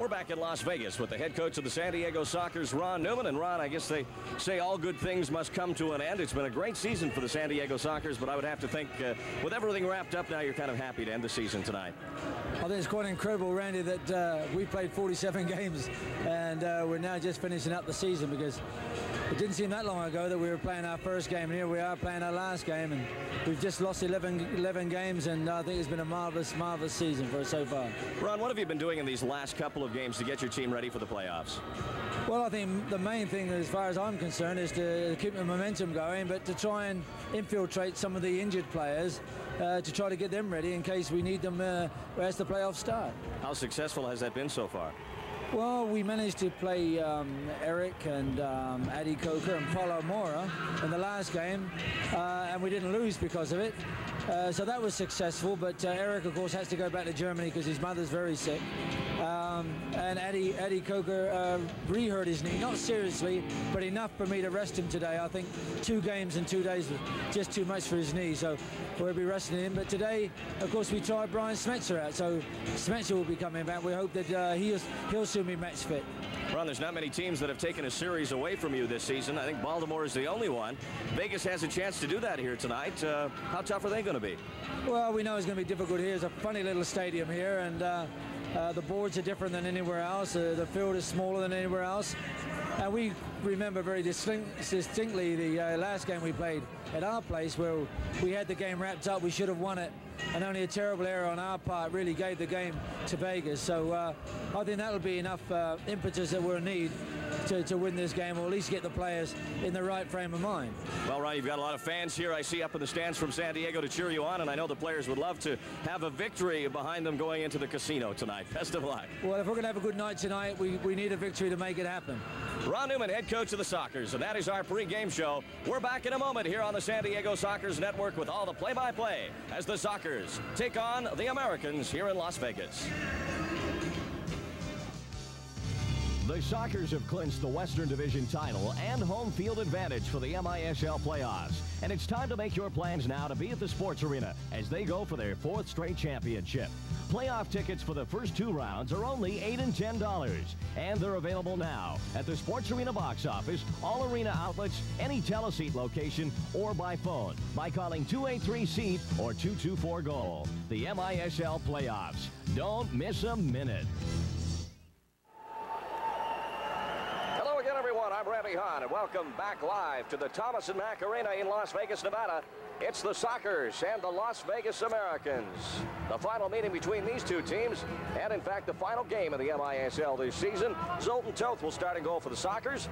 We're back in Las Vegas with the head coach of the San Diego Sockers, Ron Newman. And Ron, I guess they say all good things must come to an end. It's been a great season for the San Diego Sockers, but I would have to think with everything wrapped up now, you're kind of happy to end the season tonight. I think it's quite incredible, Randy, that we played 47 games and we're now just finishing up the season, because it didn't seem that long ago that we were playing our first game, and here we are playing our last game, and we've just lost 11 games, and I think it's been a marvelous season for us so far. Ron, what have you been doing in these last couple of games to get your team ready for the playoffs? Well, I think the main thing, as far as I'm concerned, is to keep the momentum going, but to try and infiltrate some of the injured players to try to get them ready in case we need them as the playoffs start. How successful has that been so far? Well, we managed to play Eric and Adi Coker and Paulo Mora in the last game, and we didn't lose because of it. So that was successful, but Eric, of course, has to go back to Germany because his mother's very sick. And Adi Coker re-hurt his knee, not seriously, but enough for me to rest him today. I think 2 games in 2 days was just too much for his knee, so we'll be resting him. But today, of course, we tried Brian Smetzer out, so Smetzer will be coming back. We hope that he'll soon be match fit. Ron, there's not many teams that have taken a series away from you this season. I think Baltimore is the only one. Vegas has a chance to do that here tonight. How tough are they going to be? Well, we know it's going to be difficult here. It's a funny little stadium here, and the boards are different than anywhere else. The field is smaller than anywhere else. And we remember very distinctly the last game we played at our place, where we had the game wrapped up. We should have won it, and only a terrible error on our part really gave the game to Vegas. So I think that'll be enough impetus that we'll need to win this game, or at least get the players in the right frame of mind. Well, Ron, you've got a lot of fans here, I see, up in the stands from San Diego to cheer you on, and I know the players would love to have a victory behind them going into the casino tonight. Best of luck. Well, if we're going to have a good night tonight, we need a victory to make it happen. Ron Newman, head coach of the Sockers, and that is our pre-game show. We're back in a moment here on the San Diego Sockers Network with all the play-by-play as the Sockers take on the Americans here in Las Vegas. The Sockers have clinched the Western Division title and home field advantage for the MISL playoffs. And it's time to make your plans now to be at the sports arena as they go for their 4th straight championship. Playoff tickets for the first 2 rounds are only $8 and $10. And they're available now at the Sports Arena box office, all arena outlets, any teleseat location, or by phone by calling 283-SEAT or 224-GOAL. The MISL playoffs. Don't miss a minute. I'm Randy Hahn, and welcome back live to the Thomas & Mack Arena in Las Vegas, Nevada. It's the Sockers and the Las Vegas Americans. The final meeting between these two teams, and in fact the final game of the MISL this season. Zoltan Toth will start in goal for the Sockers.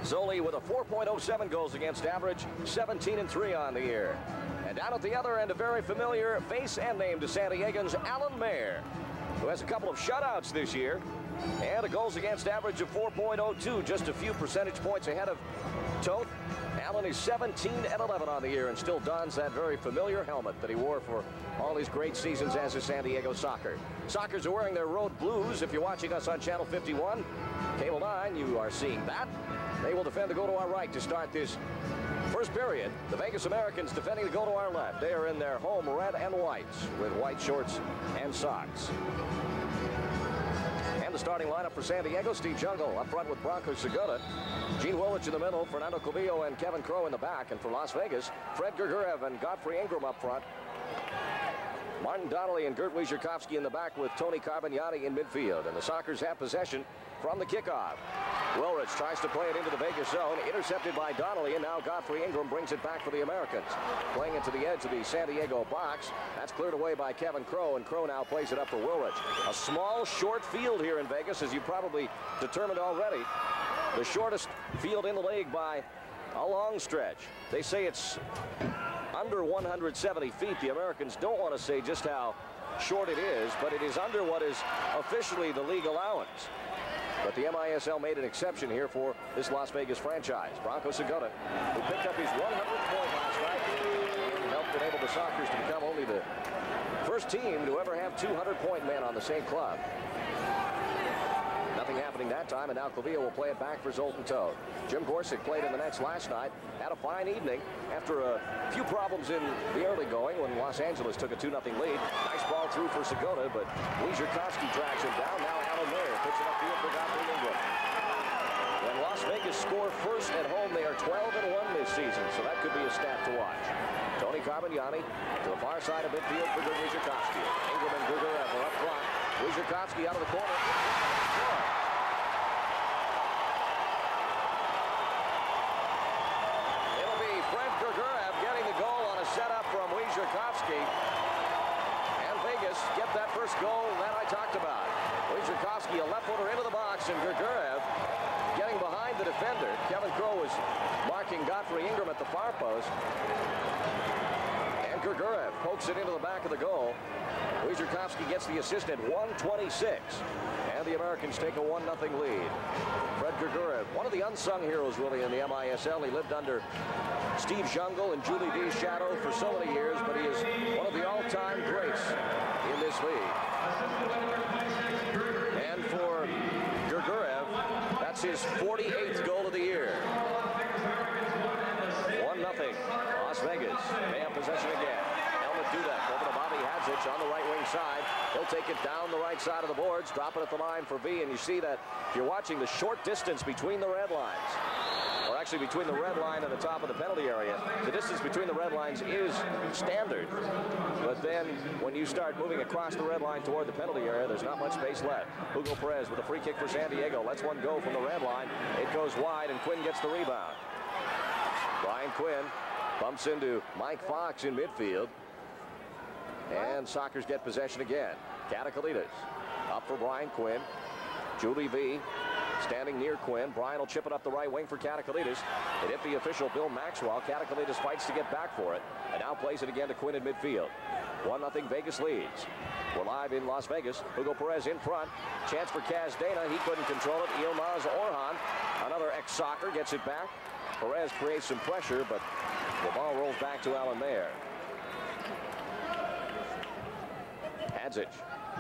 Zoli with a 4.07 goals against average, 17-3 on the year. And down at the other end, a very familiar face and name to San Diegans, Alan Mayer, who has a couple of shutouts this year. And a goals against average of 4.02, just a few percentage points ahead of Toth. Allen is 17-11 on the year and still dons that very familiar helmet that he wore for all his great seasons as a San Diego Socker. Sockers are wearing their road blues. If you're watching us on Channel 51, Cable 9, you are seeing that. They will defend the goal to our right to start this first period. The Vegas Americans defending the goal to our left. They are in their home red and whites with white shorts and socks. And the starting lineup for San Diego, Steve Jungle up front with BRANKO SEGOTA. Gene Willich in the middle, Fernando Cobillo and Kevin Crowe in the back. And for Las Vegas, Fred Gergerev and Godfrey Ingram up front. Martin Donnelly and Gert Wierzchowski in the back with Tony Carbagnani in midfield. And the Sockers have possession from the kickoff. Wilrich tries to play it into the Vegas zone, intercepted by Donnelly, and now Godfrey Ingram brings it back for the Americans. Playing it to the edge of the San Diego box. That's cleared away by Kevin Crowe, and Crowe now plays it up for Wilrich. A small, short field here in Vegas, as you probably determined already. The shortest field in the league by a long stretch. They say it's under 170 feet. The Americans don't want to say just how short it is, but it is under what is officially the league allowance. But the MISL made an exception here for this Las Vegas franchise. BRANKO SEGOTA, who picked up his 100th point last night and helped enable the Sockers to become only the first team to ever have 200-point men on the same club. Now Nothing happening that time, and now Clavio will play it back for Zoltan Toth. Jim Gorsuch played in the nets last night. Had a fine evening after a few problems in the early going when Los Angeles took a 2-0 lead. Nice ball through for Segota, but Wierzchowski tracks him down. Now Alan Mayer puts it upfield for Godfrey Ingram. When Las Vegas score first at home, they are 12-1 this season, so that could be a stat to watch. Tony Carbagnani to the far side of midfield for Wierzchowski. Ingram and Gugarev are up front. Wierzchowski out of the corner. It'll be Fred Gugarev getting the goal on a setup from Wierzchowski. And Vegas get that first goal that I talked about. Wierzchowski, a left footer into the box, and Gugarev getting behind the defender. Kevin Crowe was marking Godfrey Ingram at the far post. And Gugarev pokes it into the back of the goal. Wierzchowski gets the assist at 1:26. And the Americans take a 1-0 lead. Fred Gugarev, one of the unsung heroes really in the MISL. He lived under Steve Zungul and Julie V's shadow for so many years, but he is one of the all-time greats in this league. And for Gugarev, that's his 48th goal of the year. 1-0. Las Vegas may have possession again. Dudek over to Bobby Hadzic on the right wing side. He'll take it down the right side of the boards, drop it at the line for V, and you see that if you're watching the short distance between the red lines, or actually between the red line and the top of the penalty area, the distance between the red lines is standard. But then when you start moving across the red line toward the penalty area, there's not much space left. Hugo Perez with a free kick for San Diego. Lets one go from the red line. It goes wide, and Quinn gets the rebound. Brian Quinn bumps into Mike Fox in midfield. And Sockers get possession again. Katakalitis up for Brian Quinn. Julie V standing near Quinn. Brian will chip it up the right wing for Katakalitis. It hit the official Bill Maxwell. Katakalitis fights to get back for it, and now plays it again to Quinn in midfield. 1-0 Vegas leads. We're live in Las Vegas. Hugo Perez in front. Chance for Kaz Dana. He couldn't control it. Yilmaz Orhan, another ex-Soccer, gets it back. Perez creates some pressure, but the ball rolls back to Alan Mayer. Hadzic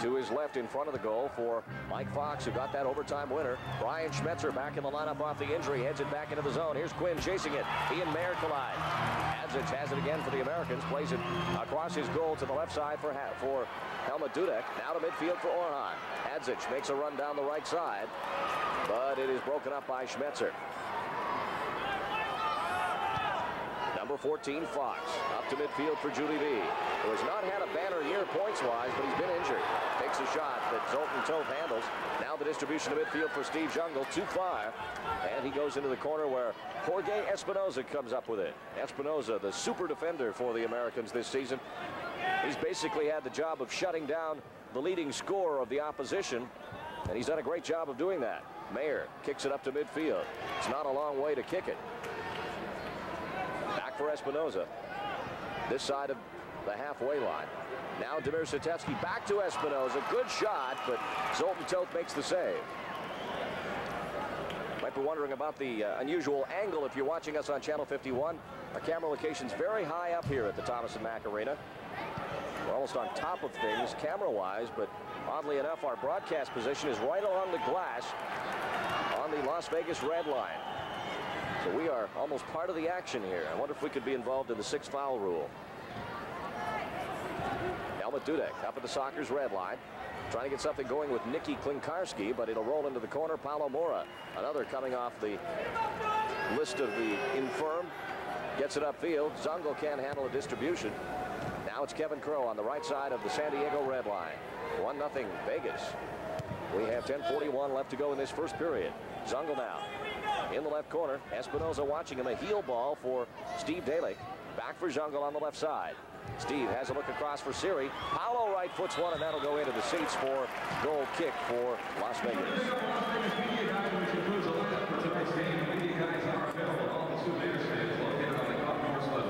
to his left in front of the goal for Mike Fox, who got that overtime winner. Brian Schmetzer back in the lineup off the injury, heads it back into the zone. Here's Quinn chasing it. He and Mayer collide. Hadzic has it again for the Americans, plays it across his goal to the left side for Helmut Dudek. Now to midfield for Orhan. Hadzic makes a run down the right side, but it is broken up by Schmetzer. Number 14, Fox, up to midfield for Julie V, who has not had a banner year points-wise, but he's been injured. Takes a shot that Zoltan Toth handles. Now the distribution to midfield for Steve Zungul, too far. And he goes into the corner where Jorge Espinoza comes up with it. Espinoza, the super defender for the Americans this season. He's basically had the job of shutting down the leading scorer of the opposition, and he's done a great job of doing that. Mayer kicks it up to midfield. It's not a long way to kick it. Back for Espinoza. This side of the halfway line. Now Damir Satevsky back to Espinoza. Good shot, but Zoltan Toth makes the save. Might be wondering about the unusual angle if you're watching us on Channel 51. Our camera location's very high up here at the Thomas & Mack Arena. We're almost on top of things camera-wise, but oddly enough, our broadcast position is right along the glass on the Las Vegas red line. So we are almost part of the action here. I wonder if we could be involved in the 6-foul rule. Helmut Dudek up at the Sockers red line. Trying to get something going with Nicky Klinkarski, but it'll roll into the corner. Paulo Mora, another coming off the list of the infirm. Gets it upfield. Zungul can't handle a distribution. Now it's Kevin Crowe on the right side of the San Diego red line. 1-0 Vegas. We have 10:41 left to go in this first period. Zungul now in the left corner. Espinoza watching him. A heel ball for Steve Dalek. Back for Zungul on the left side. Steve has a look across for Siri. Paulo right foots one, and that'll go into the seats for goal kick for Las Vegas.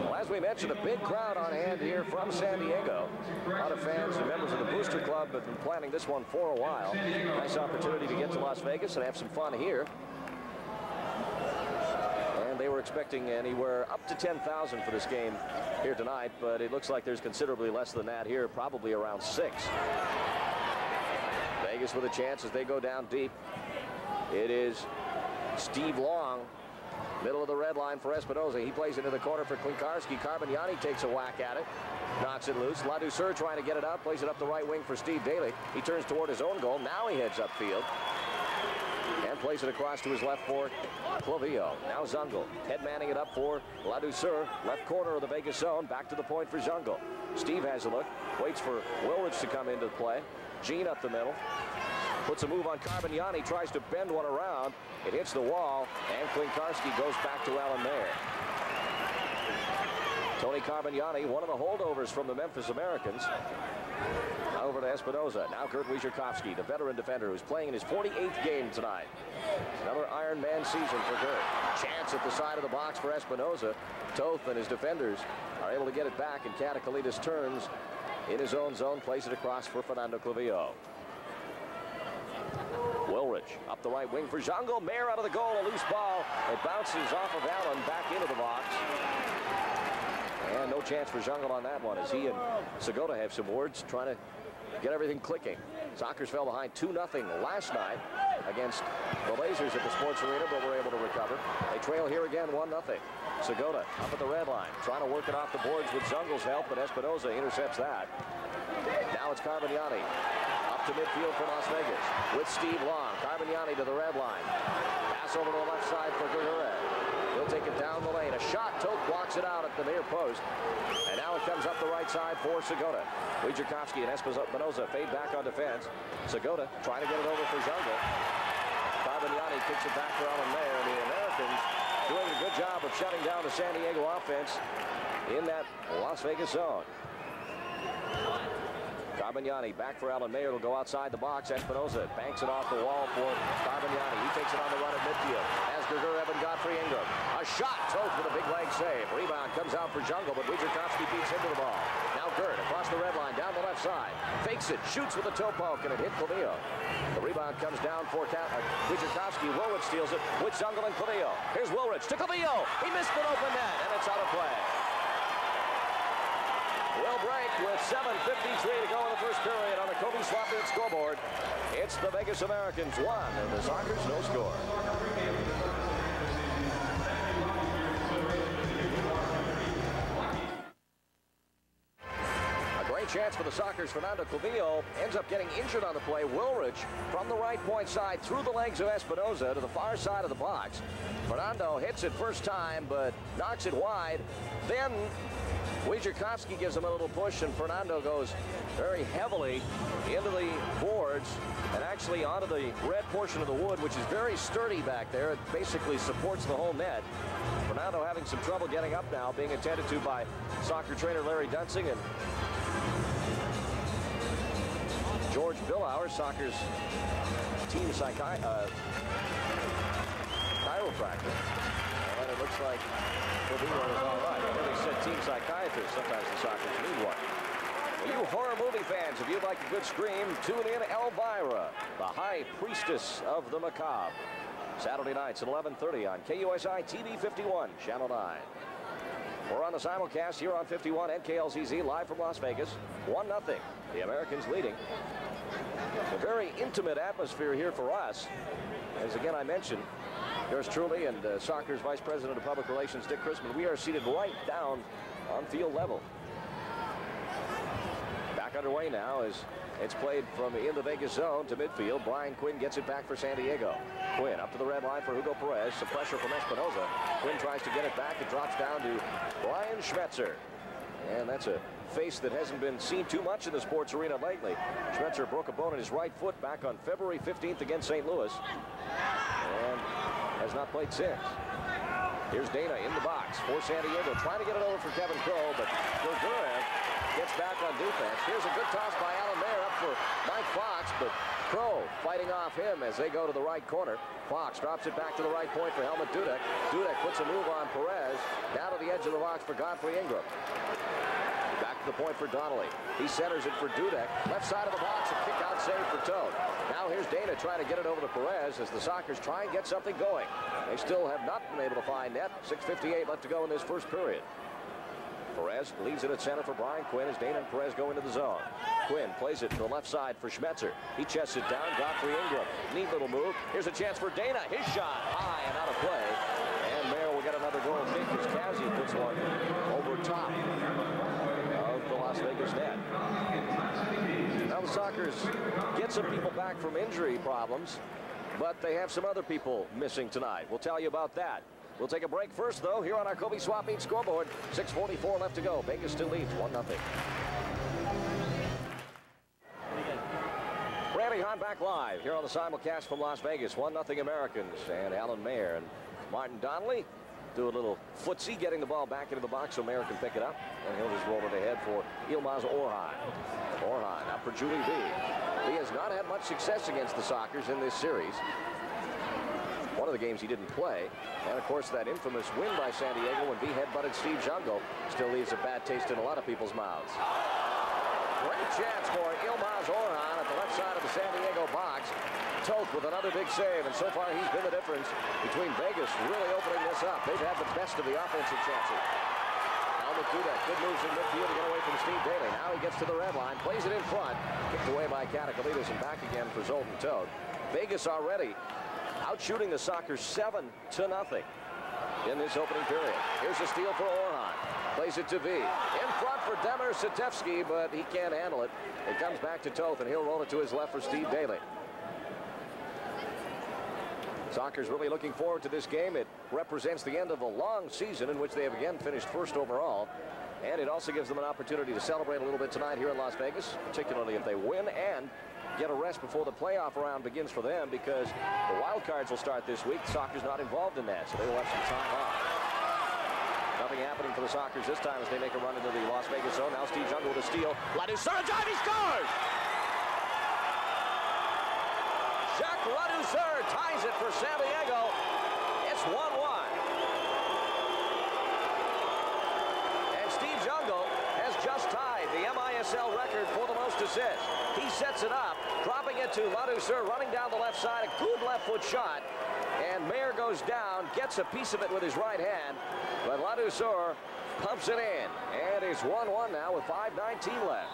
Well, as we mentioned, a big crowd on hand here from San Diego. A lot of fans and members of the Booster Club have been planning this one for a while. Nice opportunity to get to Las Vegas and have some fun here. They were expecting anywhere up to 10,000 for this game here tonight, but it looks like there's considerably less than that here, probably around 6. Vegas with a chance as they go down deep. It is Steve Long, middle of the red line for Espinoza. He plays into the corner for Klinkarski. Carmignani takes a whack at it, knocks it loose. LaDouceur trying to get it out, plays it up the right wing for Steve Daly. He turns toward his own goal. Now he heads upfield and plays it across to his left for Clavillo. Now Zungul head-manning it up for LaDouceur. Left corner of the Vegas zone. Back to the point for Zungul. Steve has a look. Waits for Wilrich to come into play. Gene up the middle. Puts a move on Carmignani. Tries to bend one around. It hits the wall. And Klinkarski goes back to Alan Mayer. Tony Carmignani, one of the holdovers from the Memphis Americans. Over to Espinoza. Now Kurt Wierzchowski, the veteran defender who's playing in his 48th game tonight. Another Iron Man season for Kurt. Chance at the side of the box for Espinoza. Toth and his defenders are able to get it back, and Katakalitis turns in his own zone, plays it across for Fernando Clavillo. Wilrich up the right wing for Zungul. Mayer out of the goal, a loose ball. It bounces off of Allen back into the box. And no chance for Zungul on that one, as he and Segota have some words trying to get everything clicking. Sockers fell behind 2-0 last night against the Lasers at the Sports Arena, but were able to recover. They trail here again 1-0. Segota up at the red line, trying to work it off the boards with Zungul's help, but Espinoza intercepts that. Now it's Carmignani up to midfield for Las Vegas with Steve Long. Carmignani to the red line. Pass over to the left side for Gurgurev. He'll take it down the lane. A shot. Toth blocks it out at the near post. And now it comes up the right side for Segota. Wierzchowski and Espinoza fade back on defense. Segota trying to get it over for Zungul. Carmignani kicks it back for Alan Mayer. And the Americans doing a good job of shutting down the San Diego offense in that Las Vegas zone. Carmignani back for Alan Mayer. Will go outside the box. Espinoza banks it off the wall for Carmignani. He takes it on the run at midfield. As Gurgurev and Godfrey Ingram. A shot. Toth with a big leg save. Rebound comes out for Zungul, but Wierzchowski beats into the ball. Now Gert across the red line down the left side. Fakes it. Shoots with a toe poke, and it hit Clavillo. The rebound comes down for Wierzchowski. Wilrich steals it with Zungul and Clavillo. Here's Wilrich to Clavillo. He missed an open net, and it's out of play. We'll break with 7:53 to go in the first period on the Kobe Swapnet scoreboard. It's the Vegas Americans 1 and the Sockers no score. A great chance for the Sockers. Fernando Clavillo ends up getting injured on the play. Wilrich from the right point side through the legs of Espinoza to the far side of the box. Fernando hits it first time, but knocks it wide. Then Wierzchowski gives him a little push, and Fernando goes very heavily into the boards and actually onto the red portion of the wood, which is very sturdy back there. It basically supports the whole net. Fernando having some trouble getting up now, being attended to by soccer trainer Larry Dunsing and George Billauer, soccer's team chiropractor. And it looks like Clavillo is all right. I know they said team psychiatrist. Sometimes the Sockers need one. Well, you horror movie fans, if you'd like a good scream, tune in Elvira, the high priestess of the macabre. Saturday nights at 11:30 on KUSI TV 51, Channel 9. We're on the simulcast here on 51 and KLZZ live from Las Vegas. 1-0. The Americans leading. A very intimate atmosphere here for us. As again I mentioned, yours truly and soccer's Vice President of Public Relations, Dick Chrisman. We are seated right down on field level. Back underway now as it's played from in the Vegas zone to midfield. Brian Quinn gets it back for San Diego. Quinn up to the red line for Hugo Perez. Some pressure from Espinoza. Quinn tries to get it back. It drops down to Brian Schmetzer. And that's a face that hasn't been seen too much in the sports arena lately. Schmetzer broke a bone in his right foot back on February 15th against St. Louis. And has not played since. Here's Dana in the box for San Diego, trying to get it over for Kevin Crowe, but Gurgurev gets back on defense. Here's a good toss by Alan Mayer up for Mike Fox, but Crowe fighting off him as they go to the right corner. Fox drops it back to the right point for Helmut Dudek. Dudek puts a move on Perez, down to the edge of the box for Godfrey Ingram. Back to the point for Donnelly. He centers it for Dudek. Left side of the box, a kick-out save for Toad. Now here's Dana trying to get it over to Perez as the Sockers try and get something going. They still have not been able to find net. 6:58 left to go in this first period. Perez leaves it at center for Brian Quinn as Dana and Perez go into the zone. Quinn plays it to the left side for Schmetzer. He chests it down. Godfrey Ingram. Neat little move. Here's a chance for Dana. His shot high and out of play. And Mayer will get another goal kick as Kazzy puts one over top of the Las Vegas net. Now the Sockers get some people back from injury problems, but they have some other people missing tonight. We'll tell you about that. We'll take a break first, though, here on our Kobe Swap Meet scoreboard. 6:44 left to go. Vegas still leads 1-0. Randy Hahn back live here on the simulcast from Las Vegas. 1-0 Americans. And Alan Mayer and Martin Donnelly do a little footsie, getting the ball back into the box so Mayer can pick it up. And he'll just roll it ahead for Yilmaz Orhan. Orhan up for Julie B. He has not had much success against the Sockers in this series. One of the games he didn't play. And, of course, that infamous win by San Diego when B headbutted Steve Zungul still leaves a bad taste in a lot of people's mouths. Great chance for Yilmaz Orhan at the left side of the San Diego box. Toth with another big save, and so far he's been the difference between Vegas really opening this up. They've had the best of the offensive chances. Helmut Dudek, good moves in midfield to get away from Steve Daly. Now he gets to the red line, plays it in front, kicked away by Katakalitis, and back again for Zoltan Toth. Vegas already out shooting the Sockers 7-0 in this opening period. Here's a steal for Orhan. Plays it to V. In front for Demir Satevsky, but he can't handle it. It comes back to Toth, and he'll roll it to his left for Steve Daly. Sockers really looking forward to this game. It represents the end of a long season in which they have again finished first overall. And it also gives them an opportunity to celebrate a little bit tonight here in Las Vegas, particularly if they win and get a rest before the playoff round begins for them, because the wild cards will start this week. Sockers not involved in that, so they will have some time off. Nothing happening for the Sockers this time as they make a run into the Las Vegas zone. Now Steve Zungul with a steal. LADOUCEUR drive, he scores! Jacques LADOUCEUR ties it for San Diego. It's 1-1. And Steve Zungul has just tied the MISL record for the most assists. He sets it up, dropping it to LADOUCEUR, running down the left side. A good left foot shot. And Mayer goes down, gets a piece of it with his right hand. But LADOUCEUR pumps it in. And it's 1-1 now with 5:19 left.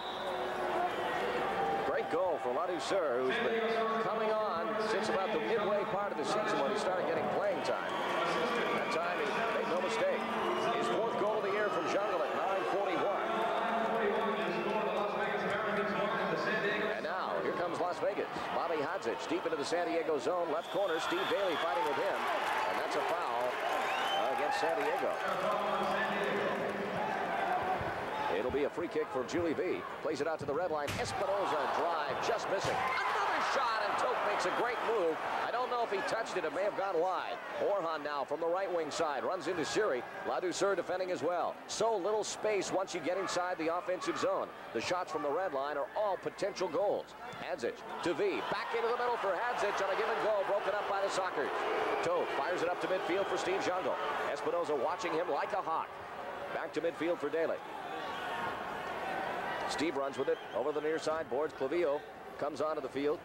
Great goal for LADOUCEUR, who's been coming on since about the midway part of the season when he started getting playing time. That time he made no mistake. His fourth goal of the year from Zungul at 9:41. And now, here comes Las Vegas. Bobby Hadzic deep into the San Diego zone. Left corner, Steve Daly fighting with him. And that's a foul against San Diego. It'll be a free kick for Julie B. Plays it out to the red line. Espinoza drive, just missing. Another shot, and Toth makes a great move. I don't know if he touched it. It may have gone wide. Orhan now from the right wing side runs into Siri. LADOUCEUR defending as well. So little space once you get inside the offensive zone. The shots from the red line are all potential goals. Hadzic to V. Back into the middle for Hadzic on a give and go. Broken up by the Sockers. Toth fires it up to midfield for Steve Zungul. Espinoza watching him like a hawk. Back to midfield for Daly. Steve runs with it over the near side boards. Clavillo comes onto the field.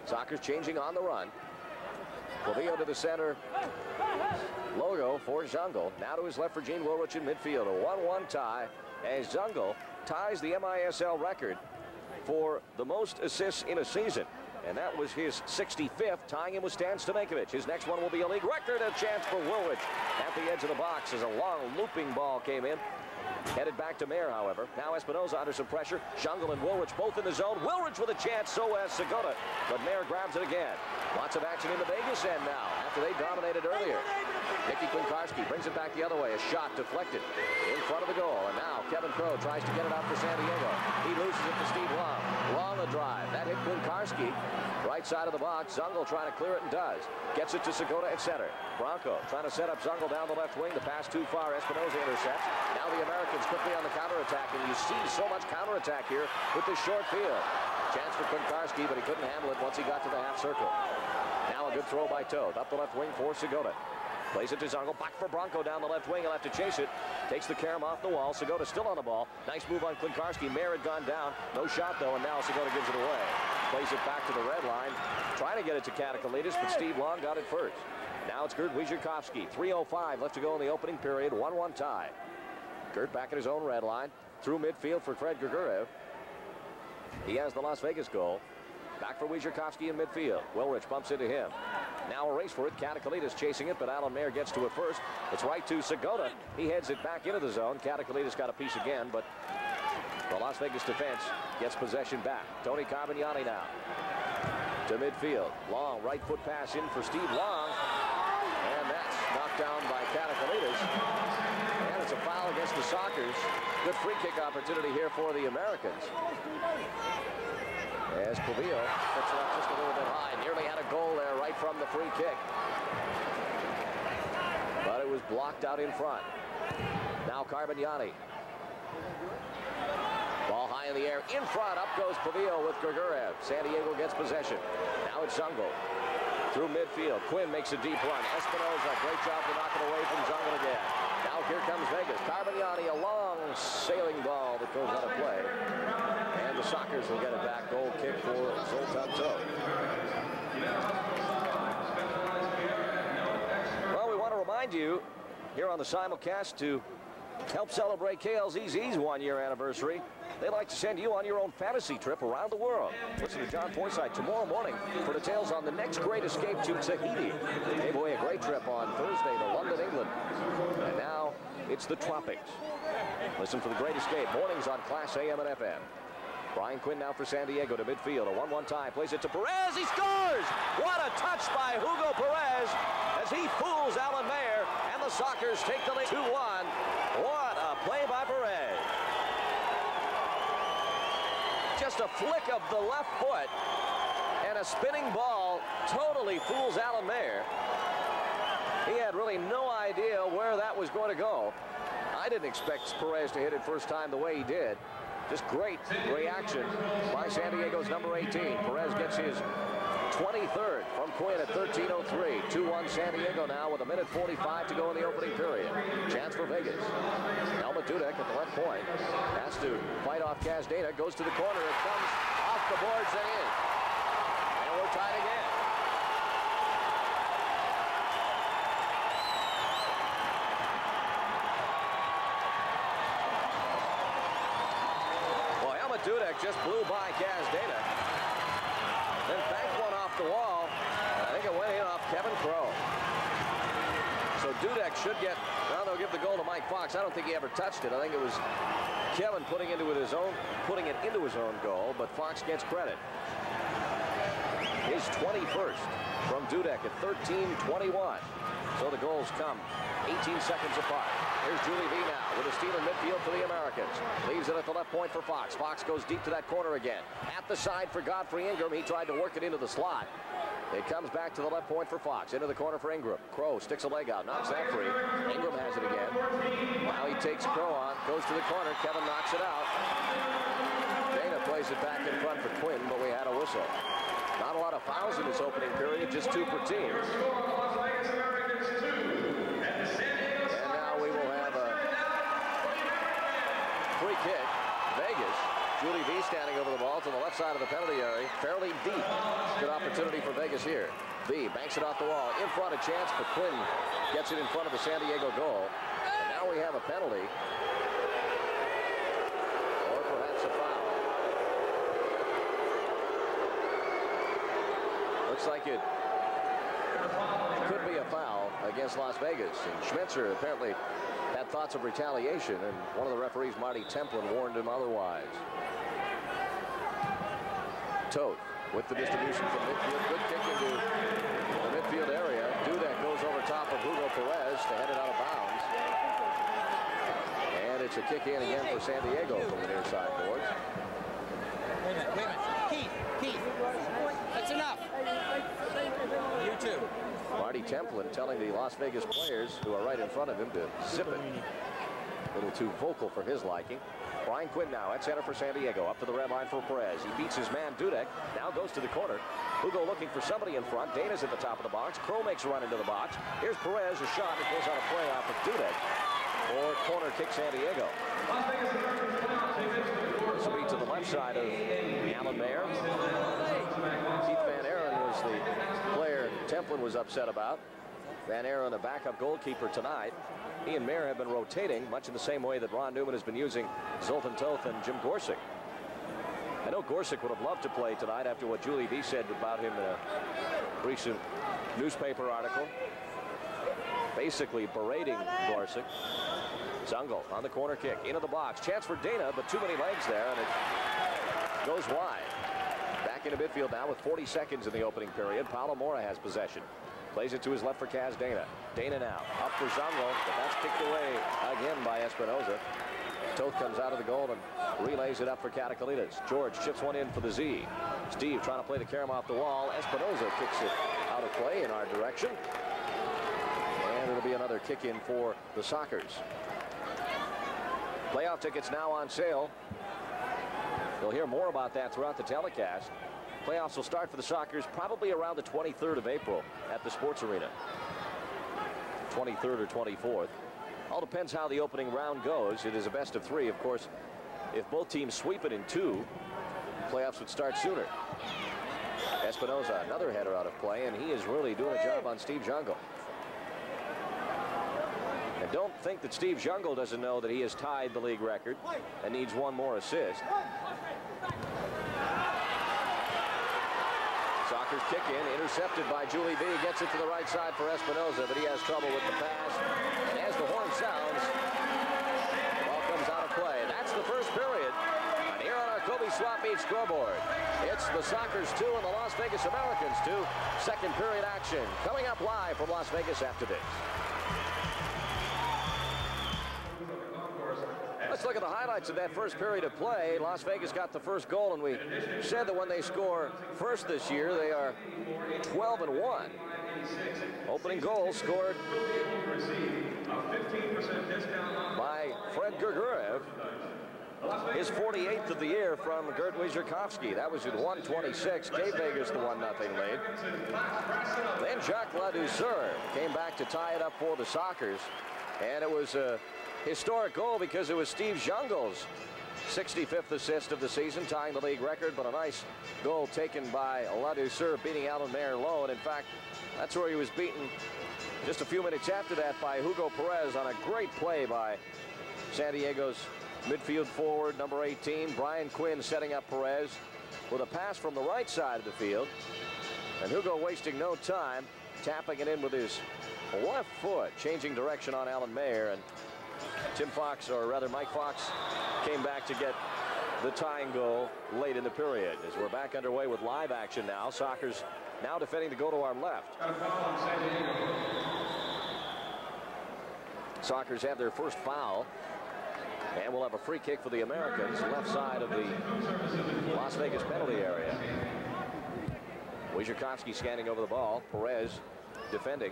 Sockers changing on the run. Clavillo to the center. Logo for Zungul. Now to his left for Gene Woolrich in midfield. A 1-1 tie as Zungul ties the MISL record for the most assists in a season. And that was his 65th, tying him with Stan Stamenkovic. His next one will be a league record. A chance for Woolrich at the edge of the box as a long looping ball came in. Headed back to Mayer, however. Now Espinoza under some pressure. Zungul and Woolrich both in the zone. Woolrich with a chance, so has Segota. But Mayer grabs it again. Lots of action in the Vegas end now after they dominated earlier. Nicky Klinkarski brings it back the other way. A shot deflected in front of the goal. And now Kevin Crowe tries to get it out for San Diego. He loses it to Steve Long. Long the drive. That hit Klinkarski. Right side of the box. Zungul trying to clear it and does. Gets it to Segota at center. BRANKO trying to set up Zungul down the left wing. The pass too far. Espinoza intercepts. Now the Americans quickly on the counterattack. And you see so much counterattack here with this short field. Chance for Klinkarski, but he couldn't handle it once he got to the half circle. Now a good throw by Toth. Up the left wing for Segota. Plays it to Zungul. Back for BRANKO down the left wing. He'll have to chase it. Takes the carom off the wall. Segota still on the ball. Nice move on Klinkarski. Mayer had gone down. No shot, though, and now Segota gives it away. Plays it back to the red line. Trying to get it to Katakalitis, but Steve Long got it first. Now it's Gert Wierzchowski. 3:05 left to go in the opening period. 1-1 tie. Gert back at his own red line. Through midfield for Fred Grigurev. He has the Las Vegas goal. Back for Wierzchowski in midfield. Welrich bumps into him. Now a race for it. Katakalitis chasing it, but Alan Mayer gets to it first. It's right to Segota. He heads it back into the zone. Katakalitis got a piece again, but the Las Vegas defense gets possession back. Tony Carbagnani now to midfield. Long right foot pass in for Steve Long. And that's knocked down by Katakalitis. And it's a foul against the Sockers. Good free kick opportunity here for the Americans. As Pavio puts it up just a little bit high. Nearly had a goal there right from the free kick. But it was blocked out in front. Now Carbagnani. Ball high in the air. In front. Up goes Pavio with Grigurev. San Diego gets possession. Now it's Zungul. Through midfield. Quinn makes a deep run. Espinoza, great job to knock it away from Zungul again. Now here comes Vegas. Carbagnani, a long sailing ball that goes out of play. And the Sockers will get it back. Goal kick for Zoltan Toth. Well, we want to remind you here on the simulcast to help celebrate KLZZ's one-year anniversary. They'd like to send you on your own fantasy trip around the world. Listen to John Forsythe tomorrow morning for details on the next great escape to Tahiti. They gave away a great trip on Thursday to London, England. And now it's the tropics. Listen for the great escape. Mornings on Class AM and FM. Brian Quinn now for San Diego to midfield. A 1-1 tie. Plays it to Perez. He scores! What a touch by Hugo Perez as he fools Alan Mayer. And the Sockers take the lead 2-1. What a play by Perez. Just a flick of the left foot. And a spinning ball totally fools Alan Mayer. He had really no idea where that was going to go. I didn't expect Perez to hit it first time the way he did. Just great reaction by San Diego's number 18. Perez gets his 23rd from Quinn at 13:03. 2-1 San Diego now with 1:45 to go in the opening period. Chance for Vegas. Helmut Dudek at the left point. Has to fight off Gazdeta. Goes to the corner. It comes off the boards and in. And we're tied again. Dudek just blew by Gazdeta. Then banked one off the wall. I think it went in off Kevin Crow. So Dudek should get, well, they'll give the goal to Mike Fox. I don't think he ever touched it. I think it was Kevin putting it into his own goal, but Fox gets credit. His 21st from Dudek at 13:21. So the goals come 18 seconds apart. Here's Julie V now with a steal in midfield for the Americans. Leaves it at the left point for Fox. Fox goes deep to that corner again. At the side for Godfrey Ingram. He tried to work it into the slot. It comes back to the left point for Fox. Into the corner for Ingram. Crow sticks a leg out. Knocks that free. Ingram has it again. Now he takes Crow on. Goes to the corner. Kevin knocks it out. Dana plays it back in front for Quinn, but we had a whistle. Not a lot of fouls in this opening period. Just 2 per team. Free kick. Vegas. Julie V standing over the ball to the left side of the penalty area. Fairly deep. Good opportunity for Vegas here. V banks it off the wall. In front, a chance, but Quinn gets it in front of the San Diego goal. And now we have a penalty. Or perhaps a foul. Looks like it could be a foul against Las Vegas. And Schmitzer apparently had thoughts of retaliation, and one of the referees, Marty Templin, warned him otherwise. Toth with the distribution from midfield. Good kick into the midfield area. Dudek goes over top of Hugo Perez to head it out of bounds. And it's a kick in again for San Diego from the near side boards. Wait a minute. Keith. That's enough. You too. Marty Templin telling the Las Vegas players who are right in front of him to zip it. A little too vocal for his liking. Brian Quinn now at center for San Diego. Up to the red line for Perez. He beats his man Dudek. Now goes to the corner. Hugo looking for somebody in front. Dana's at the top of the box. Crow makes a run into the box. Here's Perez. A shot. It goes out of play off of Dudek. Or corner kick San Diego. This will be to the left side of Alan Mayer. Keith Van Aaron was the player Templin was upset about. Van Aaron, a backup goalkeeper tonight. He and Mayer have been rotating much in the same way that Ron Newman has been using Zoltan Toth and Jim Gorsick. know Gorsuch would have loved to play tonight after what Julie B said about him in a recent newspaper article, basically berating Gorsuch. Zungul on the corner kick into the box. Chance for Dana, but too many legs there, and it goes wide. Back into midfield now with 40 seconds in the opening period. Paulo Mora has possession. Plays it to his left for Kaz Dana. Dana now up for Zungul, but that's kicked away again by Espinoza. Toth comes out of the goal and relays it up for Katakalidas. George chips one in for the Z. Steve trying to play the carom off the wall. Espinoza kicks it out of play in our direction. And it'll be another kick in for the Sockers. Playoff tickets now on sale. You'll hear more about that throughout the telecast. Playoffs will start for the Sockers probably around the 23rd of April at the Sports Arena. 23rd or 24th. All depends how the opening round goes. It is a best of 3. Of course, if both teams sweep it in 2, playoffs would start sooner. Espinoza, another header out of play, and he is really doing a job on Steve Zungul. And don't think that Steve Zungul doesn't know that he has tied the league record and needs one more assist. Sockers kick in, intercepted by Julie B. Gets it to the right side for Espinoza, but he has trouble with the pass. And as the horn sounds, the ball comes out of play. That's the first period. And here on our Kobe Swap Meet scoreboard, it's the Sockers 2 and the Las Vegas Americans 2. Second period action coming up live from Las Vegas after this. Let's look at the highlights of that first period of play. Las Vegas got the first goal, and we said that when they score first this year, they are 12-1. Opening goal scored by Fred Gergerev. His 48th of the year from Gert Wierzchowski. That was at 1:26. Gave Vegas the 1-0 lead. Then Jacques LADOUCEUR came back to tie it up for the Sockers. And it was a historic goal because it was Steve Zungul's 65th assist of the season, tying the league record, but a nice goal taken by LADOUCEUR, beating Alan Mayer low. And in fact, that's where he was beaten just a few minutes after that by Hugo Perez on a great play by San Diego's midfield forward, number 18. Brian Quinn setting up Perez with a pass from the right side of the field. And Hugo wasting no time, tapping it in with his left foot, changing direction on Alan Mayer. And Tim Fox, or rather Mike Fox, came back to get the tying goal late in the period. As we're back underway with live action now. Sockers now defending the goal to our left. Sockers have their first foul. And we'll have a free kick for the Americans, left side of the Las Vegas penalty area. Wierzchowski scanning over the ball. Perez defending.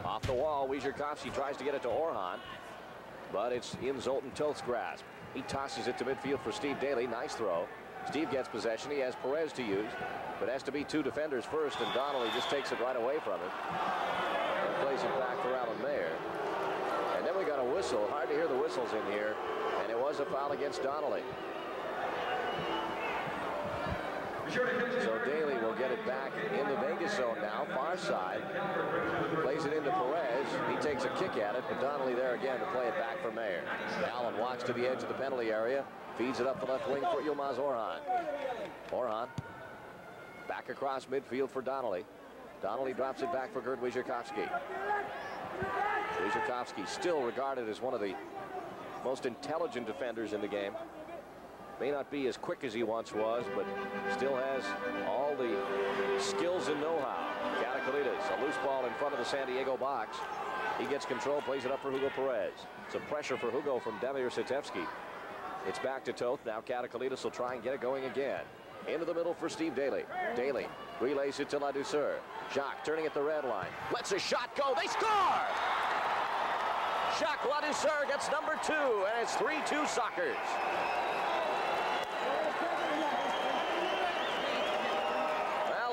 Off the wall, Wierzchowski tries to get it to Orhan, but it's in Zoltan Toth's grasp. He tosses it to midfield for Steve Daly. Nice throw. Steve gets possession. He has Perez to use, but has to be 2 defenders first, and Donnelly just takes it right away from him and plays it back for Alan Mayer. And then we got a whistle. Hard to hear the whistles in here, and it was a foul against Donnelly. So Daly will get it back in the Vegas zone now, far side. Plays it into Perez. He takes a kick at it, but Donnelly there again to play it back for Mayer. Allen walks to the edge of the penalty area, feeds it up the left wing for Yilmaz Orhan. Orhan back across midfield for Donnelly. Donnelly drops it back for Gert Wierzchowski. Wierzchowski still regarded as one of the most intelligent defenders in the game. May not be as quick as he once was, but still has all the skills and know-how. Katakalidas, a loose ball in front of the San Diego box. He gets control, plays it up for Hugo Perez. Some pressure for Hugo from Damir Sitevski. It's back to Toth. Now Katakalidas will try and get it going again. Into the middle for Steve Daly. Daly relays it to LADOUCEUR. Jacques turning at the red line. Lets a shot go. They score! Jacques LADOUCEUR gets number 2, and it's 3-2 Sockers.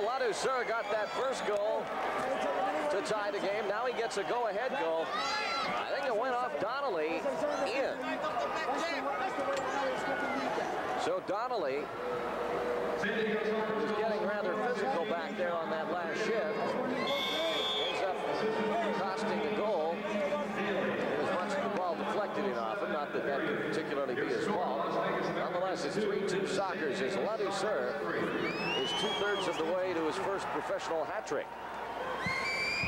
LADOUCEUR got that first goal to tie the game. Now he gets a go-ahead goal. I think it went off Donnelly in. So Donnelly was getting rather physical back there on that last shift. Ends up costing the goal. As much as the ball deflected in off him, not that that could particularly be his fault. Nonetheless, it's 3-2 Sockers as LADOUCEUR is 2/3 of the way to his first professional hat trick.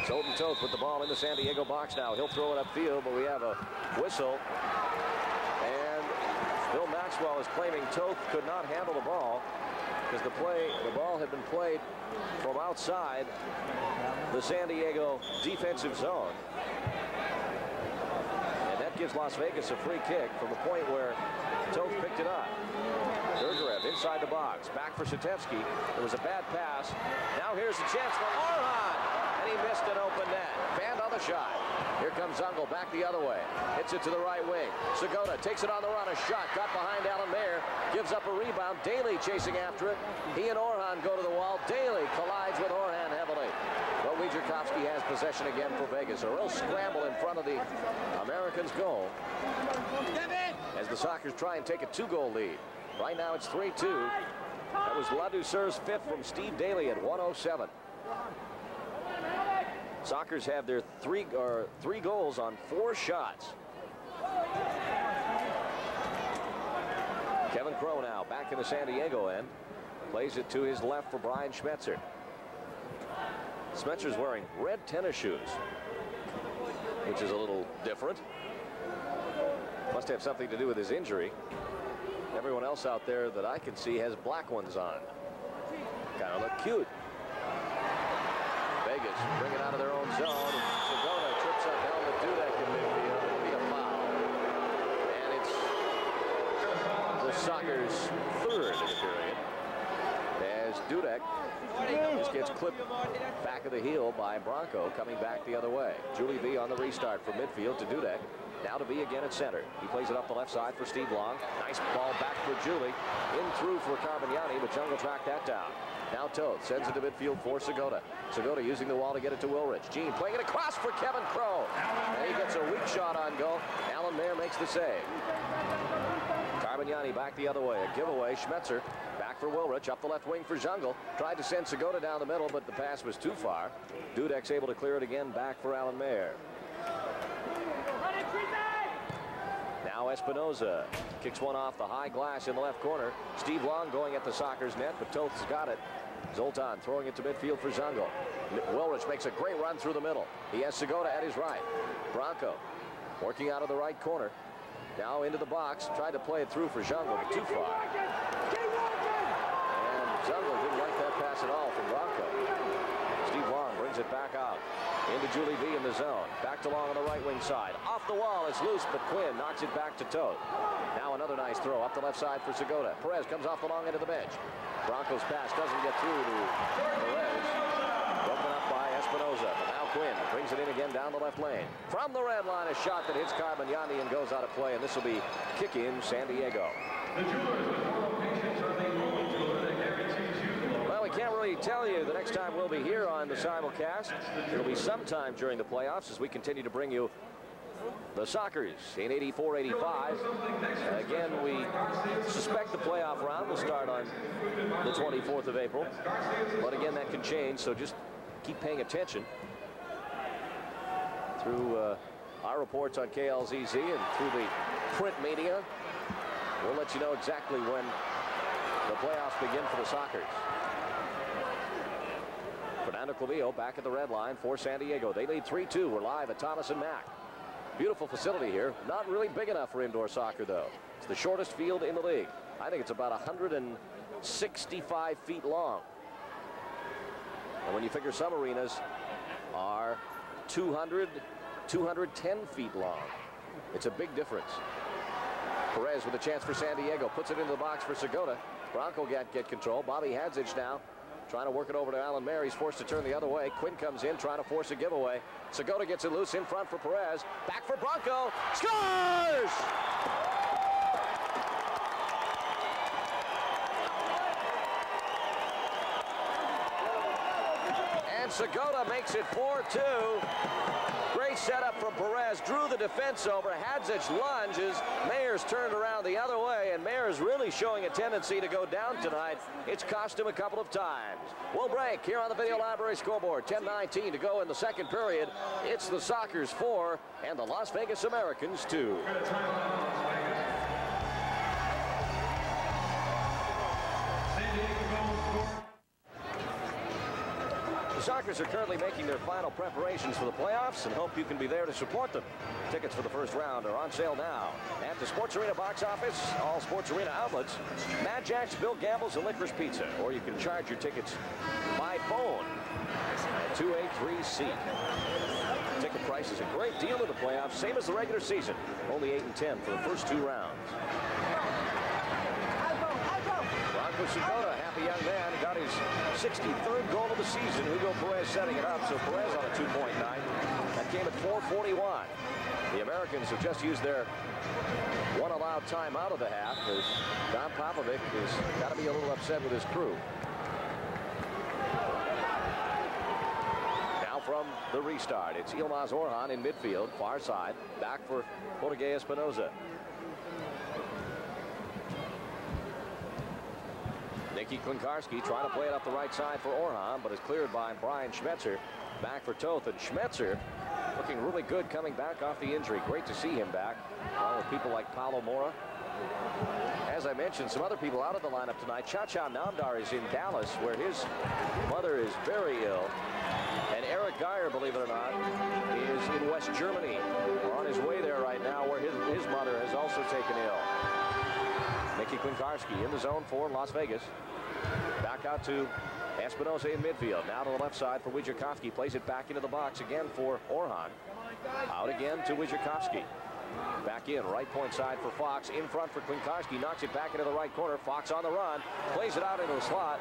Zoltan Toth with the ball in the San Diego box now. He'll throw it upfield, but we have a whistle. And Bill Maxwell is claiming Toth could not handle the ball because the ball had been played from outside the San Diego defensive zone. And that gives Las Vegas a free kick from the point where Toth picked it up. Gurgarev inside the box. Back for Sitevsky. It was a bad pass. Now here's the chance for Orhan. And he missed an open net. Fanned on the shot. Here comes Zungul back the other way. Hits it to the right wing. Segota takes it on the run. A shot. Got behind Alan Mayer. Gives up a rebound. Daly chasing after it. He and Orhan go to the wall. Daly collides with Orhan heavily. But Wierzchowski has possession again for Vegas. A real scramble in front of the Americans' goal. As the Sockers try and take a 2-goal lead. Right now it's 3-2. That was LADOUCEUR's 5th from Steve Daly at 1:07. Sockers have their three goals on 4 shots. Kevin Crowe now back in the San Diego end. Plays it to his left for Brian Schmetzer. Schmetzer's wearing red tennis shoes, which is a little different. Must have something to do with his injury. Everyone else out there that I can see has black ones on. Kind of look cute. Vegas bring it out of their own zone. Segota trips up Helmut Dudek in midfield. It'll be a foul. And it's the Sockers' 3rd in the period. As Dudek just gets clipped back of the heel by BRANKO coming back the other way. Julie V on the restart from midfield to Dudek. Now to be again at center. He plays it up the left side for Steve Long. Nice ball back for Julie. In through for Carmignani, but Jungle tracked that down. Now Toth sends it to midfield for Segota. Segota using the wall to get it to Wilrich. Gene playing it across for Kevin Crowe. And he gets a weak shot on goal. Alan Mayer makes the save. Carmignani back the other way. A giveaway. Schmetzer back for Wilrich. Up the left wing for Jungle. Tried to send Segota down the middle, but the pass was too far. Dudek's able to clear it again back for Alan Mayer. Now Espinoza kicks one off the high glass in the left corner. Steve Long going at the Sockers net, but Toth's got it. Zoltan throwing it to midfield for Zungul. Wilrich makes a great run through the middle. He has Segota at his right. BRANKO working out of the right corner. Now into the box. Tried to play it through for Zungul, but too far. And Zungul didn't like that pass at all from BRANKO. Steve Long brings it back out. Into Julie V in the zone. Back to Long on the right wing side. Off the wall, it's loose, but Quinn knocks it back to Toth. Now another nice throw up the left side for Segota. Perez comes off the long end of the bench. BRANKO's pass doesn't get through to Perez. Broken up by Espinoza. But now Quinn brings it in again down the left lane. From the red line, a shot that hits Carmignani and goes out of play, and this will be kick in San Diego. Well, we can't really tell you the next time we'll be here on the simulcast. It'll be sometime during the playoffs as we continue to bring you the Sockers in 84-85. Again, we suspect the playoff round will start on the 24th of April. But again, that can change, so just keep paying attention through our reports on KLZZ and through the print media. We'll let you know exactly when the playoffs begin for the Sockers. Fernando Clavillo back at the red line for San Diego. They lead 3-2. We're live at Thomas and Mack. Beautiful facility here. Not really big enough for indoor soccer, though. It's the shortest field in the league. I think it's about 165 feet long. And when you figure some arenas are 200, 210 feet long, it's a big difference. Perez with a chance for San Diego. Puts it into the box for Segota. BRANKO get control. Bobby Hadzich now trying to work it over to Alan Mayer. He's forced to turn the other way. Quinn comes in trying to force a giveaway. Segota gets it loose in front for Perez. Back for BRANKO. Scores! And Segota makes it 4-2. Great setup from Perez. Drew the defense over. Hadzich lunges. Mayer's turned around the other way, and Mayer's really showing a tendency to go down tonight. It's cost him a couple of times. We'll break here on the Video Library scoreboard. 10:19 to go in the second period. It's the Sockers 4 and the Las Vegas Americans 2. The Sockers are currently making their final preparations for the playoffs and hope you can be there to support them. Tickets for the first round are on sale now at the Sports Arena box office, all Sports Arena outlets, Mad Jack's, Bill Gamble's, and Licorice Pizza. Or you can charge your tickets by phone at 283C. Ticket price is a great deal in the playoffs, same as the regular season. Only 8 and 10 for the first 2 rounds. BRANKO SEGOTA, happy young man, got his 63rd goal of the season. Hugo Perez setting it up, so Perez on a 2-point night. That came at 4:41. The Americans have just used their one allowed time out of the half, as Don Popovic has got to be a little upset with his crew. Now from the restart, it's Yilmaz Orhan in midfield, far side, back for Jorge Espinoza. Nicky Klinkarski trying to play it up the right side for Orhan, but is cleared by Brian Schmetzer. Back for Toth, and Schmetzer looking really good coming back off the injury. Great to see him back, along with people like Paulo Mora. As I mentioned, some other people out of the lineup tonight. Cha-Cha Namdar is in Dallas, where his mother is very ill. And Eric Geyer, believe it or not, is in West Germany. We're on his way there right now, where his mother has also taken ill. Nicky Klinkarski in the zone for Las Vegas. Back out to Espinoza in midfield. Now to the left side for Wojciechowski. Plays it back into the box again for Orhan. Out again to Wojciechowski. Back in, right point side for Fox. In front for Klinkarski. Knocks it back into the right corner. Fox on the run. Plays it out into the slot.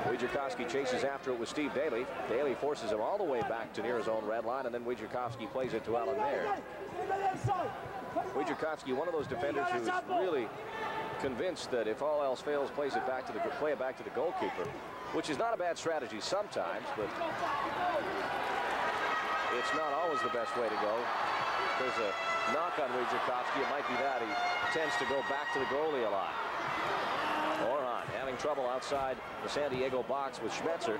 Wojciechowski chases after it with Steve Daly. Daly forces him all the way back to near his own red line, and then Wojciechowski plays it to Alan Mayer. Wojciechowski, one of those defenders who's really convinced that if all else fails, play it back to the goalkeeper, which is not a bad strategy sometimes, but it's not always the best way to go. If there's a knock on Wojciechowski, it might be that he tends to go back to the goalie a lot. Orhan having trouble outside the San Diego box with Schmetzer.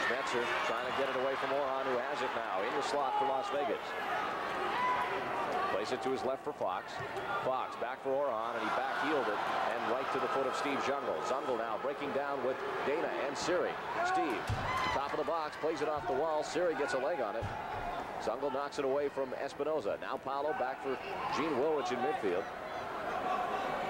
Schmetzer trying to get it away from Orhan, who has it now in the slot for Las Vegas. Plays it to his left for Fox. Fox back for Orhan, and he back-heeled it and right to the foot of Steve Zungul. Zungul now breaking down with Dana and Siri. Steve, top of the box, plays it off the wall. Siri gets a leg on it. Zungul knocks it away from Espinoza. Now Paulo back for Gene Wilrich in midfield.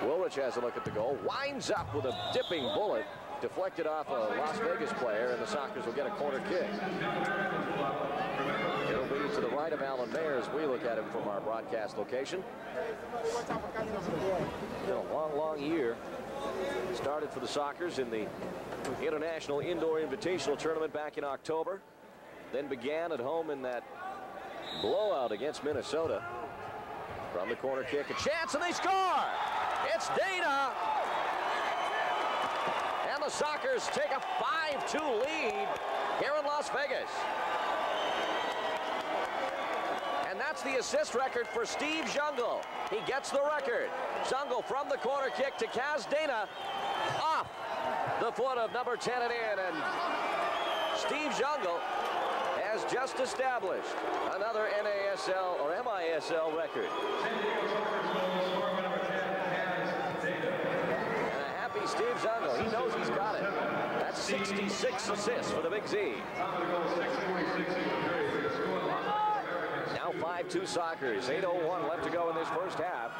Wilrich has a look at the goal. Winds up with a dipping bullet. Deflected off a Las Vegas player, and the Sockers will get a corner kick. It'll be to the right of Alan Mayer as we look at him from our broadcast location. Been a long, long year. Started for the Sockers in the International Indoor Invitational Tournament back in October. Then began at home in that blowout against Minnesota. From the corner kick, a chance, and they score! It's Dana! And the Sockers take a 5-2 lead here in Las Vegas. And that's the assist record for Steve Zungul. He gets the record. Zungul from the corner kick to Kaz Dana. Off the foot of number 10 and in. And Steve Zungul has just established another NASL or MISL record. And a happy Steve Zungul. He knows he's got it. That's 66 assists for the Big Z. Now 5-2 Sockers. 8:01 left to go in this first half.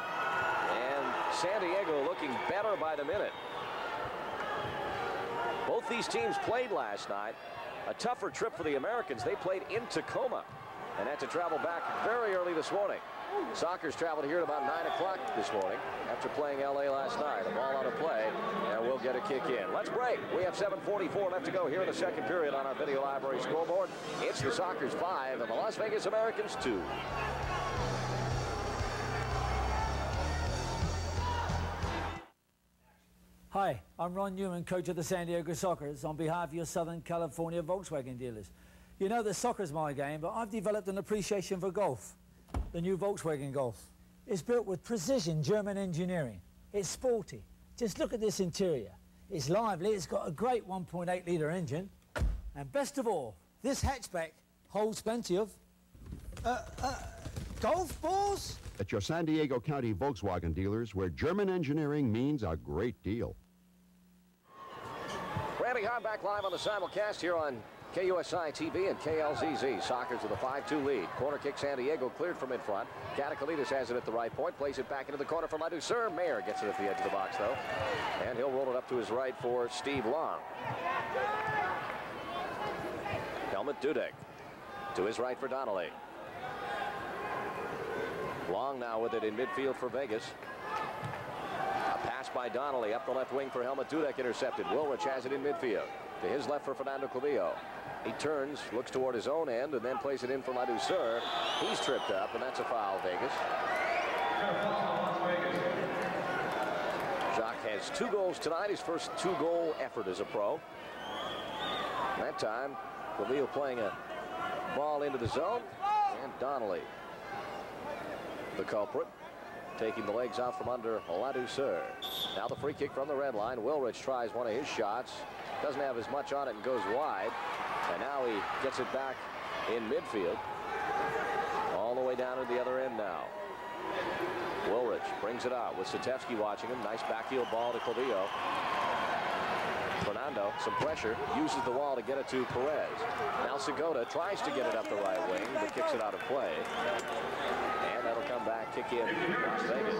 And San Diego looking better by the minute. Both these teams played last night. A tougher trip for the Americans. They played in Tacoma and had to travel back very early this morning. Sockers traveled here at about 9 o'clock this morning after playing LA last night. A ball out of play, and we'll get a kick in. Let's break. We have 7:44 left to go here in the second period on our video library scoreboard. It's the Sockers 5 and the Las Vegas Americans 2. Hi, I'm Ron Newman, coach of the San Diego Sockers, on behalf of your Southern California Volkswagen dealers. You know that soccer's my game, but I've developed an appreciation for golf. The new Volkswagen Golf. It's built with precision German engineering. It's sporty. Just look at this interior. It's lively, it's got a great 1.8-litre engine, and best of all, this hatchback holds plenty of golf balls? At your San Diego County Volkswagen dealers, where German engineering means a great deal. Randy Hahn back live on the simulcast here on KUSI TV and KLZZ. Sockers with a 5-2 lead. Corner kick San Diego cleared from in front. Katakalitis has it at the right point. Plays it back into the corner for LADOUCEUR. Mayer gets it at the edge of the box, though. And he'll roll it up to his right for Steve Long. Helmut Dudek to his right for Donnelly. Long now with it in midfield for Vegas. A pass by Donnelly up the left wing for Helmut Dudek, intercepted. Wilrich has it in midfield. To his left for Fernando Clavillo. He turns, looks toward his own end, and then plays it in for LADOUCEUR. He's tripped up, and that's a foul, Vegas. Jacques has 2 goals tonight, his first 2-goal effort as a pro. That time, Clavillo playing a ball into the zone, and Donnelly, the culprit, taking the legs out from under LADOUCEUR. Now the free kick from the red line. Wilrich tries one of his shots. Doesn't have as much on it and goes wide. And now he gets it back in midfield. All the way down to the other end now. Wilrich brings it out with Satevsky watching him. Nice backfield ball to Clavillo. Fernando, some pressure, uses the wall to get it to Perez. Now SEGOTA tries to get it up the right wing, but kicks it out of play. And that'll come back, kick in Las Vegas.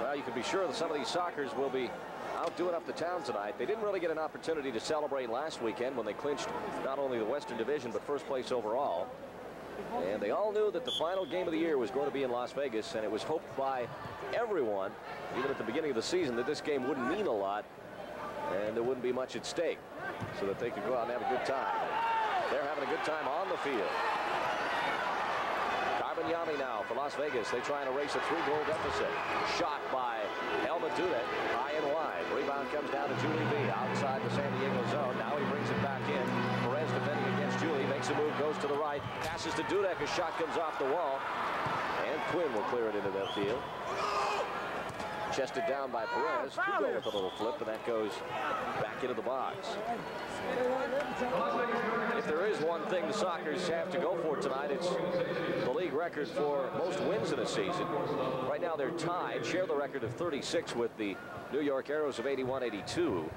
Well, you can be sure that some of these Sockers will be out doing up the town tonight. They didn't really get an opportunity to celebrate last weekend when they clinched not only the Western Division, but first place overall. And they all knew that the final game of the year was going to be in Las Vegas, and it was hoped by everyone, even at the beginning of the season, that this game wouldn't mean a lot and there wouldn't be much at stake, so that they could go out and have a good time. They're having a good time on the field. Carbignani now for Las Vegas. They try and erase a 3-goal deficit. Shot by Helmut Dudek, high and wide. Rebound comes down to Julie B outside the San Diego zone. Now he brings it back in. Perez defending against Julie, makes a move, goes to the right, passes to Dudek. A shot comes off the wall, and Quinn will clear it into the field. Chested down by Perez. He go with a little flip, and that goes back into the box. If there is one thing the Sockers have to go for tonight, it's the league record for most wins in a season. Right now they're tied, share the record of 36 with the New York Arrows of 81-82.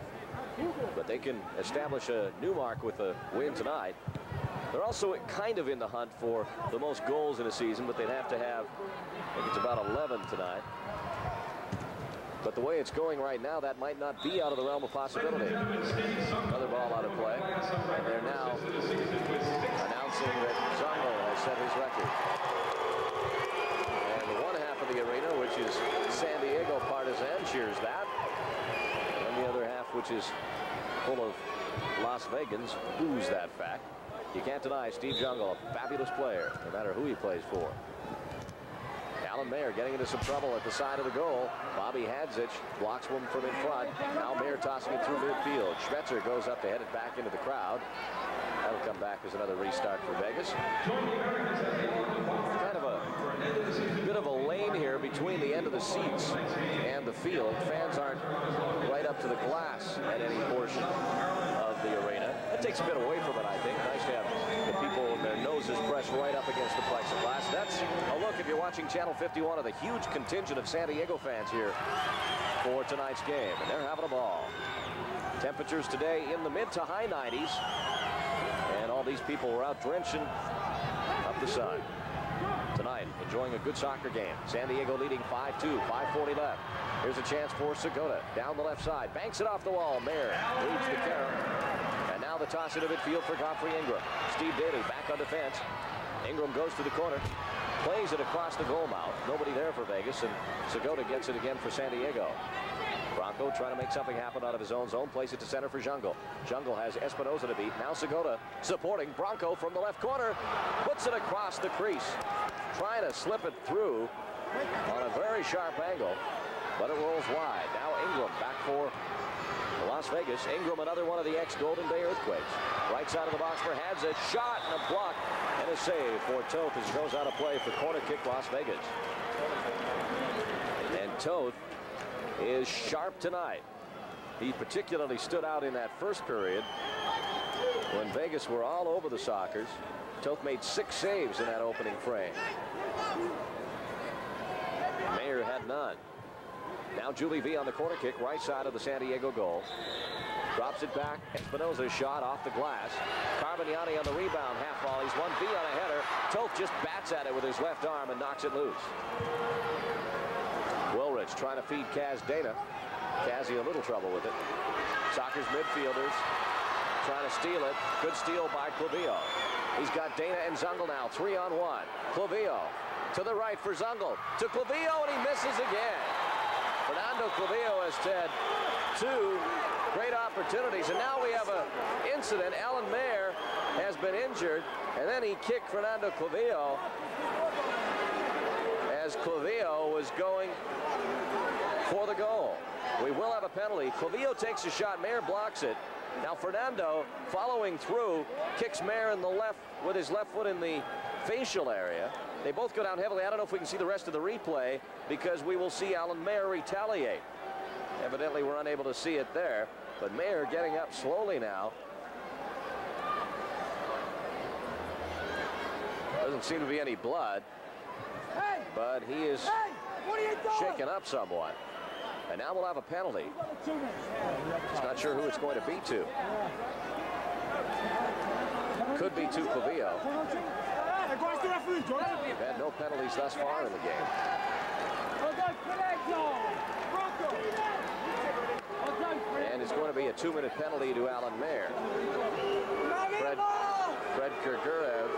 But they can establish a new mark with a win tonight. They're also kind of in the hunt for the most goals in a season, but they'd have to have, I think it's about 11 tonight. But the way it's going right now, that might not be out of the realm of possibility. Another ball out of play. And they're now announcing that ZUNGUL has set his record. And the one half of the arena, which is San Diego Partizan, cheers that. And the other half, which is full of Las Vegans, boos that fact. You can't deny Steve ZUNGUL, a fabulous player, no matter who he plays for. Alan Mayer getting into some trouble at the side of the goal. Bobby Hadzich blocks one from in front. Now Mayer tossing it through midfield. Schmetzer goes up to head it back into the crowd. That'll come back as another restart for Vegas. Kind of a bit of a lane here between the end of the seats and the field. Fans aren't right up to the glass at any portion of the arena. That takes a bit away from it, I think. Nice to have the people with their noses pressed right up against the plexiglass. That's a look, if you're watching Channel 51, of the huge contingent of San Diego fans here for tonight's game. And they're having a ball. Temperatures today in the mid to high 90s. And all these people were out drenching up the sun. Tonight, enjoying a good soccer game. San Diego leading 5-2, 5:40 left. Here's a chance for SEGOTA. Down the left side, banks it off the wall. Mayer leads the carry. And now the toss into midfield for Godfrey Ingram. Steve Daly back on defense. Ingram goes to the corner, plays it across the goal mouth. Nobody there for Vegas, and SEGOTA gets it again for San Diego. BRANKO trying to make something happen out of his own zone. Plays it to center for ZUNGUL. ZUNGUL has Espinoza to beat. Now SEGOTA supporting BRANKO from the left corner. Puts it across the crease. Trying to slip it through on a very sharp angle, but it rolls wide. Now Ingram back for Las Vegas. Ingram, another one of the ex-Golden Bay Earthquakes. Right side of the box for Hadzich. Shot and a block and a save for Toth as he goes out of play for corner kick Las Vegas. And Toth is sharp tonight. He particularly stood out in that first period when Vegas were all over the Sockers. Toth made 6 saves in that opening frame. Now Julie V on the corner kick, right side of the San Diego goal. Drops it back. Espinosa's shot off the glass. Carmignani on the rebound, half volleys. 1B on a header. Toth just bats at it with his left arm and knocks it loose. Wilrich trying to feed Kaz Dana. Kazzy a little trouble with it. Sockers midfielders trying to steal it. Good steal by Clavillo. He's got Dana and Zungul now, 3-on-1. Clavillo to the right for Zungul. To Clavillo, and he misses again. Fernando Clavillo has had 2 great opportunities, and now we have an incident. Alan Mayer has been injured, and then he kicked Fernando Clavillo as Clavillo was going for the goal. We will have a penalty. Clavillo takes a shot. Mayer blocks it. Now Fernando, following through, kicks Mayer in the left with his left foot in the facial area. They both go down heavily. I don't know if we can see the rest of the replay because we will see Alan Mayer retaliate. Evidently, we're unable to see it there, but Mayer getting up slowly now. Doesn't seem to be any blood, but he is shaken up somewhat. And now we'll have a penalty. Just not sure who it's going to be to. Could be to Clavillo. We've had no penalties thus far in the game. And it's going to be a 2-minute penalty to Alan Mayer. Fred Gergurev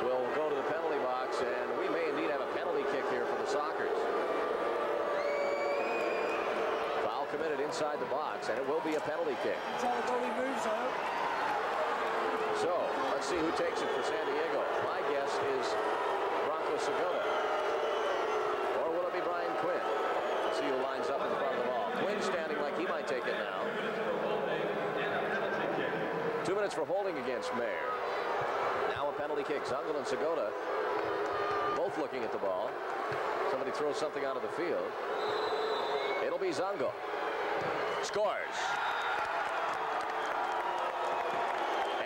will go to the penalty box, and we may indeed have a penalty kick here for the Sockers. Foul committed inside the box, and it will be a penalty kick. So, let's see who takes it for San Diego. My guess is Bronco Segota. Or will it be Brian Quinn? Let's see who lines up in front of the ball. Quinn standing like he might take it now. 2 minutes for holding against Mayer. Now a penalty kick. Zungul and Segota both looking at the ball. Somebody throws something out of the field. It'll be Zungul. Scores.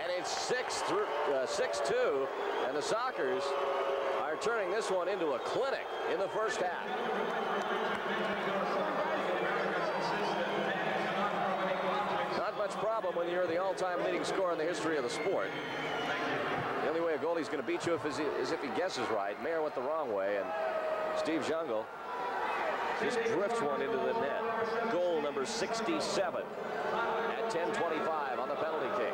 And it's 6-2, and the Sockers are turning this one into a clinic in the first half. Not much problem when you're the all-time leading scorer in the history of the sport. The only way a goalie's going to beat you is if he guesses right. Mayer went the wrong way, and Steve Zungul just drifts one into the net. Goal number 67 at 10:25 on the penalty kick.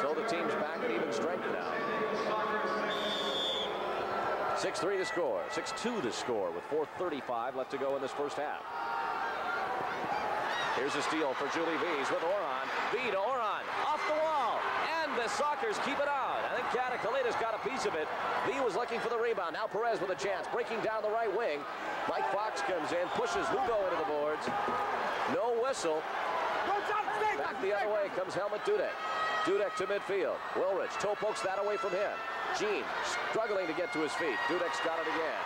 So the team's back at even strength now. 6-3 to score. 6-2 to score with 4:35 left to go in this first half. Here's a steal for Julie V's with Oron. V to Oron. Off the wall. And the Sockers keep it out. I think Katakalida's got a piece of it. V was looking for the rebound. Now Perez with a chance. Breaking down the right wing. Mike Fox comes in. Pushes Lugo into the boards. No whistle. Back the other way comes Helmut Dudek. Dudek to midfield. Wilrich. Toe pokes that away from him. Gene struggling to get to his feet. Dudek's got it again.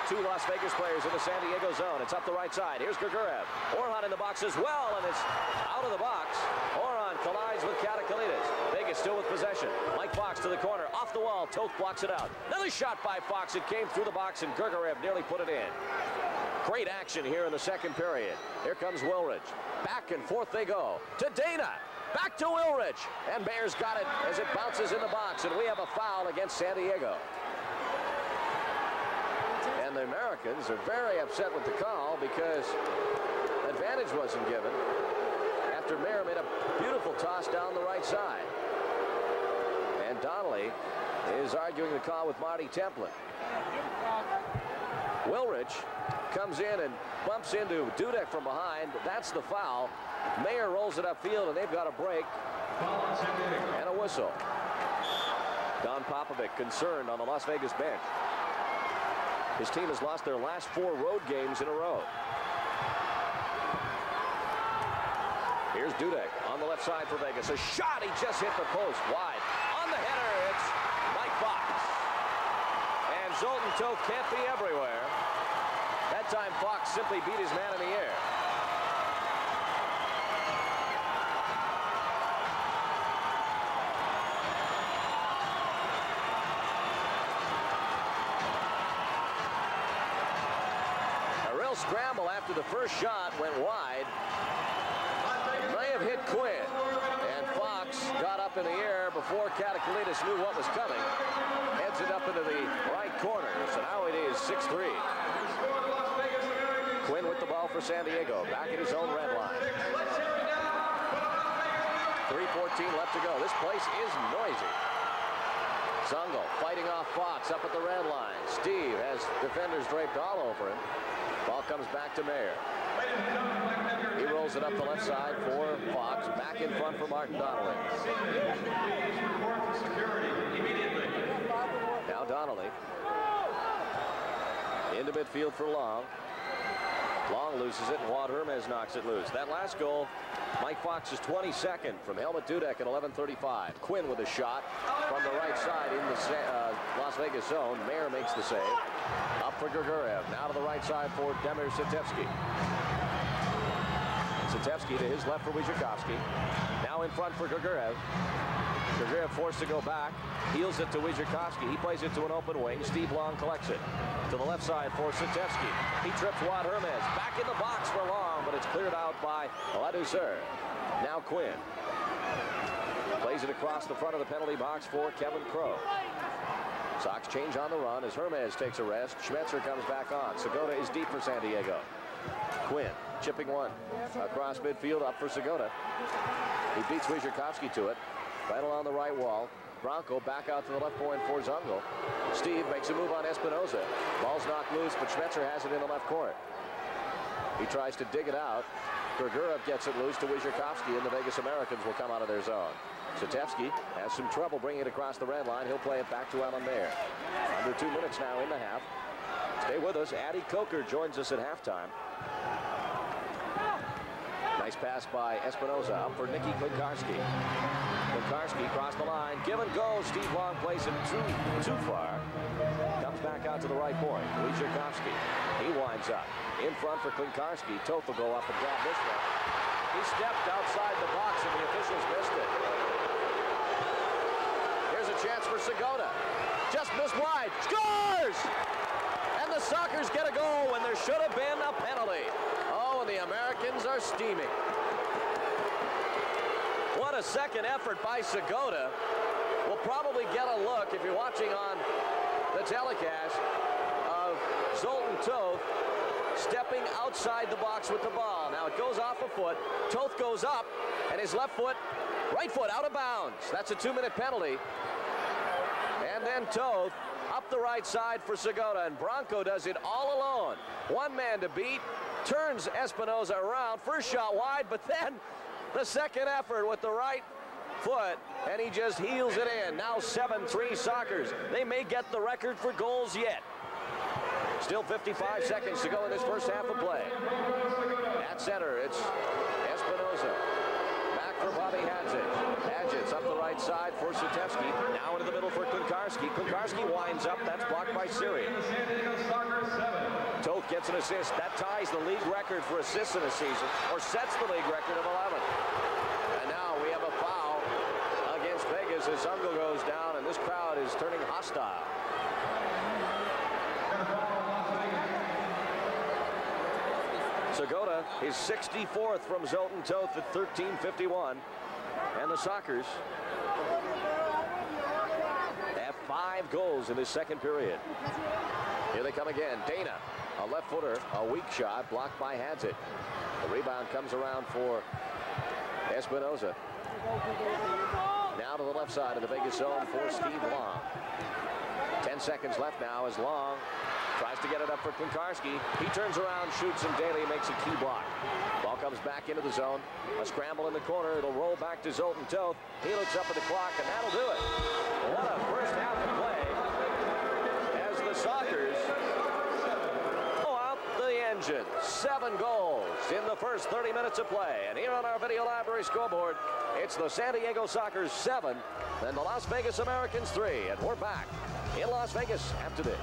2 Las Vegas players in the San Diego zone. It's up the right side. Here's Gergurev. Orhan in the box as well, and it's out of the box. Orhan collides with Katakalidas. Vegas still with possession. Mike Fox to the corner. Off the wall. Toth blocks it out. Another shot by Fox. It came through the box, and Gergurev nearly put it in. Great action here in the second period. Here comes Wilrich. Back and forth they go. To Dana. Back to Wilrich. And Mayer's got it as it bounces in the box, and we have a foul against San Diego. And the Americans are very upset with the call because advantage wasn't given after Mayer made a beautiful toss down the right side. And Donnelly is arguing the call with Marty Templin. Wilrich comes in and bumps into Dudek from behind. That's the foul. Mayer rolls it upfield, and they've got a break and a whistle. Don Popovic concerned on the Las Vegas bench. His team has lost their last 4 road games in a row. Here's Dudek on the left side for Vegas. A shot, he just hit the post wide. On the header, it's Mike Fox. And Zoltan Toth can't be everywhere. That time Fox simply beat his man in the air. scramble after the first shot went wide. May have hit Quinn. And Fox got up in the air before Katakalitis knew what was coming. Heads it up into the right corner. So now it is 6-3. Quinn with the ball for San Diego. Back at his own red line. 3:14 left to go. This place is noisy. Zungul fighting off Fox up at the red line. Steve has defenders draped all over him. Ball comes back to Mayer. He rolls it up the left side for Fox. Back in front for Martin Donnelly. Now Donnelly. Into midfield for Long. Long loses it, and Juan Hermes knocks it loose. That last goal, Mike Fox's 22nd from Helmut Dudek at 11:35. Quinn with a shot from the right side in the Las Vegas zone. Mayer makes the save. Up for Grigurev. Now to the right side for Demir Satevsky. Satevsky to his left for Wojciechowski. Now in front for Grigurev. Grigurev forced to go back. Heels it to Wojciechowski. He plays it to an open wing. Steve Long collects it. To the left side for Satevsky. He trips Juan Hermes. Back in the box for Long, but it's cleared out by LADOUCEUR. Now Quinn. Plays it across the front of the penalty box for Kevin Crowe. Sox change on the run as Hermes takes a rest. Schmetzer comes back on. Segota is deep for San Diego. Quinn chipping one across midfield up for Segota. He beats Wojciechowski to it. Right along the right wall. BRANKO back out to the left point for Zungul. Steve makes a move on Espinoza. Ball's knocked loose, but Schmetzer has it in the left court. He tries to dig it out. Grigurev gets it loose to Wojciechowski, and the Vegas Americans will come out of their zone. Satevsky has some trouble bringing it across the red line. He'll play it back to Alan Mayer. Under 2 minutes now in the half. Stay with us. Addy Coker joins us at halftime. Nice pass by Espinoza up for Nicky Klinkarski. Klinkarski crossed the line. Give and go. Steve Long plays it too far. Comes back out to the right point. Wojciechowski. He winds up. In front for Klinkarski. Toth will go up and grab this one. He stepped outside the box and the officials missed it. Here's a chance for Segota. Just missed wide. Scores! And the Sockers get a goal when there should have been a penalty. Oh, and the Americans are steaming. What a second effort by Segota. We'll probably get a look, if you're watching on the telecast, of Zoltan Toth stepping outside the box with the ball. Now it goes off a foot. Toth goes up, and his left foot, right foot, out of bounds. That's a 2-minute penalty. And then Toth up the right side for Segota, and BRANKO does it all alone. One man to beat, turns Espinoza around. First shot wide, but then the second effort with the right foot, and he just heels it in. Now 7-3 Sockers. They may get the record for goals yet. Still 55 seconds to go in this first half of play. At center, it's Espinoza. Back for Bobby Hadzik. Hadget's up the right side for Satevsky. Now into the middle for Klinkarski. Klinkarski winds up. That's blocked by Siri. Toth gets an assist. That ties the league record for assists in a season, or sets the league record of 11. And now we have a foul against Vegas as Zungul goes down, and this crowd is turning hostile. Segota is 64th from Zoltan Toth at 13:51. And the Sockers have 5 goals in this second period. Here they come again. Dana, a left footer, a weak shot, blocked by Hadzik. The rebound comes around for Espinoza. Now to the left side of the Vegas zone for Steve Long. 10 seconds left now as Long tries to get it up for Klinkarski. He turns around, shoots, and Daly makes a key block. Ball comes back into the zone. A scramble in the corner. It'll roll back to Zoltan Toth. He looks up at the clock, and that'll do it. What a first half of play as the Sockers blow out the engine. 7 goals in the first 30 minutes of play. And here on our video library scoreboard, it's the San Diego Sockers 7 and the Las Vegas Americans 3. And we're back in Las Vegas after this.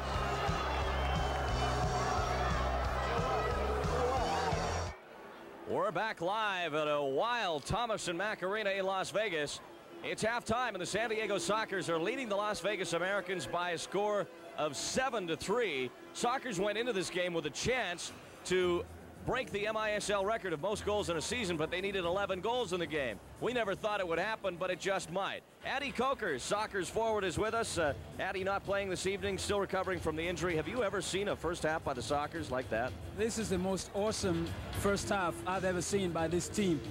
We're back live at a wild Thomas and Mack Arena in Las Vegas. It's halftime, and the San Diego Sockers are leading the Las Vegas Americans by a score of 7-3. Sockers went into this game with a chance to break the MISL record of most goals in a season, but they needed 11 goals in the game. We never thought it would happen, but it just might. Addy Coker, Sockers forward, is with us. Addy not playing this evening, still recovering from the injury. Have you ever seen a first half by the Sockers like that? This is the most awesome first half I've ever seen by this team.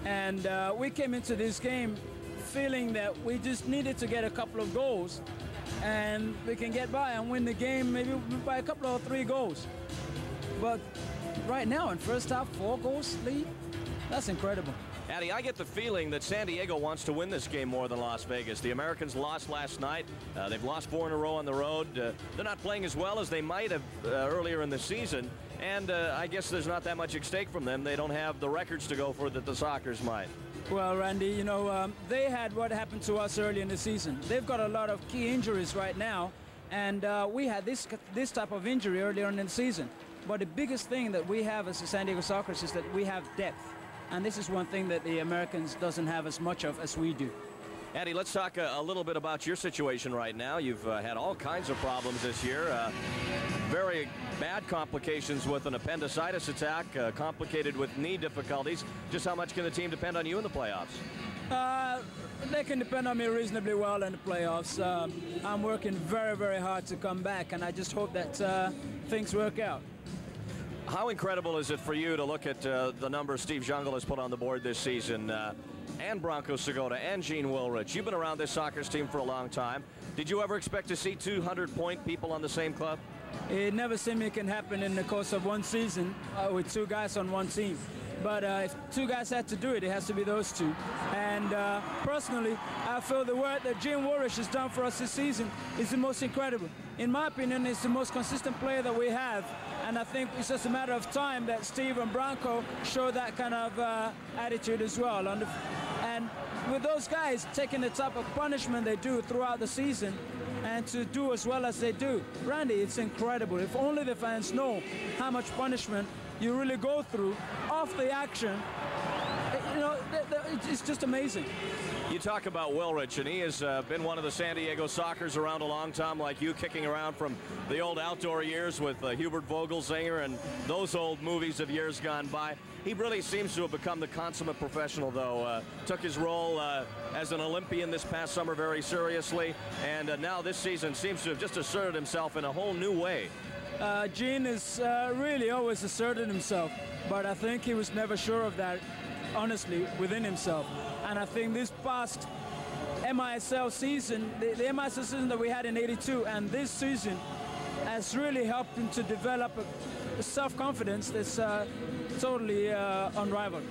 And we came into this game feeling that we just needed to get a couple of goals and we can get by and win the game maybe by a couple or 3 goals. But right now, in first half, 4 goals lead, that's incredible. Addy, I get the feeling that San Diego wants to win this game more than Las Vegas. The Americans lost last night. They've lost 4 in a row on the road. They're not playing as well as they might have earlier in the season. And I guess there's not that much at stake from them. They don't have the records to go for that the Sockers might. Well, Randy, you know, they had what happened to us early in the season. They've got a lot of key injuries right now. And we had this type of injury earlier in the season. But the biggest thing that we have as the San Diego Sockers is that we have depth. And this is one thing that the Americans doesn't have as much of as we do. Addy, let's talk a little bit about your situation right now. You've had all kinds of problems this year. Very bad complications with an appendicitis attack, complicated with knee difficulties. Just how much can the team depend on you in the playoffs? They can depend on me reasonably well in the playoffs. I'm working very, very hard to come back, and I just hope that things work out. How incredible is it for you to look at the numbers Steve ZUNGUL has put on the board this season, and BRANKO SEGOTA and Gene Woolrich? You've been around this Sockers team for a long time. Did you ever expect to see 200-point people on the same club? It never seemed it can happen in the course of one season with 2 guys on one team. But if 2 guys had to do it, it has to be those 2. And personally, I feel the work that Gene Woolrich has done for us this season is the most incredible. In my opinion, it's the most consistent player that we have. And I think it's just a matter of time that Steve and BRANKO show that kind of attitude as well. And with those guys taking the type of punishment they do throughout the season and to do as well as they do, Randy, it's incredible. If only the fans know how much punishment you really go through off the action, you know, it's just amazing. You talk about Woolrich, and he has been one of the San Diego Sockers around a long time, like you, kicking around from the old outdoor years with Hubert Vogelsinger and those old movies of years gone by. He really seems to have become the consummate professional, though. Took his role as an Olympian this past summer very seriously, and now this season seems to have just asserted himself in a whole new way. Gene has really always asserted himself, but I think he was never sure of that, honestly, within himself. And I think this past MISL season, the MISL season that we had in '82 and this season has really helped him to develop a self-confidence that's totally unrivaled.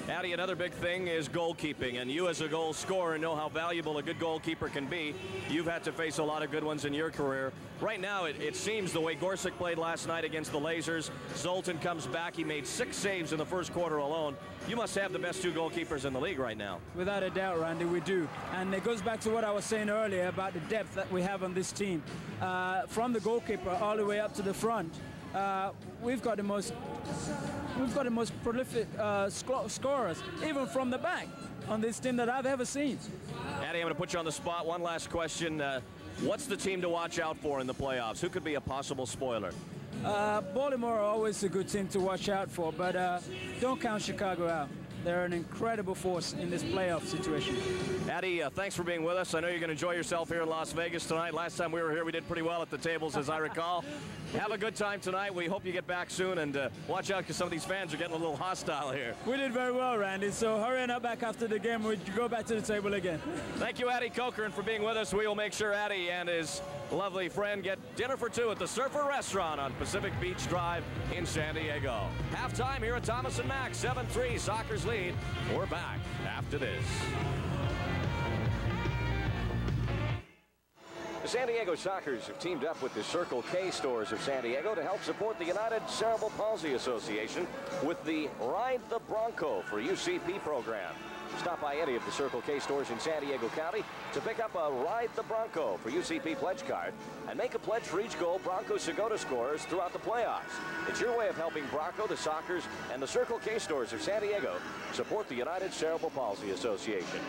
Addy, another big thing is goalkeeping, and you as a goal scorer know how valuable a good goalkeeper can be. You've had to face a lot of good ones in your career. Right now, it seems the way Gorsic played last night against the Lasers, Zoltan comes back, he made 6 saves in the first quarter alone. You must have the best 2 goalkeepers in the league right now. Without a doubt, Randy, we do. And it goes back to what I was saying earlier about the depth that we have on this team. From the goalkeeper all the way up to the front, we've got the most prolific scorers, even from the back, on this team that I've ever seen. Addy, I'm going to put you on the spot. One last question. What's the team to watch out for in the playoffs? Who could be a possible spoiler? Baltimore are always a good team to watch out for, but don't count Chicago out. They're an incredible force in this playoff situation. Addy, thanks for being with us. I know you're going to enjoy yourself here in Las Vegas tonight. Last time we were here, we did pretty well at the tables, as I recall. Have a good time tonight. We hope you get back soon, and watch out because some of these fans are getting a little hostile here. We did very well, Randy, so hurrying up back after the game, we go back to the table again. Thank you, Addy Coker, and for being with us. We will make sure Addy and his lovely friend get dinner for 2 at the Surfer Restaurant on Pacific Beach Drive in San Diego. Halftime here at Thomas & Mack, 7-3, Sockers lead. We're back after this. The San Diego Sockers have teamed up with the Circle K stores of San Diego to help support the United Cerebral Palsy Association with the Ride the BRANKO for UCP program. Stop by any of the Circle K stores in San Diego County to pick up a Ride the BRANKO for UCP pledge card and make a pledge for each goal BRANKO SEGOTA scores throughout the playoffs. It's your way of helping BRANKO, the Sockers, and the Circle K stores of San Diego support the United Cerebral Palsy Association.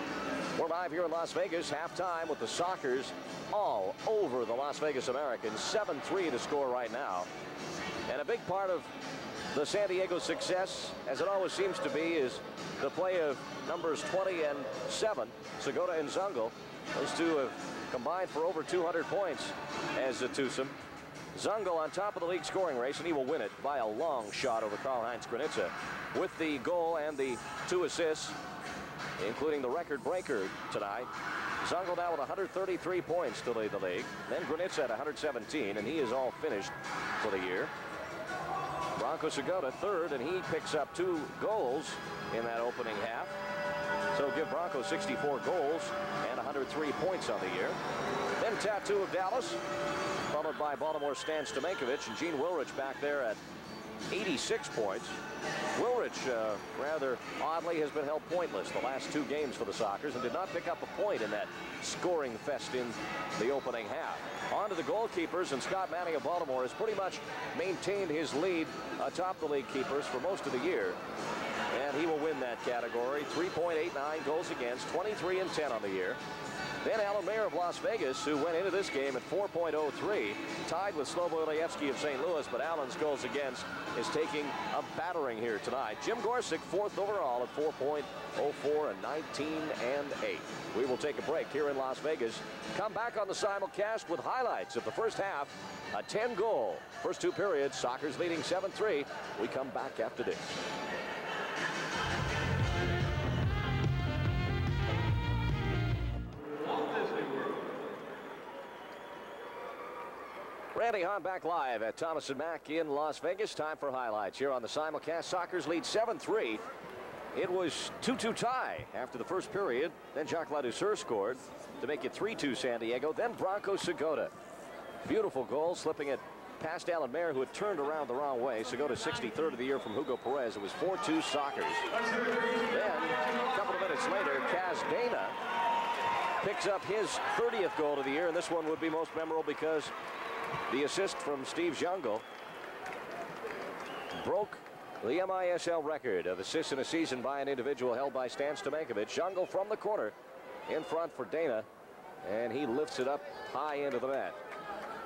We're live here in Las Vegas, halftime with the Sockers all over the Las Vegas Americans. 7-3 to score right now. And a big part of The San Diego success, as it always seems to be, is the play of numbers 20 and 7, Segota and Zungul. Those two have combined for over 200 points as a twosome. Zungul on top of the league scoring race, and he will win it by a long shot over Karl-Heinz Granitza with the goal and the 2 assists, including the record breaker tonight. Zungul now with 133 points to lead the league. Then Granitza at 117, and he is all finished for the year. Branko Segota third, and he picks up 2 goals in that opening half. So give Branko 64 goals and 103 points on the year. Then Tattoo of Dallas, followed by Baltimore Stan Stomenkovic, and Gene Wilrich back there at 86 points. Wilrich, rather oddly, has been held pointless the last 2 games for the Sockers and did not pick up a point in that scoring fest in the opening half. On to the goalkeepers, and Scott Manning of Baltimore has pretty much maintained his lead atop the league keepers for most of the year. And he will win that category. 3.89 goals against, 23 and 10 on the year. Then Alan Mayer of Las Vegas, who went into this game at 4.03, tied with Slobo Ileyevsky of St. Louis, but Allen's goals against is taking a battering here tonight. Jim Gorsick, 4th overall at 4.04 and 19 and 8. We will take a break here in Las Vegas. Come back on the simulcast with highlights of the first half. A 10-goal first 2 periods. Sockers leading 7-3. We come back after this. Randy Hahn back live at Thomas & Mack in Las Vegas. Time for highlights here on the simulcast. Sockers lead 7-3. It was 2-2 tie after the first period. Then Jacques LADOUCEUR scored to make it 3-2 San Diego. Then Branko Segota. Beautiful goal, slipping it past Alan Mayer, who had turned around the wrong way. Segota 63rd of the year from Hugo Perez. It was 4-2 Sockers. Then, a couple of minutes later, Kaz Dana picks up his 30th goal of the year, and this one would be most memorable because the assist from Steve Zungul broke the MISL record of assists in a season by an individual held by Stan Stomenkovic. Zungul from the corner in front for Dana, and he lifts it up high into the net.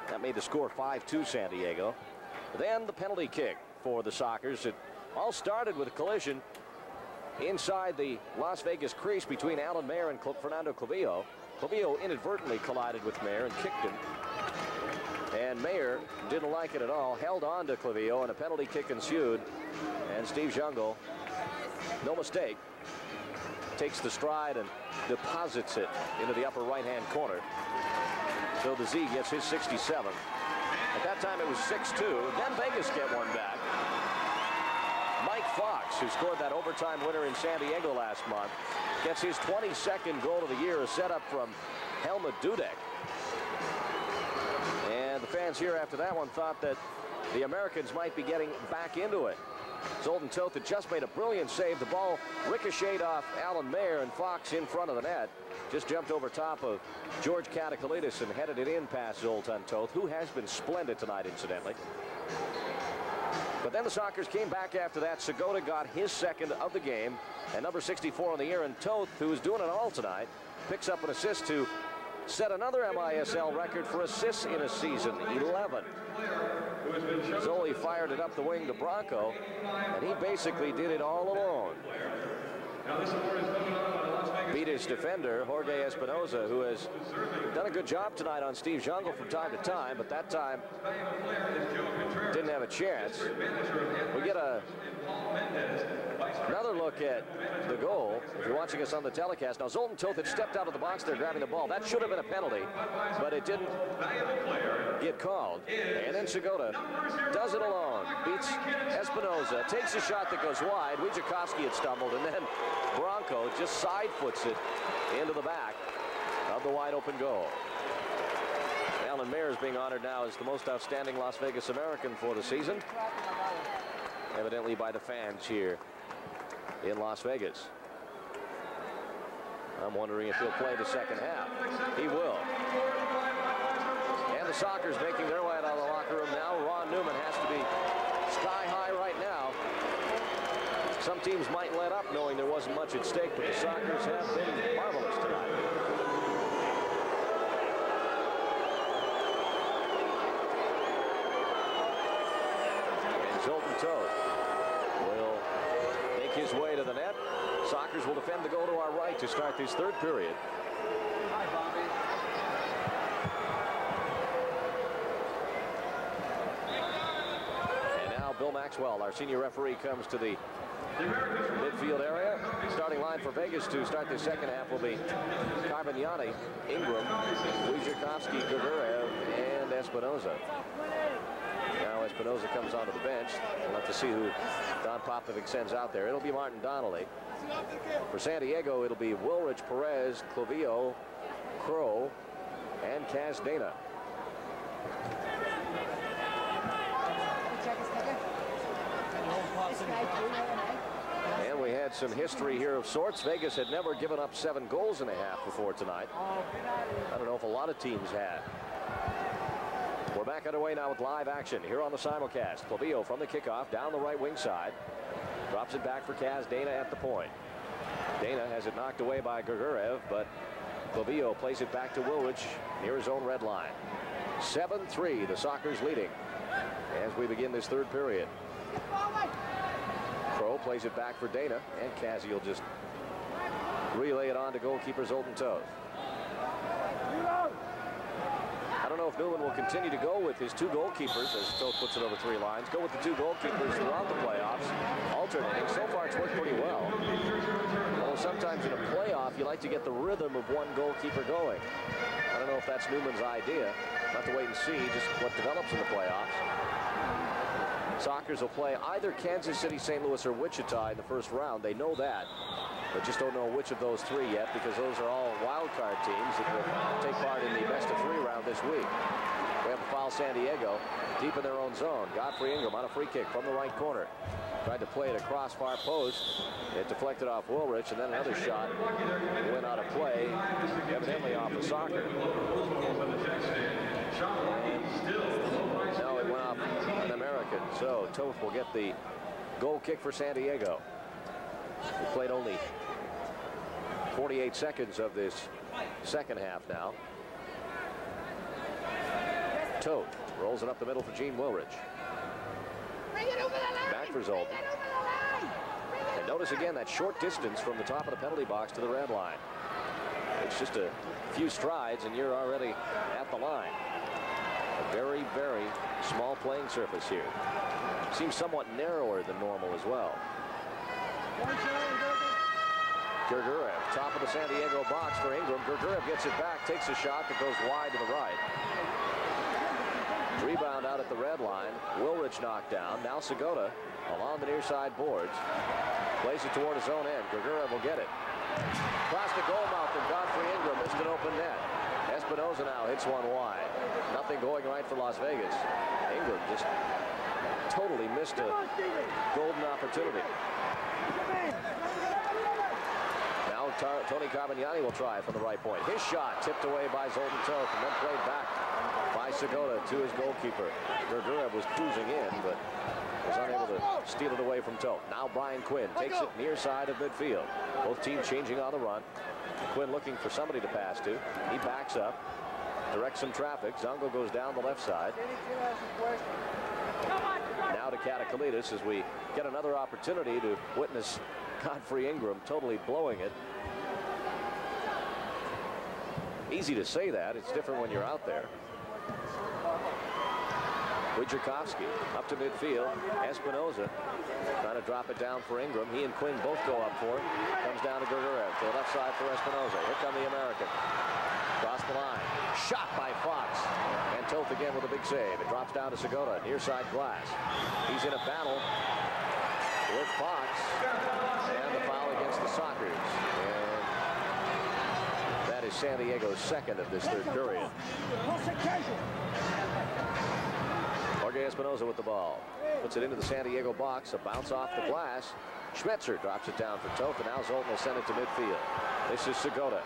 That made the score 5-2 San Diego. Then the penalty kick for the Sockers. It all started with a collision inside the Las Vegas crease between Alan Mayer and Fernando Clavillo. Clavillo inadvertently collided with Mayer and kicked him. And Mayer didn't like it at all, held on to Clavillo, and a penalty kick ensued. And Steve Zungul, no mistake, takes the stride and deposits it into the upper right-hand corner. So the Z gets his 67th. At that time, it was 6-2. Then Vegas get one back. Mike Fox, who scored that overtime winner in San Diego last month, gets his 22nd goal of the year, a setup from Helmut Dudek. And the fans here after that one thought that the Americans might be getting back into it. Zoltan Toth had just made a brilliant save. The ball ricocheted off Alan Mayer, and Fox in front of the net just jumped over top of George Katakalidis and headed it in past Zoltan Toth, who has been splendid tonight, incidentally. But then the Sockers came back after that. Segota got his 2nd of the game, and number 64 on the year, and Toth, who is doing it all tonight, picks up an assist to set another MISL record for assists in a season, 11. Zoli fired it up the wing to Branko, and he basically did it all alone. Beat his defender, Jorge Espinoza, who has done a good job tonight on Steve Zungul from time to time, but that time didn't have a chance. We get another look at the goal. If you're watching us on the telecast, now Zoltan Toth had stepped out of the box there grabbing the ball. That should have been a penalty, but it didn't get called. And then Segota does it alone, beats Espinoza, takes a shot that goes wide. Wojciechowski had stumbled, and then Branko just side foots it into the back of the wide open goal. Alan Mayer is being honored now as the most outstanding Las Vegas American for the season, evidently by the fans here in Las Vegas. I'm wondering if he'll play the second half. He will. And the Sockers making their way out of the locker room now. Ron Newman has to be sky high right now. Some teams might let up knowing there wasn't much at stake, but the Sockers have been marvelous tonight. And Zoltan Toth his way to the net. Sockers will defend the goal to our right to start this third period. And now Bill Maxwell, our senior referee, comes to the midfield area. Starting line for Vegas to start the second half will be Carbagnani, Ingram, Wojciechowski, Gugurev, and Espinoza. Now Espinoza comes onto the bench. We'll have to see who Don Popovic sends out there. It'll be Martin Donnelly. For San Diego, it'll be Woolridge, Perez, Clavio, Crow, and Kaz Dana. And we had some history here of sorts. Vegas had never given up 7 goals and a half before tonight. I don't know if a lot of teams had. We're back underway now with live action here on the simulcast. Clavio from the kickoff down the right wing side. Drops it back for Kaz Dana at the point. Dana has it knocked away by Gugurev, but Clavio plays it back to Woolridge near his own red line. 7-3, the Sockers leading as we begin this third period. Crow plays it back for Dana, and Kazzy will just relay it on to goalkeeper Zoltan Toth. I don't know if Newman will continue to go with his 2 goalkeepers, as Toth puts it over 3 lines. Go with the 2 goalkeepers throughout the playoffs, alternating. So far, it's worked pretty well. Although sometimes in a playoff, you like to get the rhythm of one goalkeeper going. I don't know if that's Newman's idea. We'll have to wait and see just what develops in the playoffs. Sockers will play either Kansas City, St. Louis, or Wichita in the first round. They know that, but just don't know which of those 3 yet, because those are all wild card teams that will take part in the best-of-3 round this week. We have a foul San Diego deep in their own zone. Godfrey Ingram on a free kick from the right corner. Tried to play it across far post. It deflected off Woolridge, and then another shot went out of play, evidently off the Socker. No, it went off an American. So Toth will get the goal kick for San Diego. We played only 48 seconds of this second half now. Toth rolls it up the middle for Gene Woolridge. Back for Zoltan. And notice again that short distance from the top of the penalty box to the red line. It's just a few strides and you're already at the line. A very, very small playing surface here. Seems somewhat narrower than normal as well. Gugurev, top of the San Diego box for Ingram. Gugurev gets it back, takes a shot that goes wide to the right. Rebound out at the red line. Woolridge knocked down. Now Segota along the near side boards. Plays it toward his own end. Gugurev will get it. Across the goal mouth, and Godfrey Ingram missed an open net. Espinoza now hits one wide. Nothing going right for Las Vegas. Ingram just totally missed a golden opportunity. Now Tony Carbagnani will try from the right point. His shot tipped away by Zoltan Toth and then played back by Segota to his goalkeeper. Gugurev was cruising in, but was unable to steal it away from Toth. Now Brian Quinn takes it near side of midfield. Both teams changing on the run. Quinn looking for somebody to pass to. He backs up, directs some traffic. Zungul goes down the left side. Now to Katakalitis as we get another opportunity to witness Godfrey Ingram totally blowing it. Easy to say that. It's different when you're out there. Wojciechowski up to midfield. Espinoza trying to drop it down for Ingram. He and Quinn both go up for it. Comes down to Gugurev to the left side for Espinoza. Here come the American. Across the line. Shot by Fox. And Toth again with a big save. It drops down to Segota. Near side glass. He's in a battle with Fox. And the foul against the Sockers. And that is San Diego's second of this third period. Jorge Espinoza with the ball. Puts it into the San Diego box. A bounce off the glass. Schmetzer drops it down for Toth, and now Zoltan will send it to midfield. This is Segota.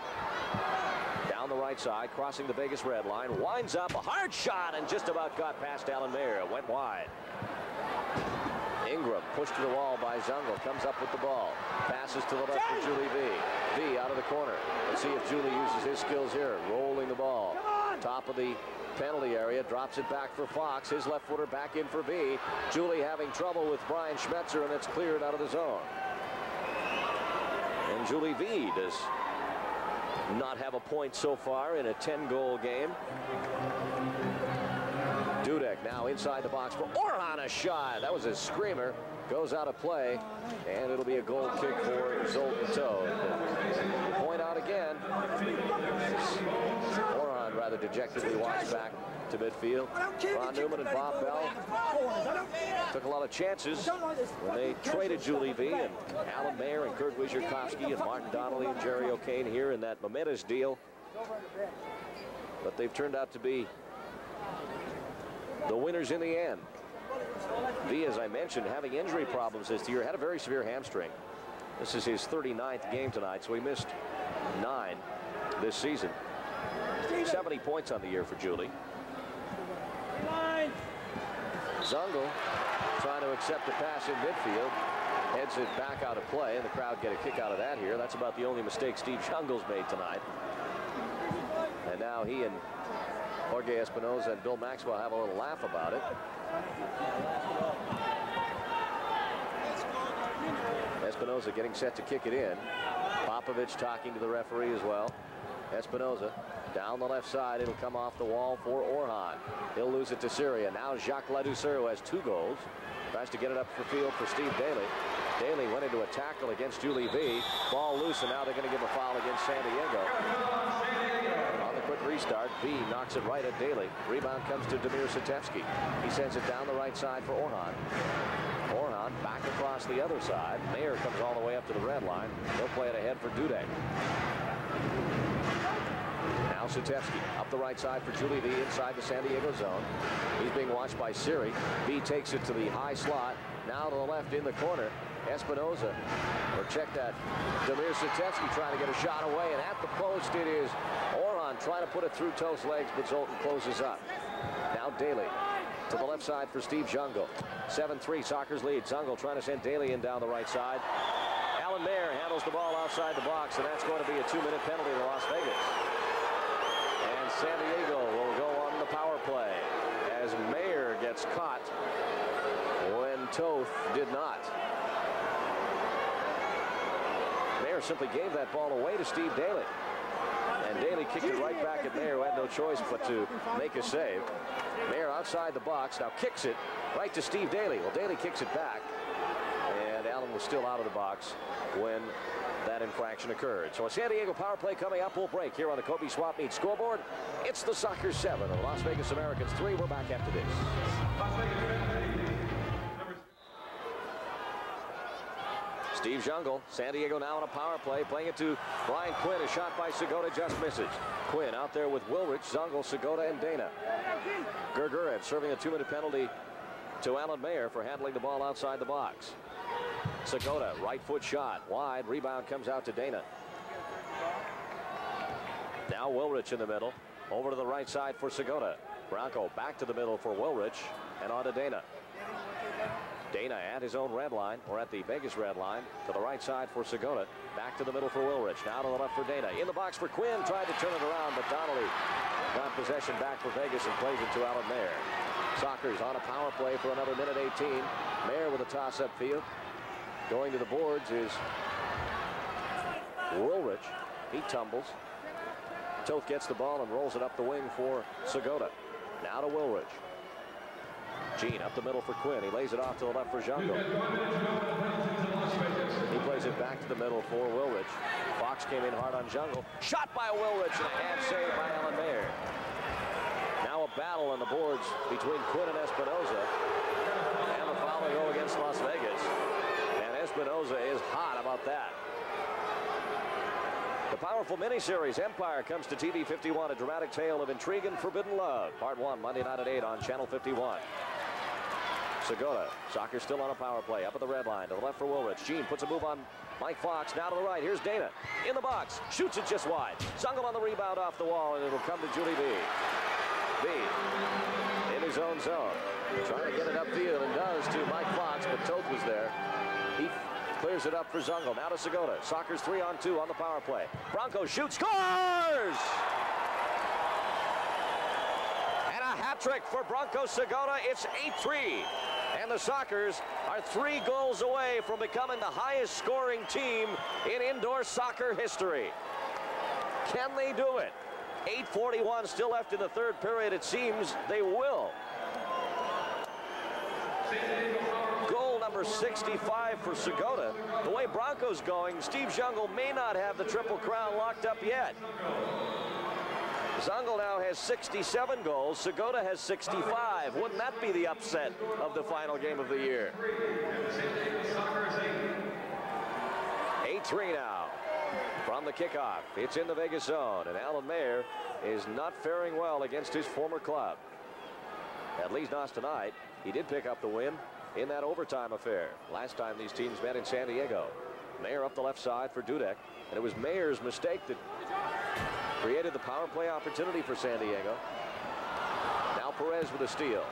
Down the right side, crossing the Vegas red line. Winds up, a hard shot, and just about got past Alan Mayer. Went wide. Ingram pushed to the wall by Zungul. Comes up with the ball. Passes to the left for Julie V. V out of the corner. Let's see if Julie uses his skills here. Rolling the ball. Top of the penalty area, drops it back for Fox. His left footer back in for V. Julie having trouble with Brian Schmetzer, and it's cleared out of the zone. Julie V does not have a point so far in a 10-goal game. Dudek now inside the box for Orhan, a shot. That was a screamer. Goes out of play, and it'll be a goal kick for Zoltan Toad. Point out again. Orhan rather dejectedly walks back to midfield. Ron Newman and Bob Bell took a lot of chances when they traded Julie V and Alan Mayer and Kurt Wyszykowski and Martin Donnelly and Jerry O'Kane here in that momentous deal. But they've turned out to be the winners in the end. V, as I mentioned, having injury problems this year, had a very severe hamstring. This is his 39th game tonight, so he missed 9 this season. 70 points on the year for Julie. Zungul trying to accept the pass in midfield. Heads it back out of play, and the crowd get a kick out of that here. That's about the only mistake Steve Zungul's made tonight. And now he and Jorge Espinoza and Bill Maxwell have a little laugh about it. Espinoza getting set to kick it in. Popovich talking to the referee as well. Espinoza down the left side. It'll come off the wall for Orhan. He'll lose it to Syria. Now Jacques Ladouceur, who has 2 goals. Tries to get it up the field for Steve Daly. Daly went into a tackle against Julie V. Ball loose, and now they're going to give a foul against San Diego. On the quick restart, V knocks it right at Daly. Rebound comes to Damir Satevsky. He sends it down the right side for Orhan. Orhan back across the other side. Mayer comes all the way up to the red line. They'll play it ahead for Dudek. Now Satevsky up the right side for Julie V inside the San Diego zone. He's being watched by Siri. V takes it to the high slot. Now to the left in the corner. Espinoza, or check that, Damir Satevsky trying to get a shot away, and at the post it is Orhan trying to put it through Toth's legs, but Zoltan closes up. Now Daly to the left side for Steve Zungul. 7-3 Sockers lead. Zungul trying to send Daly in down the right side. Alan Mayer handles the ball outside the box, and that's going to be a 2-minute penalty to Las Vegas. And San Diego will go on the power play as Mayer gets caught when Toth did not. Mayer simply gave that ball away to Steve Daly. And Daly kicked it right back at Mayer, who had no choice but to make a save. Mayer outside the box, now kicks it right to Steve Daly. Well, Daly kicks it back, and Allen was still out of the box when that infraction occurred. So a San Diego power play coming up. We'll break here on the Kobe Swap Meet scoreboard. It's the Sockers 7 and the Las Vegas Americans 3. We're back after this. Steve Zungul, San Diego now on a power play, playing it to Brian Quinn. A shot by Segota just misses. Quinn out there with Wilrich, Zungul, Segota, and Dana. Gergerev serving a 2-minute penalty to Alan Mayer for handling the ball outside the box. Segota, right foot shot, wide, rebound comes out to Dana. Now Wilrich in the middle, over to the right side for Segota. Branko back to the middle for Wilrich, and on to Dana. Dana at his own red line, or at the Vegas red line, to the right side for Segota. Back to the middle for Wilrich. Now to the left for Dana. In the box for Quinn. Tried to turn it around, but Donnelly got possession back for Vegas and plays it to Alan Mayer. Sockers on a power play for another minute 18. Mayer with a toss up field. Going to the boards is Wilrich. He tumbles. Toth gets the ball and rolls it up the wing for Segota. Now to Wilrich. Gene up the middle for Quinn. He lays it off to the left for Zungul. He plays it back to the middle for Wilrich. Fox came in hard on Zungul. Shot by Wilrich and a hand save by Alan Mayer. Now a battle on the boards between Quinn and Espinoza. And the foul will go against Las Vegas. And Espinoza is hot about that. The powerful miniseries Empire comes to TV 51, a dramatic tale of intrigue and forbidden love. Part 1, Monday night at 8 on Channel 51. Segota, Sockers still on a power play. Up at the red line, to the left for Wilrich. Gene puts a move on Mike Fox. Now to the right, here's Dana. In the box, shoots it just wide. Zungul on the rebound off the wall, and it'll come to Julie V. V in his own zone. Trying to get it upfield, and does to Mike Fox, but Toth was there. He clears it up for Zungul. Now to Segota. Sockers 3-on-2 on the power play. Branko shoots, scores! And a hat trick for Branko Segota. It's 8-3. And And the Sockers are 3 goals away from becoming the highest scoring team in indoor soccer history. Can they do it? 8:41 still left in the third period. It seems they will. Goal number 65 for Segota. The way Bronco's going, Steve Zungul may not have the Triple Crown locked up yet. ZUNGUL now has 67 goals. Segota has 65. Wouldn't that be the upset of the final game of the year? 8-3 now from the kickoff. It's in the Vegas zone, and Alan Mayer is not faring well against his former club. At least not tonight. He did pick up the win in that overtime affair. Last time these teams met in San Diego. Mayer up the left side for Dudek, and it was Mayer's mistake that created the power play opportunity for San Diego. Now Perez with a steal.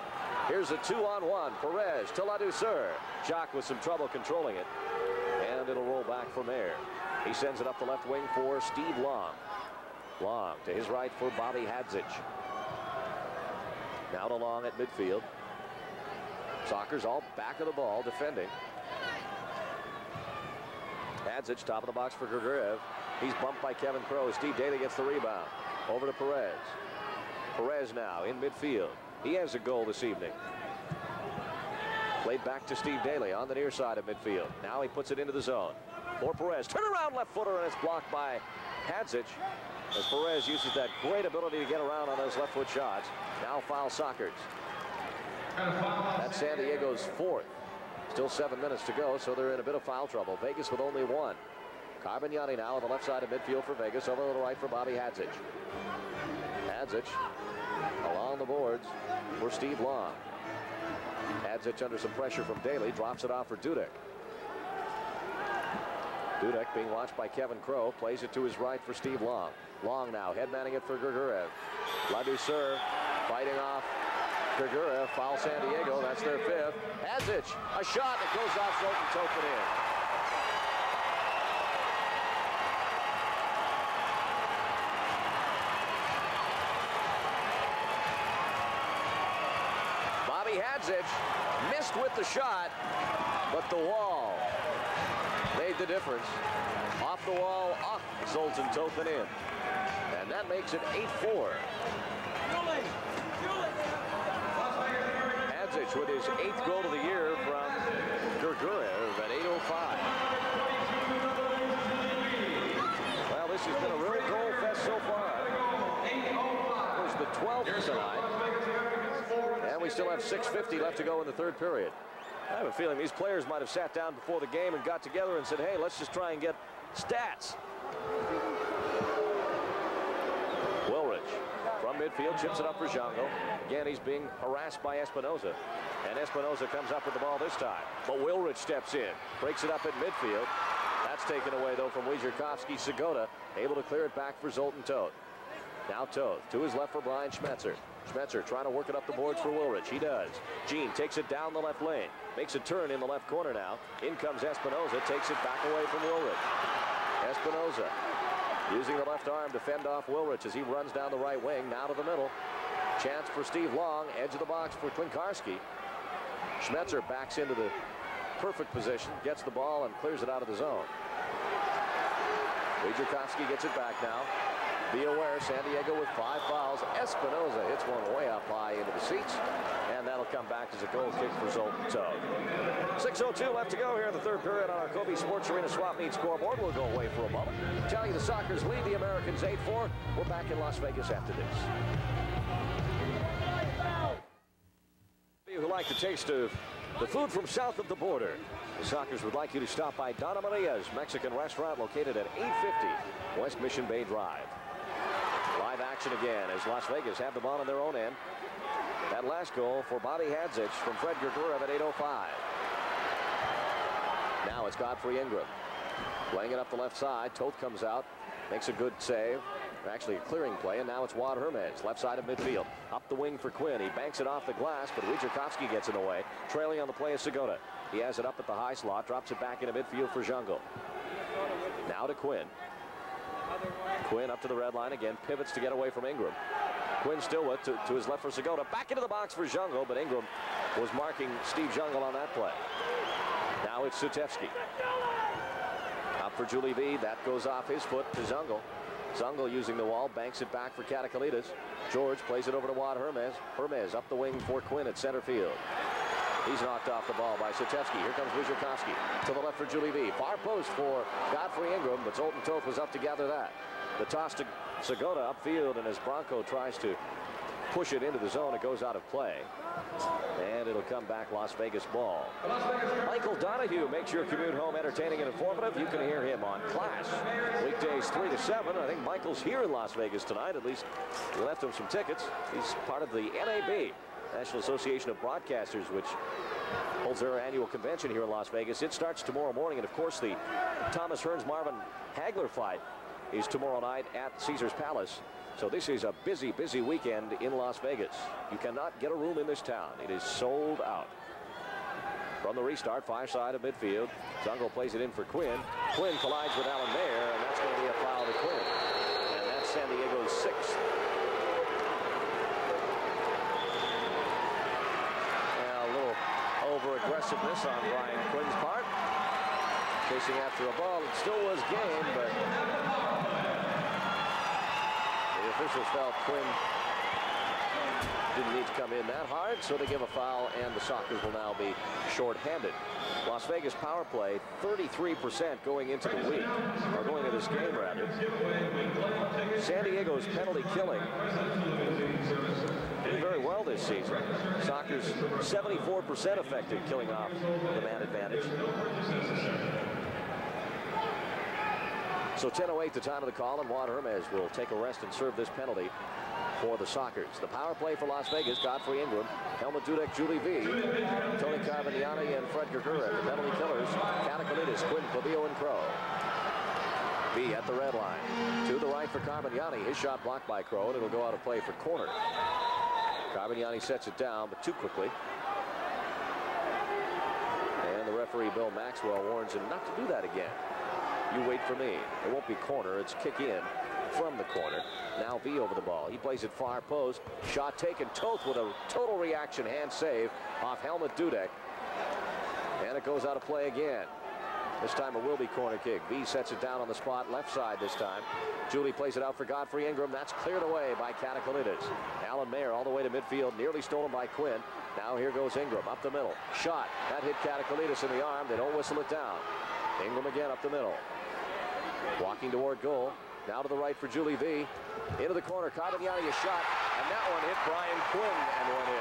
Here's a 2-on-1. Perez to LADOUCEUR. Jacques with some trouble controlling it, and it'll roll back for Mayer. He sends it up the left wing for Steve Long. Long to his right for Bobby Hadzich. Now to Long at midfield. Sockers all back of the ball defending. Hadzich top of the box for Grigoriev. He's bumped by Kevin Crowe. Steve Daly gets the rebound. Over to Perez. Perez now in midfield. He has a goal this evening. Played back to Steve Daly on the near side of midfield. Now he puts it into the zone. For Perez. Turn around left footer, and it's blocked by Hadzich. As Perez uses that great ability to get around on those left foot shots. Now foul Sockers. That's San Diego's 4th. Still 7 minutes to go, so they're in a bit of foul trouble. Vegas with only 1. Carbagnani now on the left side of midfield for Vegas. Over to the right for Bobby Hadzich. Hadzich along the boards for Steve Long. Hadzich under some pressure from Daly. Drops it off for Dudek. Dudek being watched by Kevin Crowe. Plays it to his right for Steve Long. Long now headmanning it for Grigoriev. LADOUCEUR fighting off Grigoriev. Foul San Diego. That's their 5th. Hadzich, a shot that goes off Zoltan Token in. Bobby Hadzich missed with the shot, but the wall made the difference. Off the wall, off Zoltan Token in. And that makes it 8-4. Hadzich with his 8th goal of the year from Grigoriev at 8:05. Well, this has been a real goal fest so far. It was the 12th tonight. And we still have 6:50 left to go in the third period. I have a feeling these players might have sat down before the game and got together and said, hey, let's just try and get stats. Wilrich from midfield chips it up for Zungul. Again, he's being harassed by Espinoza. And Espinoza comes up with the ball this time. But Wilrich steps in, breaks it up at midfield. That's taken away, though, from Wojciechowski. Segota able to clear it back for Zoltan Toth. Now Toth to his left for Brian Schmetzer. Schmetzer trying to work it up the boards for Wilrich. He does. Gene takes it down the left lane. Makes a turn in the left corner now. In comes Espinoza. Takes it back away from Wilrich. Espinoza using the left arm to fend off Wilrich as he runs down the right wing. Now to the middle. Chance for Steve Long. Edge of the box for Klinkarski. Schmetzer backs into the perfect position. Gets the ball and clears it out of the zone. Wojciechowski gets it back now. Be aware, San Diego with 5 fouls. Espinoza hits one way up high into the seats, and that'll come back as a goal kick for Zoltan Toth. 6:02 left to go here in the third period on our Kobe Sports Arena Swap Meet scoreboard. We'll go away for a moment. Tell you the Sockers lead the Americans 8-4. We're back in Las Vegas after this. You who like the taste of the food from south of the border, the Sockers would like you to stop by Donna Maria's Mexican restaurant located at 850 West Mission Bay Drive. Live action again as Las Vegas have the ball on their own end. That last goal for Bobby Hadzich from Fred Grigoriev at 8:05. Now it's Godfrey Ingram. Playing it up the left side. Toth comes out. Makes a good save. Actually a clearing play, and now it's Wad Hermes. Left side of midfield. Up the wing for Quinn. He banks it off the glass, but Wojciechowski gets in the way. Trailing on the play is Segota. He has it up at the high slot. Drops it back into midfield for Zungul. Now to Quinn. Quinn up to the red line again. Pivots to get away from Ingram. Quinn still with to his left for Segota. Back into the box for Zungul, but Ingram was marking Steve Zungul on that play. Now it's Sutevsky. Up for Julie V. That goes off his foot to Zungul. Zungul using the wall, banks it back for Katakalides. George plays it over to Wad Hermes. Hermes up the wing for Quinn at center field. He's knocked off the ball by Sutevsky. Here comes Wyszykowski to the left for Julie V. Far post for Godfrey Ingram, but Zoltan Toth was up to gather that. The toss to Segota upfield, and as Branko tries to push it into the zone, it goes out of play. And it'll come back Las Vegas ball. Michael Donahue makes your commute home entertaining and informative. You can hear him on Clash weekdays 3 to 7. I think Michael's here in Las Vegas tonight. At least we left him some tickets. He's part of the NAB, National Association of Broadcasters, which holds their annual convention here in Las Vegas. It starts tomorrow morning, and of course the Thomas Hearns Marvin Hagler fight is tomorrow night at Caesars Palace. So this is a busy, busy weekend in Las Vegas. You cannot get a room in this town. It is sold out. From the restart, far side of midfield, Zungul plays it in for Quinn. Quinn collides with Alan Mayer, and that's going to be a foul to Quinn. And that's San Diego's 6th. A little over-aggressiveness on Brian Quinn's part. Chasing after a ball. It still was game, but the officials felt Quinn didn't need to come in that hard, so they give a foul, and the Sockers will now be short-handed. Las Vegas power play, 33% going into the week, or going into this game, rather. San Diego's penalty killing doing very well this season. Sockers 74% effective killing off the man advantage. So 10:08 the time of the call, and Wad Hermes will take a rest and serve this penalty for the Sockers. The power play for Las Vegas, Godfrey Ingram, Helmut Dudek, Julie V, Tony Carmignani, and Fred Gergura. The penalty killers, Katakalides, Quinn, Clavillo, and Crow. V at the red line. To the right for Carmignani. His shot blocked by Crow, and it'll go out of play for corner. Carmignani sets it down, but too quickly. And the referee, Bill Maxwell, warns him not to do that again. You wait for me. It won't be corner. It's kick in from the corner. Now V over the ball. He plays it far post. Shot taken. Toth with a total reaction hand save off Helmut Dudek. And it goes out of play again. This time it will be corner kick. V sets it down on the spot, left side this time. Julie plays it out for Godfrey Ingram. That's cleared away by Katakalides. Alan Mayer all the way to midfield, nearly stolen by Quinn. Now here goes Ingram up the middle. Shot. That hit Katakalides in the arm. They don't whistle it down. Ingram again up the middle. Walking toward goal. Now to the right for Julie V. Into the corner. Carmignani a shot. And that one hit Brian Quinn and went in.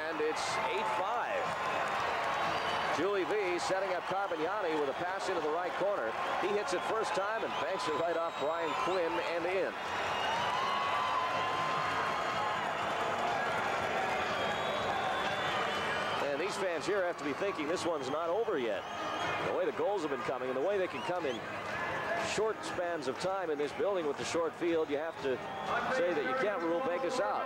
And it's 8-5. Julie V setting up Carmignani with a pass into the right corner. He hits it first time and banks it right off Brian Quinn and in. These fans here have to be thinking this one's not over yet. The way the goals have been coming and the way they can come in short spans of time in this building with the short field, you have to say that you can't rule Vegas out.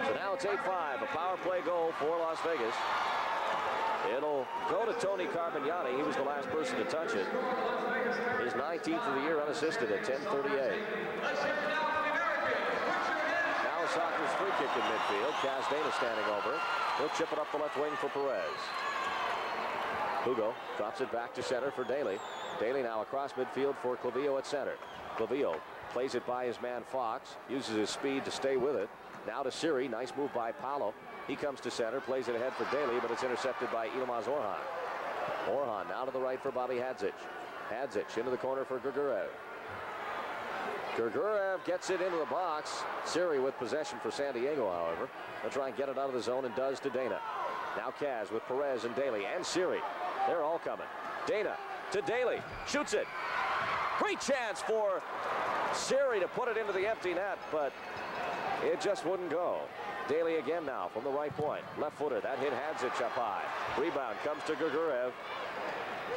So now it's 8-5, a power play goal for Las Vegas. It'll go to Tony Carmignani. He was the last person to touch it. His 19th of the year unassisted at 10:38. Sockers free kick in midfield. Kaz Dana standing over it. He'll chip it up the left wing for Perez. Hugo drops it back to center for Daly. Daly now across midfield for Clavillo at center. Clavillo plays it by his man Fox. Uses his speed to stay with it. Now to Siri. Nice move by Paulo. He comes to center. Plays it ahead for Daly, but it's intercepted by Ilmaz Orhan. Orhan now to the right for Bobby Hadzic. Hadzic into the corner for Gergurev. Gergurev gets it into the box. Siri with possession for San Diego, however. They'll try and get it out of the zone and does to Dana. Now Kaz with Perez and Daly and Siri. They're all coming. Dana to Daly. Shoots it. Great chance for Siri to put it into the empty net, but it just wouldn't go. Daly again now from the right point. Left footer. That hit Hadzic up high. Rebound comes to Gergurev.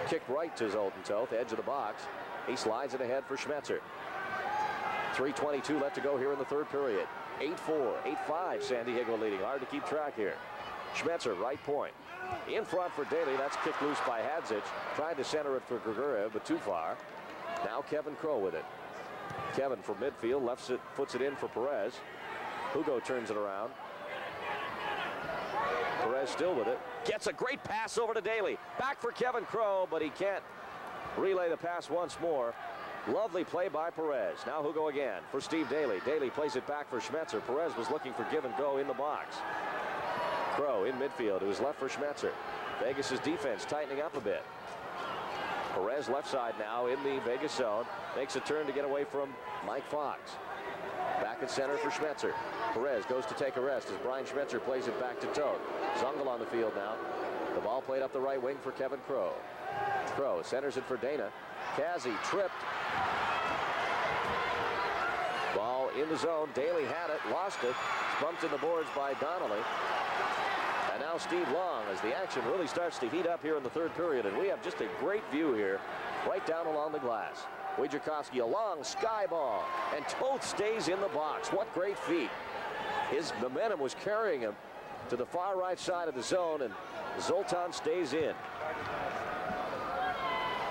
Kicked right to Zoltan Toth, edge of the box. He slides it ahead for Schmetzer. 3:22 left to go here in the third period. 8-4, 8-5, San Diego leading. Hard to keep track here. Schmetzer, right point. In front for Daly. That's kicked loose by Hadzic. Tried to center it for Grigurev, but too far. Now Kevin Crow with it. Kevin from midfield, puts it in for Perez. Hugo turns it around. Perez still with it. Gets a great pass over to Daly. Back for Kevin Crow, but he can't relay the pass once more. Lovely play by Perez. Now Hugo again for Steve Daly. Daly plays it back for Schmetzer. Perez was looking for give and go in the box. Crow in midfield. It was left for Schmetzer. Vegas's defense tightening up a bit. Perez left side now in the Vegas zone. Makes a turn to get away from Mike Fox. Back at center for Schmetzer. Perez goes to take a rest as Brian Schmetzer plays it back to Toth. Zungul on the field now. The ball played up the right wing for Kevin Crow. Crow centers it for Dana. Kazi tripped. Ball in the zone. Daly had it, lost it. It's bumped in the boards by Donnelly. And now Steve Long as the action really starts to heat up here in the third period. And we have just a great view here right down along the glass. Wojciechowski a long sky ball. And Toth stays in the box. What great feat. His momentum was carrying him to the far right side of the zone. And Zoltan stays in.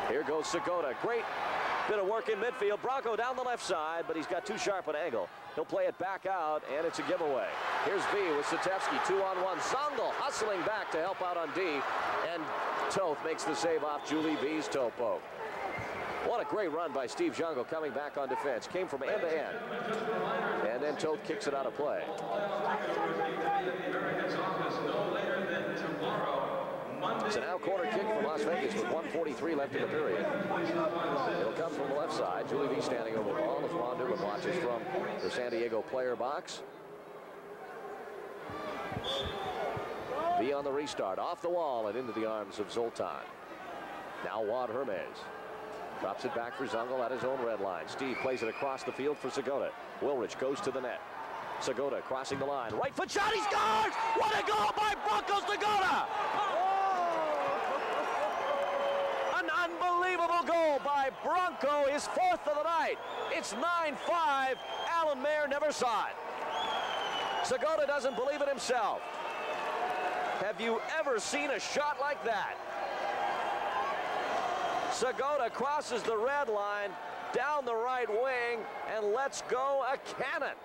Here goes Segota. Great bit of work in midfield. Branko down the left side, but he's got too sharp an angle. He'll play it back out, and it's a giveaway. Here's V with Satevsky, 2-on-1. Zungul hustling back to help out on D, and Toth makes the save off Julie V's toe poke. What a great run by Steve Zungul coming back on defense. Came from end to end, and then Toth kicks it out of play. It's a now corner kick for Las Vegas with 1:43 left in the period. It'll come from the left side. Julie V standing over the ball as Ron Newman watches from the San Diego player box. V on the restart, off the wall and into the arms of Zoltan. Now Juan Hermes. Drops it back for Zungul at his own red line. Steve plays it across the field for Segota. Wilrich goes to the net. Segota crossing the line. Right foot shot, he scores! What a goal by Branko Segota! An unbelievable goal by Branko, his fourth of the night. It's 9-5. Alan Mayer never saw it. Segota doesn't believe it himself. Have you ever seen a shot like that? Segota crosses the red line down the right wing and lets go a cannon.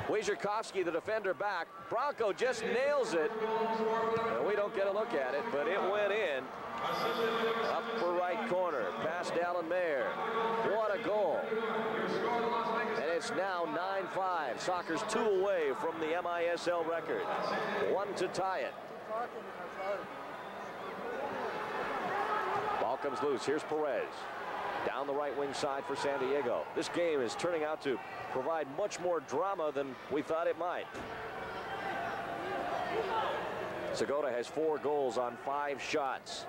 Wojciechowski, the defender, back. Branko just nails it. And we don't get a look at it, but it went in. Upper right corner, past Alan Mayer. What a goal. And it's now 9-5. Soccer's 2 away from the MISL record. 1 to tie it. Ball comes loose. Here's Perez. Down the right wing side for San Diego. This game is turning out to provide much more drama than we thought it might. Segota has 4 goals on 5 shots.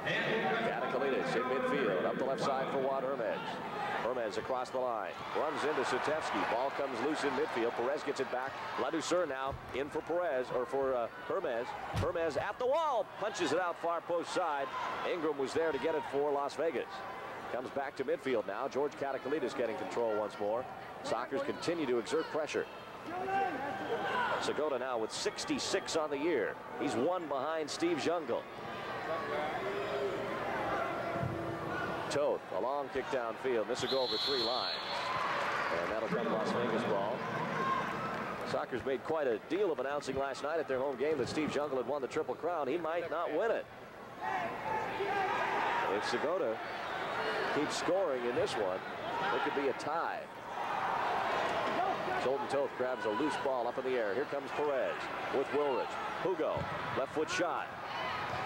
Katakalitis in midfield, up the left side for Juan Hermes. Hermes across the line, runs into Satevsky. Ball comes loose in midfield. Perez gets it back. LADOUCEUR now in for Perez, or for Hermes. Hermes at the wall, punches it out far post side. Ingram was there to get it for Las Vegas. Comes back to midfield now. George Katakalitis getting control once more. Sockers continue to exert pressure. Segota now with 66 on the year. He's 1 behind Steve Zungul. Toth, a long kick downfield. This will go over 3 lines. And that'll come Las Vegas ball. Sockers made quite a deal of announcing last night at their home game that Steve Zungul had won the Triple Crown. He might not win it. If Segota keeps scoring in this one, it could be a tie. Zoltan Toth grabs a loose ball up in the air. Here comes Perez with Wilrich. Hugo, left foot shot.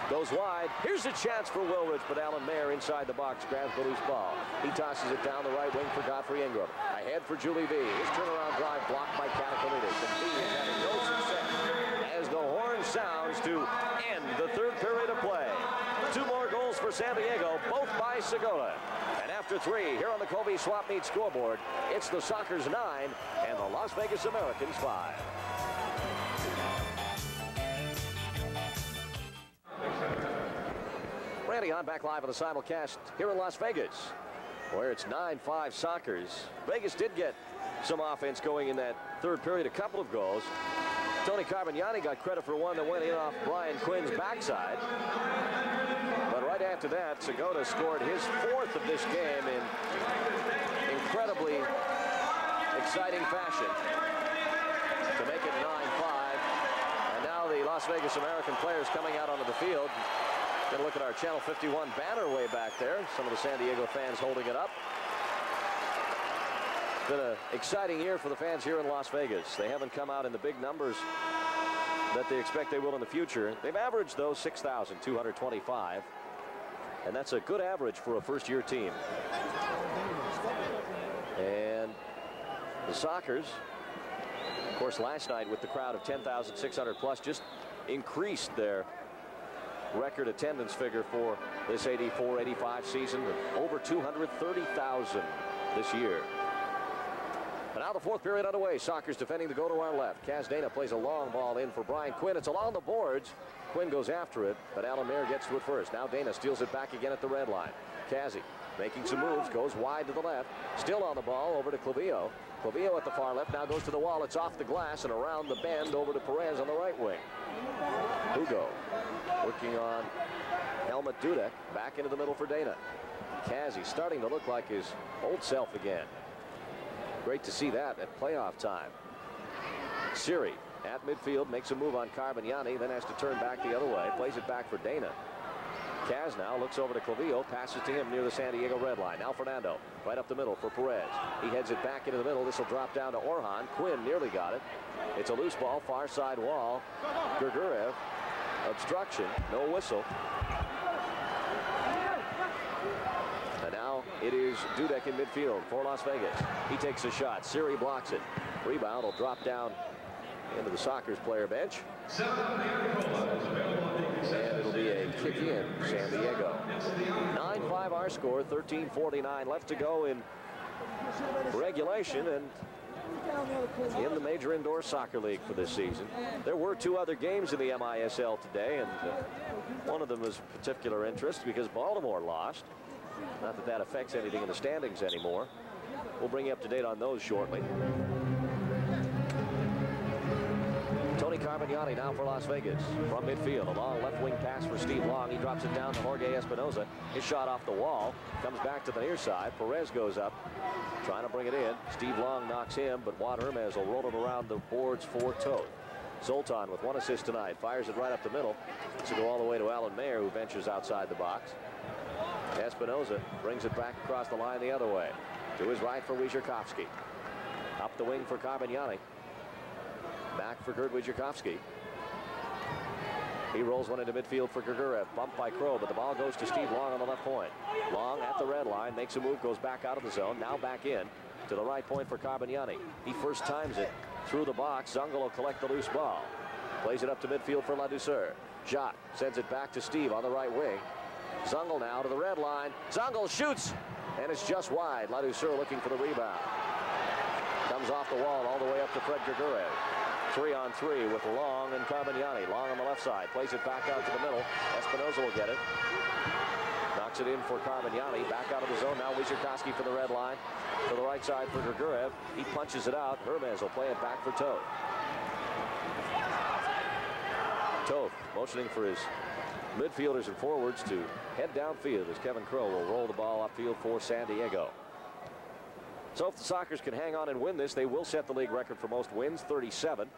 Goes wide. Here's a chance for Wilrich, but Alan Mayer inside the box grabs the loose ball. He tosses it down the right wing for Godfrey Ingram. Ahead for Julie V. His turnaround drive blocked by Katakalitis. And V is having no success as the horn sounds to end the third period of play. 2 more goals for San Diego, both by Segota. And after 3, here on the Kobe Swap Meet scoreboard, it's the Sockers 9 and the Las Vegas Americans 5. Randy on back live on the simulcast here in Las Vegas, where it's 9-5 Sockers. Vegas did get some offense going in that third period. A couple of goals. Tony Carbagnani got credit for one that went in off Brian Quinn's backside. But right after that, Segota scored his 4th of this game in incredibly exciting fashion to make it 9-5. And now the Las Vegas American players coming out onto the field. Going to look at our Channel 51 banner way back there. Some of the San Diego fans holding it up. It's been an exciting year for the fans here in Las Vegas. They haven't come out in the big numbers that they expect they will in the future. They've averaged, though, 6,225. And that's a good average for a first-year team. And the Sockers, of course, last night with the crowd of 10,600 plus, just increased their record attendance figure for this 84-85 season. Over 230,000 this year. But now the 4th period underway. Sockers defending the go to our left. Kaz Dana plays a long ball in for Brian Quinn. It's along the boards. Quinn goes after it, but Alan Mayer gets to it first. Now Dana steals it back again at the red line. Kazzy making some moves, goes wide to the left. Still on the ball, over to Clavillo. Clavillo at the far left, now goes to the wall. It's off the glass and around the bend over to Perez on the right wing. Hugo working on Helmut Dudek. Back into the middle for Dana. Kazzy starting to look like his old self again. Great to see that at playoff time. Siri at midfield makes a move on Carbagnani, then has to turn back the other way. Plays it back for Dana. Kaz now looks over to Clavillo, passes to him near the San Diego red line. Now Fernando right up the middle for Perez. He heads it back into the middle. This will drop down to Orhan. Quinn nearly got it. It's a loose ball, far side wall. Gergurev, obstruction, no whistle. And now it is Dudek in midfield for Las Vegas. He takes a shot. Siri blocks it. Rebound will drop down into the Sockers player bench. And it'll be a kick in San Diego. 9-5 our score, 13:49 left to go in regulation and in the Major Indoor Soccer League for this season. There were 2 other games in the MISL today, and one of them was of particular interest because Baltimore lost. Not that that affects anything in the standings anymore. We'll bring you up to date on those shortly. Tony Carbagnani now for Las Vegas from midfield. A long left wing pass for Steve Long. He drops it down to Jorge Espinoza. His shot off the wall comes back to the near side. Perez goes up trying to bring it in. Steve Long knocks him, but Juan Hermes will roll it around the boards for Toth. Zoltan with 1 assist tonight fires it right up the middle to go all the way to Alan Mayer, who ventures outside the box. Espinoza brings it back across the line the other way to his right for Wierzchowski. Up the wing for Carbagnani. Back for Kurt Wierzchowski. He rolls one into midfield for Gergurev. Bumped by Crow, but the ball goes to Steve Long on the left point. Long at the red line, makes a move, goes back out of the zone. Now back in to the right point for Carbagnani. He first times it through the box. Zungul will collect the loose ball. Plays it up to midfield for LADOUCEUR. Jacques sends it back to Steve on the right wing. Zungul now to the red line. Zungul shoots, and it's just wide. LADOUCEUR looking for the rebound. Comes off the wall all the way up to Fred Gergurev. 3-on-3 with Long and Carbagnani. Long on the left side. Plays it back out to the middle. Espinoza will get it. Knocks it in for Carbagnani. Back out of the zone. Now Wierzchowski for the red line. To the right side for Gergurev. He punches it out. Hermes will play it back for Toth. Toth motioning for his midfielders and forwards to head downfield as Kevin Crow will roll the ball upfield for San Diego. So if the Sockers can hang on and win this, they will set the league record for most wins, 37.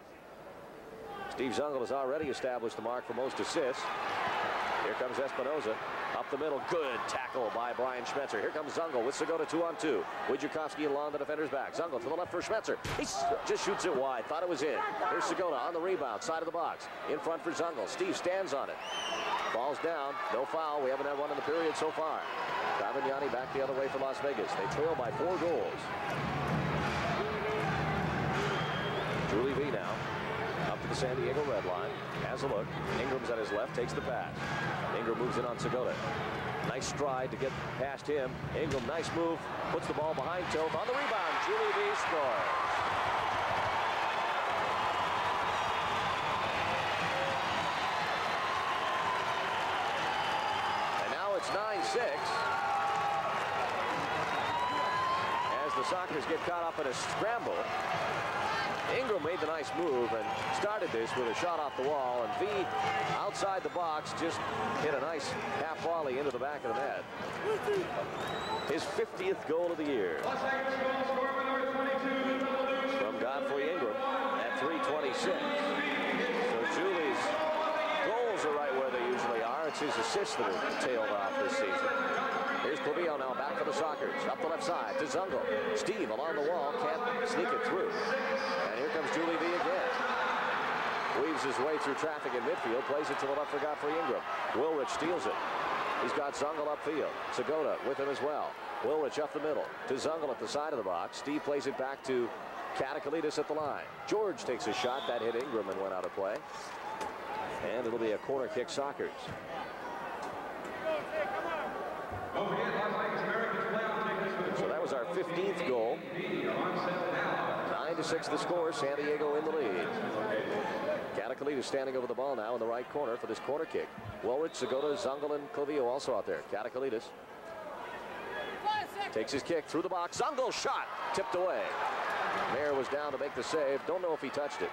Steve Zungul has already established the mark for most assists. Here comes Espinoza. Up the middle, good tackle by Brian Schmetzer. Here comes Zungul with Segota 2-on-2. Wierzchowski along the defender's back. Zungul to the left for Schmetzer. He just shoots it wide. Thought it was in. Here's Segota on the rebound, side of the box. In front for Zungul. Steve stands on it. Ball's down. No foul. We haven't had one in the period so far. Carbagnani back the other way for Las Vegas. They trail by 4 goals. Julie V now up to the San Diego red line. Has a look. Ingram's at his left. Takes the pass. Ingram moves in on Segota. Nice stride to get past him. Ingram, nice move. Puts the ball behind Toth. On the rebound, Julie V scores. And now it's 9-6. As the Sockers get caught up in a scramble. Ingram made the nice move and started this with a shot off the wall, and V outside the box just hit a nice half volley into the back of the net. His 50th goal of the year. From Godfrey Ingram at 3:26. So Julie's goals are right where they usually are. It's his assists that are tailed off this season. Here's Clavillo now back for the Sockers. Up the left side to Zungul. Steve along the wall, can't sneak it through. And here comes Julie V again. Weaves his way through traffic in midfield, plays it to the left for Godfrey Ingram. Wilrich steals it. He's got Zungul upfield. Segota with him as well. Wilrich up the middle to Zungul at the side of the box. Steve plays it back to Katakalitis at the line. George takes a shot. That hit Ingram and went out of play. And it'll be a corner kick Sockers. So that was our 15th goal. 9-6 the score. San Diego in the lead. Katakalitis standing over the ball now in the right corner for this corner kick. Wilrich, Segota, Zungul, and Clavillo also out there. Katakalitis takes his kick through the box. Zungul shot tipped away. Mayer was down to make the save. Don't know if he touched it.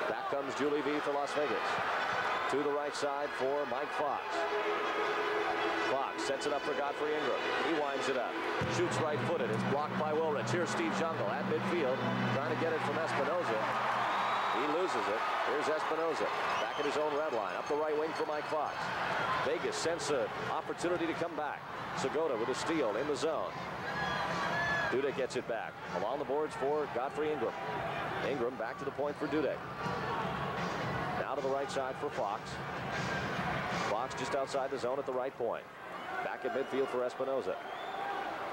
Back comes Julie V for Las Vegas. To the right side for Mike Fox. Fox sets it up for Godfrey Ingram. He winds it up. Shoots right-footed. It's blocked by Wilrich. Here's Steve Zungul at midfield. Trying to get it from Espinoza. He loses it. Here's Espinoza. Back at his own red line. Up the right wing for Mike Fox. Vegas sense an opportunity to come back. Segota with a steal in the zone. Dudek gets it back. Along the boards for Godfrey Ingram. Ingram back to the point for Dudek. Now to the right side for Fox. Fox just outside the zone at the right point. Back at midfield for Espinoza.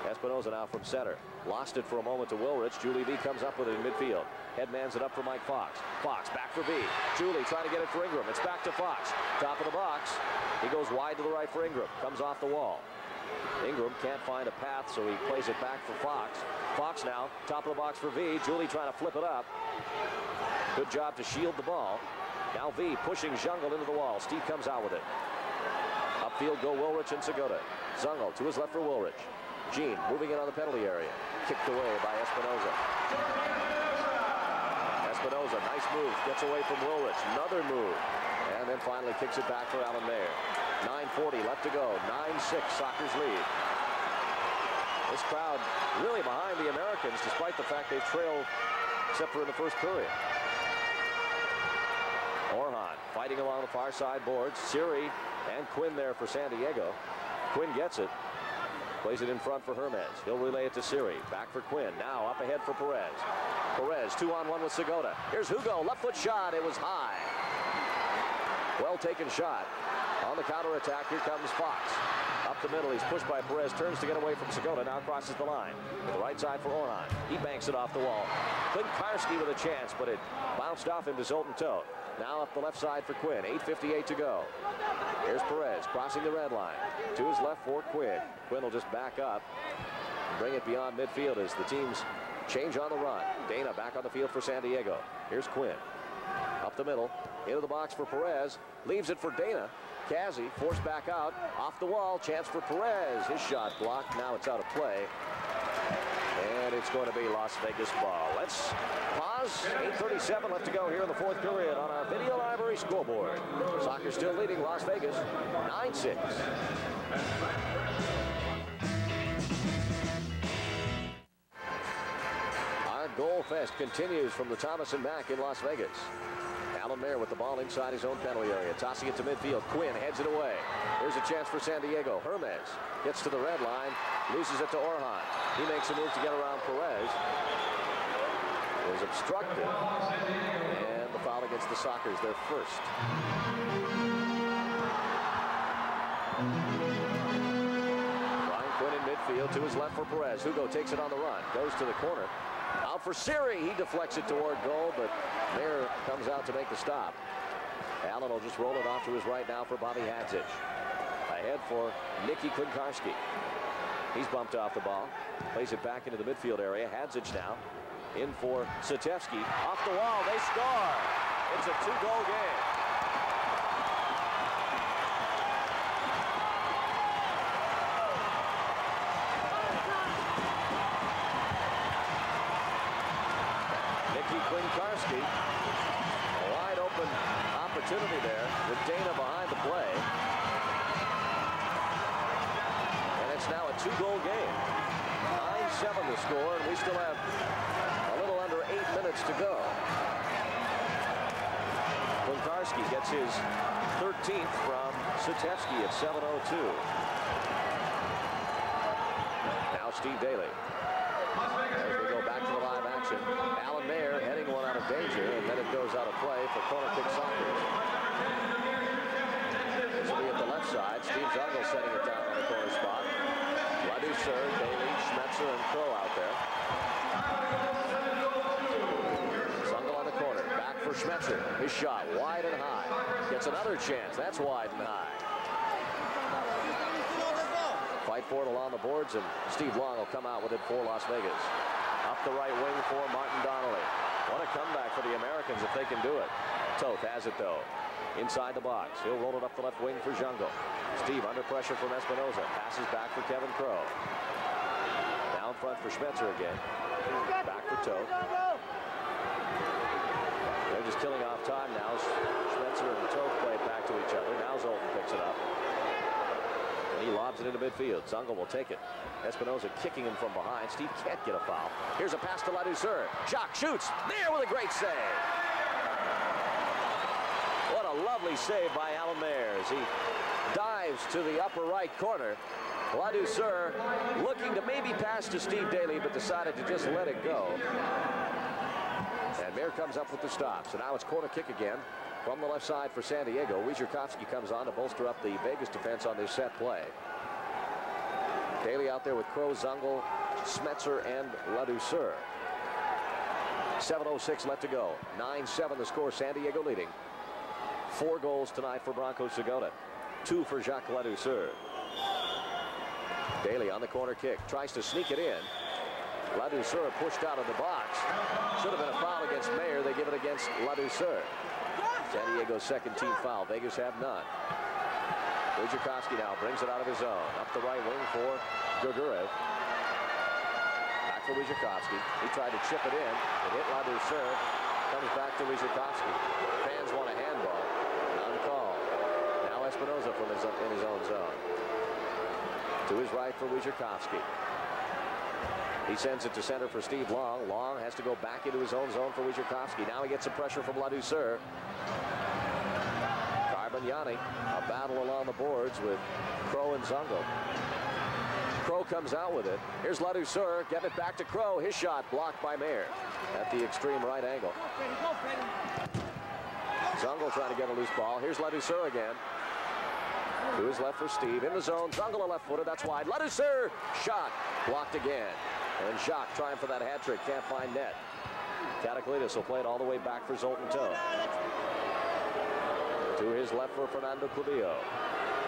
Espinoza now from center. Lost it for a moment to Wilrich. Julie V comes up with it in midfield. Headmans it up for Mike Fox. Fox back for V. Julie trying to get it for Ingram. It's back to Fox. Top of the box. He goes wide to the right for Ingram. Comes off the wall. Ingram can't find a path, so he plays it back for Fox. Fox now, top of the box for V. Julie trying to flip it up. Good job to shield the ball. Now V pushing Zungul into the wall. Steve comes out with it. Upfield go Wilrich and Segota. Zungul to his left for Wilrich. Gene moving in on the penalty area. Kicked away by Espinoza. Espinoza, nice move. Gets away from Wilrich. Another move. And then finally kicks it back for Alan Mayer. 9:40 left to go. 9-6 Sockers lead. This crowd really behind the Americans despite the fact they've trailed except for in the first period. Orhan fighting along the far side boards. Siri and Quinn there for San Diego. Quinn gets it. Plays it in front for Hermes. He'll relay it to Siri. Back for Quinn. Now up ahead for Perez. Perez 2-on-1 with Segota. Here's Hugo. Left foot shot. It was high. Well taken shot. On the counterattack, here comes Fox. Up the middle, he's pushed by Perez, turns to get away from Segota, now crosses the line. To the right side for Orhan. He banks it off the wall. Klinkarski with a chance, but it bounced off into Zoltan Tote. Now up the left side for Quinn, 8:58 to go. Here's Perez, crossing the red line. To his left for Quinn. Quinn will just back up, bring it beyond midfield as the teams change on the run. Dana back on the field for San Diego. Here's Quinn. Up the middle, into the box for Perez. Leaves it for Dana. Kazi forced back out, off the wall, chance for Perez. His shot blocked, now it's out of play. And it's going to be Las Vegas ball. Let's pause. 8:37 left to go here in the fourth period on our video library scoreboard. Sockers still leading Las Vegas, 9-6. Our goal fest continues from the Thomas and Mack in Las Vegas. Alan Mayer with the ball inside his own penalty area. Tossing it to midfield. Quinn heads it away. Here's a chance for San Diego. Hermes gets to the red line. Loses it to Orhan. He makes a move to get around Perez. It was obstructed. And the foul against the Sockers, their first. Brian Quinn in midfield to his left for Perez. Hugo takes it on the run. Goes to the corner. Out for Siri. He deflects it toward goal, but Mayer comes out to make the stop. Allen will just roll it off to his right now for Bobby Hadzich. Ahead for Nicky Klinkarski. He's bumped off the ball. Plays it back into the midfield area. Hadzich now in for Satevsky. Off the wall. They score. It's a two-goal game. Ricky Klinkarski. A wide open opportunity there with Dana behind the play. And it's now a 2-goal game. 9-7 the score, and we still have a little under 8 minutes to go. Klinkarski gets his 13th from Sutevsky at 7:02. Now Steve Daly. As we go back to the live action, Alan Mayer heading one out of danger, and then it goes out of play for corner kick Sockers. This will be at the left side. Steve Zungul setting it down on the corner spot. LADOUCEUR, Daly, Schmetzer, and Crow out there. Zungul on the corner. Back for Schmetzer. His shot wide and high. Gets another chance. That's wide and high. Fight for it along the boards, and Steve Long will come out with it for Las Vegas. Up the right wing for Martin Donnelly. What a comeback for the Americans if they can do it. Toth has it, though. Inside the box. He'll roll it up the left wing for Zungul. Steve under pressure from Espinoza. Passes back for Kevin Crow. Down front for Schmetzer again. Back for Toth. They're just killing off time now. Schmetzer and Toth play it back to each other. Now Zoltan picks it up. And he lobs it into midfield. Zungul will take it. Espinoza kicking him from behind. Steve can't get a foul. Here's a pass to LADOUCEUR. Jacques shoots. There with a great save. What a lovely save by Alan Mayer as he dives to the upper right corner. LADOUCEUR looking to maybe pass to Steve Daly, but decided to just let it go. And Mayer comes up with the stop. So now it's corner kick again. From the left side for San Diego, Wierzchowski comes on to bolster up the Vegas defense on this set play. Daly out there with Crow, Zungul, Schmetzer, and LADOUCEUR. 7:06 left to go. 9-7 the score. San Diego leading. 4 goals tonight for BRANKO SEGOTA. 2 for Jacques LADOUCEUR. Daly on the corner kick. Tries to sneak it in. LADOUCEUR pushed out of the box. Should have been a foul against Mayer. They give it against LADOUCEUR. San Diego's second team foul. Vegas have none. Wierzchowski now brings it out of his zone. Up the right wing for Gurgurev. Back for Wierzchowski. He tried to chip it in. It hit LADOUCEUR. Comes back to Wierzchowski. Fans want a handball. Uncalled. Now Espinoza from in his own zone. To his right for Wierzchowski. He sends it to center for Steve Long. Long has to go back into his own zone for Wierzchowski. Now he gets some pressure from LADOUCEUR. Carbagnani, a battle along the boards with Crow and Zungul. Crow comes out with it. Here's LADOUCEUR, getting it back to Crow. His shot blocked by Mayer at the extreme right angle. Zungul trying to get a loose ball. Here's LADOUCEUR again. To his left for Steve. In the zone. Zungul a left-footer. That's wide. LADOUCEUR shot blocked again. And Jacques trying for that hat trick. Can't find net. Cataclidis will play it all the way back for Zoltan Toth. To his left for Fernando Clavillo.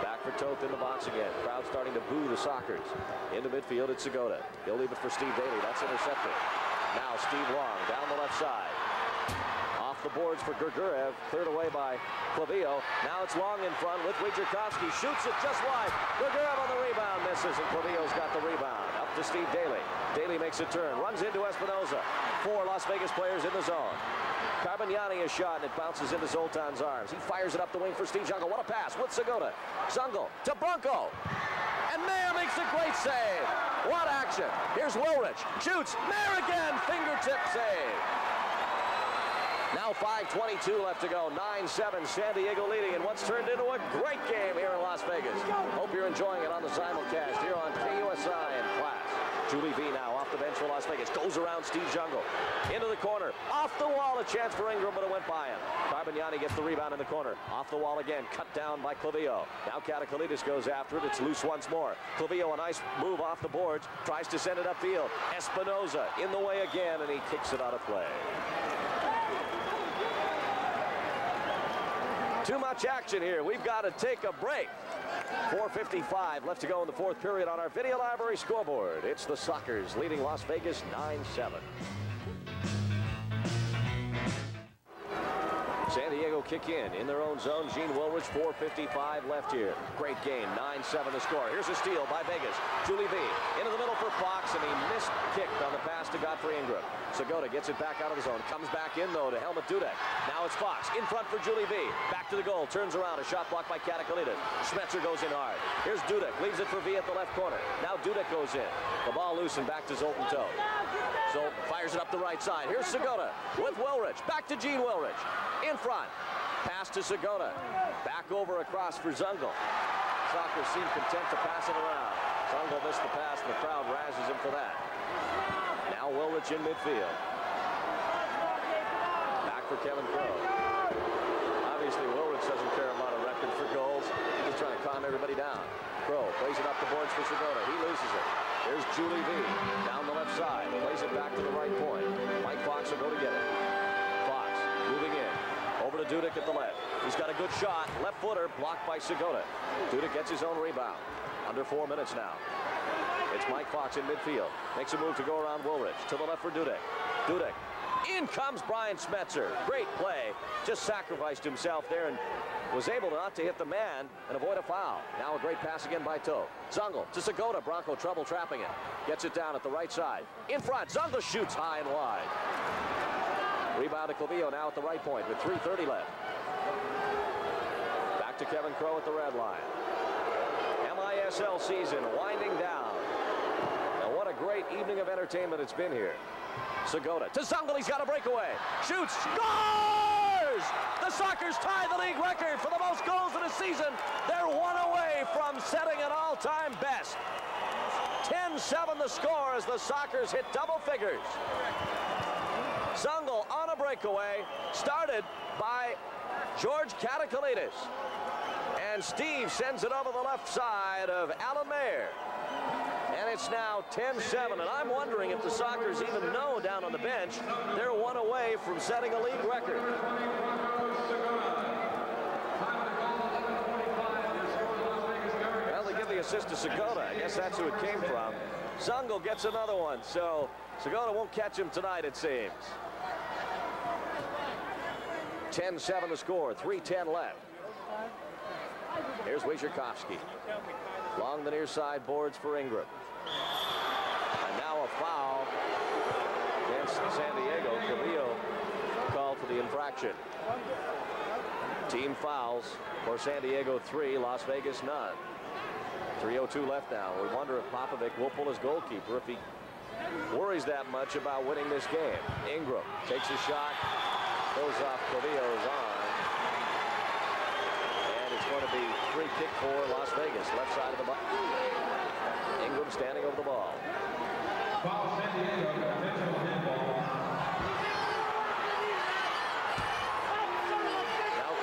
Back for Toth in the box again. Crowd starting to boo the Sockers. Into midfield, it's SEGOTA. He'll leave it for Steve Daly. That's intercepted. Now Steve Long down the left side. Off the boards for Gurgurev. Cleared away by Clavillo. Now it's Long in front with Wierzchowski. Shoots it just wide. Gurgurev on the rebound. Misses, and Clavillo's got the rebound. Up to Steve Daly. Daly makes a turn. Runs into Espinoza. 4 Las Vegas players in the zone. Carbagnani is shot, and it bounces into Zoltan's arms. He fires it up the wing for Steve Zungul. What a pass with SEGOTA. Zungul to BRANKO. And Mayer makes a great save. What action. Here's Woolrich. Shoots. Mayer again. Fingertip save. Now 5:22 left to go. 9-7. San Diego leading in what's turned into a great game here in Las Vegas. Hope you're enjoying it on the simulcast here on KUSI in class. Julie V now off the bench for Las Vegas. Goes around Steve Zungul. Into the corner. Off the wall. A chance for Ingram, but it went by him. Carbagnani gets the rebound in the corner. Off the wall again. Cut down by Clavillo. Now Cataclidis goes after it. It's loose once more. Clavillo, a nice move off the boards. Tries to send it upfield. Espinoza in the way again, and he kicks it out of play. Too much action here. We've got to take a break. 4:55 left to go in the 4th period on our video library scoreboard. It's the Sockers leading Las Vegas 9-7. San Diego kick in their own zone. Gene Woolrich, 4:55 left here. Great game, 9-7 the score. Here's a steal by Vegas. Julie V into the middle for for Fox, and he missed kicked on the pass to Godfrey Ingram. Segota gets it back out of the zone. Comes back in, though, to Helmut Dudek. Now it's Fox in front for Julie V. Back to the goal. Turns around. A shot blocked by Katakalitis. Schmetzer goes in hard. Here's Dudek. Leaves it for V at the left corner. Now Dudek goes in. The ball loose and back to Zoltan Todt. Zoltan fires it up the right side. Here's Segota with Wilrich. Back to Gene Wilrich. In front. Pass to Segota. Back over across for Zungul. Soccer seemed content to pass it around. Zungul missed the pass, and the crowd razzes him for that. Now Wilrich in midfield. Back for Kevin Crowe. Obviously, Wilrich doesn't care about a record for goals. He's just trying to calm everybody down. Crowe plays it up the boards for Segota. He loses it. There's Julie V. Down the left side. Plays it back to the right point. Mike Fox will go to get it. Fox moving in. Over to Dudek at the left. He's got a good shot. Left footer blocked by Segota. Dudek gets his own rebound. Under 4 minutes now. It's Mike Fox in midfield. Makes a move to go around Wilrich. To the left for Dudek. Dudek. In comes Brian Schmetzer. Great play. Just sacrificed himself there and was able not to hit the man and avoid a foul. Now a great pass again by Todt. Zungul to Segota. BRANKO trouble trapping it. Gets it down at the right side. In front. Zungul shoots high and wide. Rebound to Clavillo now at the right point with 3:30 left. Back to Kevin Crowe at the red line. MISL season winding down. And what a great evening of entertainment it's been here. Segota to Zungul. He's got a breakaway. Shoots. Scores! The Sockers tie the league record for the most goals in a season. They're one away from setting an all-time best. 10-7 the score as the Sockers hit double figures. Zungul on a breakaway, started by George Katakalitis. And Steve sends it over the left side of Alan Mayer. And it's now 10-7, and I'm wondering if the Sockers even know down on the bench they're one away from setting a league record. Well, they give the assist to Segota. I guess that's who it came from. Zungul gets another one, so Segota won't catch him tonight, it seems. 10-7 the score, 3:10 left. Here's Wojciechowski. Along the near side boards for Ingram. And now a foul against San Diego. Clavillo called for the infraction. Team fouls for San Diego 3, Las Vegas none. 3:02 left now. We wonder if Popovic will pull his goalkeeper if he worries that much about winning this game. Ingram takes a shot, goes off Clavillo's arm. And it's going to be free kick for Las Vegas, left side of the box. Ingram standing over the ball. Now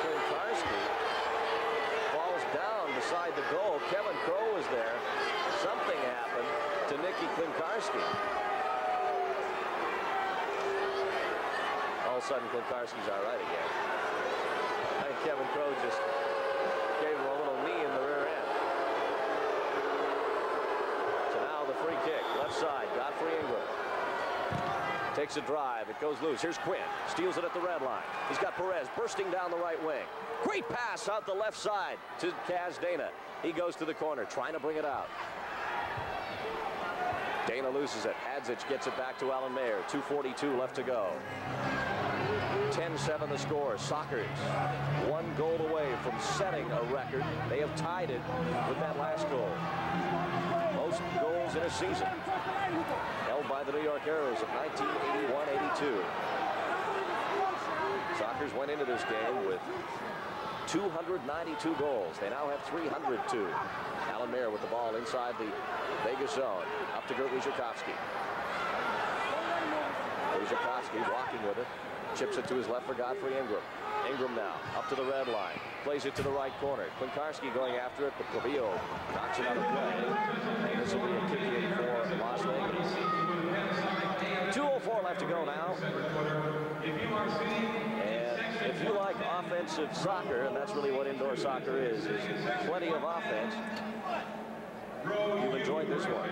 Klinkarski falls down beside the goal. Kevin Crowe was there. Something happened to Nicky Klinkarski. All of a sudden, Klinkarski's all right again. I think Kevin Crowe just gave him a little knee in the rear end. So now the free kick, left side, Godfrey Ingram. Takes a drive, it goes loose. Here's Quinn, steals it at the red line. He's got Perez bursting down the right wing. Great pass out the left side to Kaz Dana. He goes to the corner, trying to bring it out. Dana loses it. Hadzic gets it back to Alan Mayer. 2:42 left to go. 10-7 the score. Sockers 1 goal away from setting a record. They have tied it with that last goal. Most goals in a season held by the New York Arrows of 1981-82. Sockers went into this game with 292 goals. They now have 302. Alan Mayer with the ball inside the Vegas zone. Up to Gert Wojciechowski. Wojciechowski walking with it. Chips it to his left for Godfrey Ingram. Ingram now up to the red line. Plays it to the right corner. Klinkarski going after it, but Clavillo knocks it out of play. And this will be a kick in for Las Vegas. 2:04 left to go now. And if you like offensive soccer, and that's really what indoor soccer is plenty of offense, you've enjoyed this one.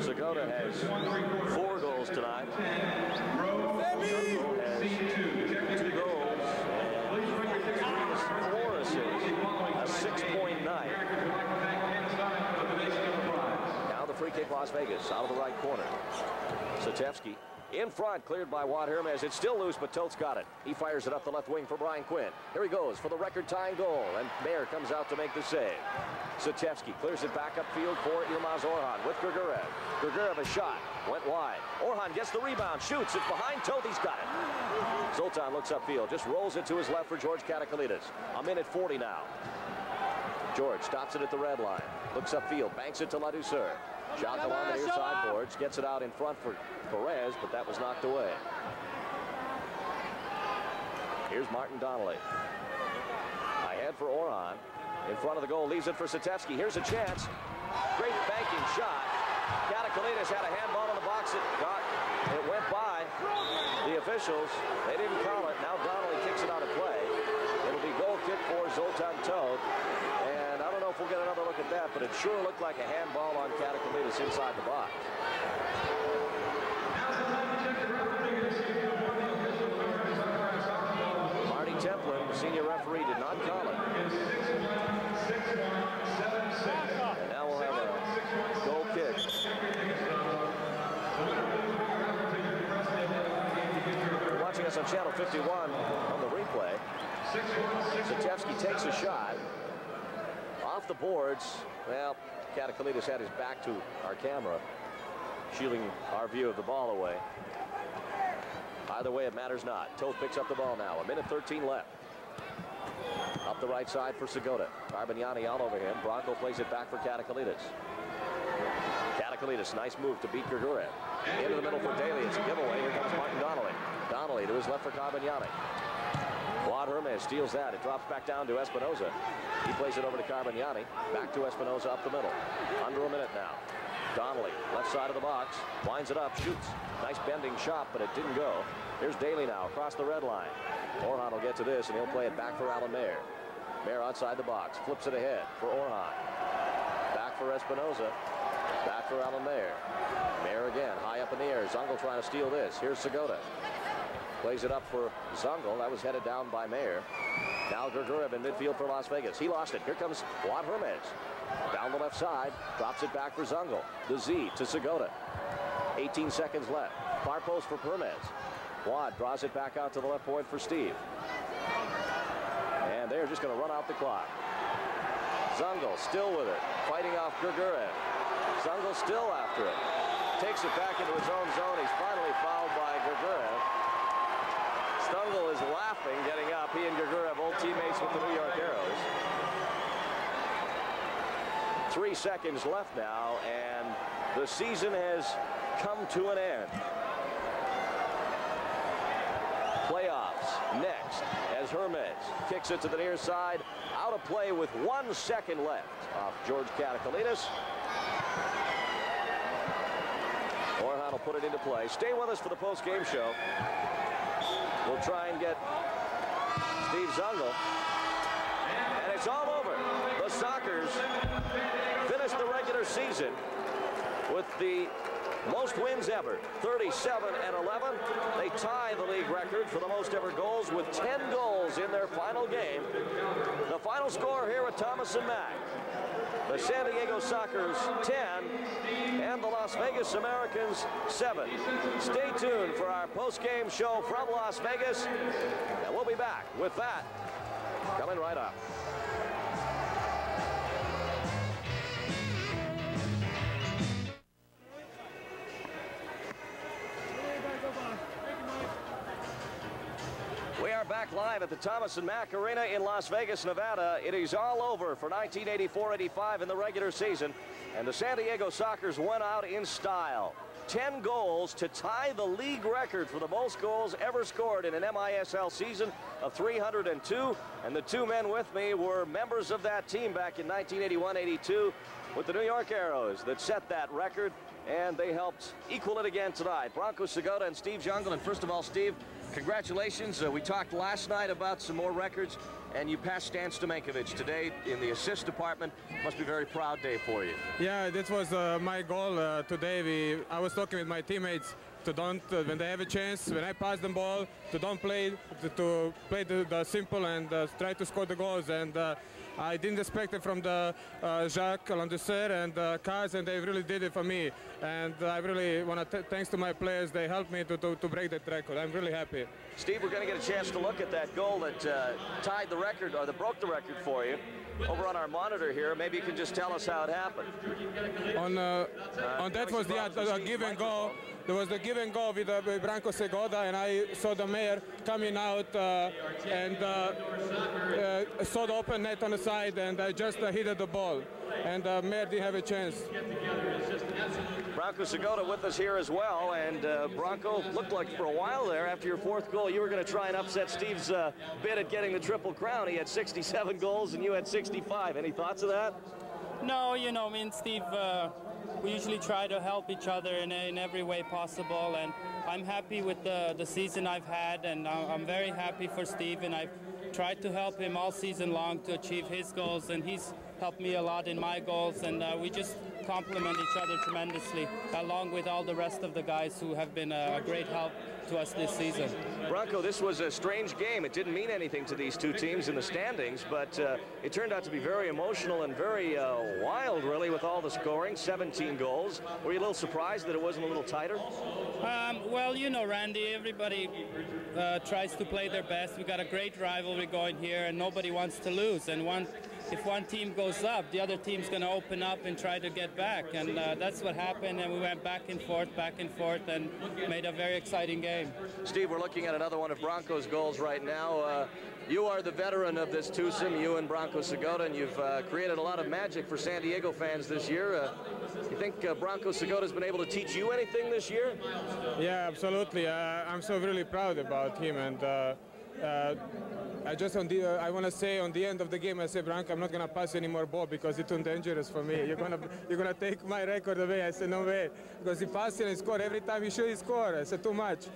Segota has 4 goals tonight. Zungul has 2 goals and 4 assists, a 6.9. Now the Cape Las Vegas out of the right corner. Satevsky in front, cleared by Juan Hermes. It's still loose, but Toth's got it. He fires it up the left wing for Brian Quinn. Here he goes for the record-tying goal, and Mayer comes out to make the save. Satevsky clears it back upfield for Yilmaz Orhan with Grigurev. Grigurev a shot, went wide. Orhan gets the rebound, shoots, it's behind Toth, he's got it. Zoltan looks upfield, just rolls it to his left for George Katakalitis. A minute 40 now. George stops it at the red line, looks upfield, banks it to LADOUCEUR. Shot along the near side boards, gets it out in front for Perez, but that was knocked away. Here's Martin Donnelly. Ahead for Orhan. In front of the goal, leaves it for Satevsky. Here's a chance. Great banking shot. Katakalitis had a handball in the box. It went by the officials. They didn't call it. Now Donnelly kicks it out of play. It'll be goal kick for Zoltan Toth. And I don't know if we'll get another look at that, but it sure looked like a handball on Katakalitis inside the box. Marty Templin, the senior referee, did not call it. And now we'll have a goal kick. You're watching us on channel 51 on the replay. Satevsky takes a shot off the boards. Well, Katakalitis had his back to our camera, shielding our view of the ball away. Either way, it matters not. Toth picks up the ball now. A minute 13 left. Up the right side for Segota. Carbagnani all over him. Branko plays it back for Katakalitis. Katakalitis, nice move to beat Grigurev. Into the middle for Daly. It's a giveaway. Here comes Martin Donnelly. Donnelly to his left for Carbagnani. Juan Hermes steals that. It drops back down to Espinoza. He plays it over to Carbagnani. Back to Espinoza up the middle. Under a minute now. Donnelly, left side of the box. Winds it up, shoots. Nice bending shot, but it didn't go. Here's Daly now across the red line. Orhan will get to this, and he'll play it back for Alan Mayer. Mayer outside the box. Flips it ahead for Orhan. Back for Espinoza. Back for Alan Mayer. Mayer again, high up in the air. Zungul trying to steal this. Here's Segota. Plays it up for Zungul. That was headed down by Mayer. Now Grigurev in midfield for Las Vegas. He lost it. Here comes Juan Hermes. Down the left side. Drops it back for Zungul. The Z to Segota. 18 seconds left. Far post for Hermes. Juan draws it back out to the left point for Steve. And they're just going to run out the clock. Zungul still with it. Fighting off Grigurev. Zungul still after it. Takes it back into his own zone. He's finally fouled by Grigurev. Zungul is laughing, getting up. He and Grigurev, old teammates with the New York Arrows. 3 seconds left now, and the season has come to an end. Playoffs next as Hermes kicks it to the near side. Out of play with 1 second left off George Katakalitis. Orhan will put it into play. Stay with us for the post-game show. We'll try and get Steve Zungul. And it's all over. The Sockers finished the regular season with the most wins ever, 37-11. They tie the league record for the most ever goals with 10 goals in their final game. The final score here at Thomas and Mack. The San Diego Sockers 10 and the Las Vegas Americans 7. Stay tuned for our post-game show from Las Vegas, and we'll be back with that coming right up. We are back live at the Thomas and Mack Arena in Las Vegas, Nevada. It is all over for 1984-85 in the regular season, and the San Diego Sockers went out in style. 10 goals to tie the league record for the most goals ever scored in an MISL season of 302, and the two men with me were members of that team back in 1981-82 with the New York Arrows that set that record, and they helped equal it again tonight. Branko Segota and Steve Zungul. And first of all, Steve, congratulations. We talked last night about some more records, and you passed Stan Stamenkovic today in the assist department. Must be a very proud day for you. Yeah, that was my goal today. I was talking with my teammates to don't, when they have a chance, when I pass the ball, to don't play, to play the simple and try to score the goals. And I didn't expect it from the Jacques, LADOUCEUR, and Kaz, and they really did it for me. And I really want to thanks to my players. They helped me to break that record. I'm really happy. Steve, we're going to get a chance to look at that goal that tied the record, or that broke the record for you, over on our monitor here. Maybe you can just tell us how it happened. On that was the give and go. There was the give and go with BRANKO SEGOTA, and I saw the mayor coming out and saw the open net on the side, and I just hit the ball. And mayor didn't have a chance. BRANKO SEGOTA with us here as well, and BRANKO, looked like for a while there, after your fourth goal, you were going to try and upset Steve's bid at getting the Triple Crown. He had 67 goals and you had 65. Any thoughts of that? No, you know, me and Steve, we usually try to help each other in every way possible, and I'm happy with the season I've had, and I'm very happy for Steve, and I've tried to help him all season long to achieve his goals, and he's helped me a lot in my goals, and we just complement each other tremendously, along with all the rest of the guys who have been a great help to us this season. BRANKO, this was a strange game. It didn't mean anything to these two teams in the standings, but it turned out to be very emotional and very wild, really, with all the scoring, 17 goals. Were you a little surprised that it wasn't a little tighter? Well, you know, Randy, everybody tries to play their best. We got a great rivalry going here, and nobody wants to lose. And if one team goes up, the other team's going to open up and try to get back. And that's what happened, and we went back and forth, and made a very exciting game. Steve, we're looking at another one of BRANKO's goals right now. You are the veteran of this twosome, you and BRANKO SEGOTA, and you've created a lot of magic for San Diego fans this year. You think BRANKO SEGOTA's been able to teach you anything this year? Yeah, absolutely. I'm so really proud about him, and I want to say on the end of the game, I said, BRANKO, I'm not going to pass any more ball because it's too dangerous for me. You're gonna take my record away. I said, no way, because he passed and he scored every time he should. He score. I said, too much.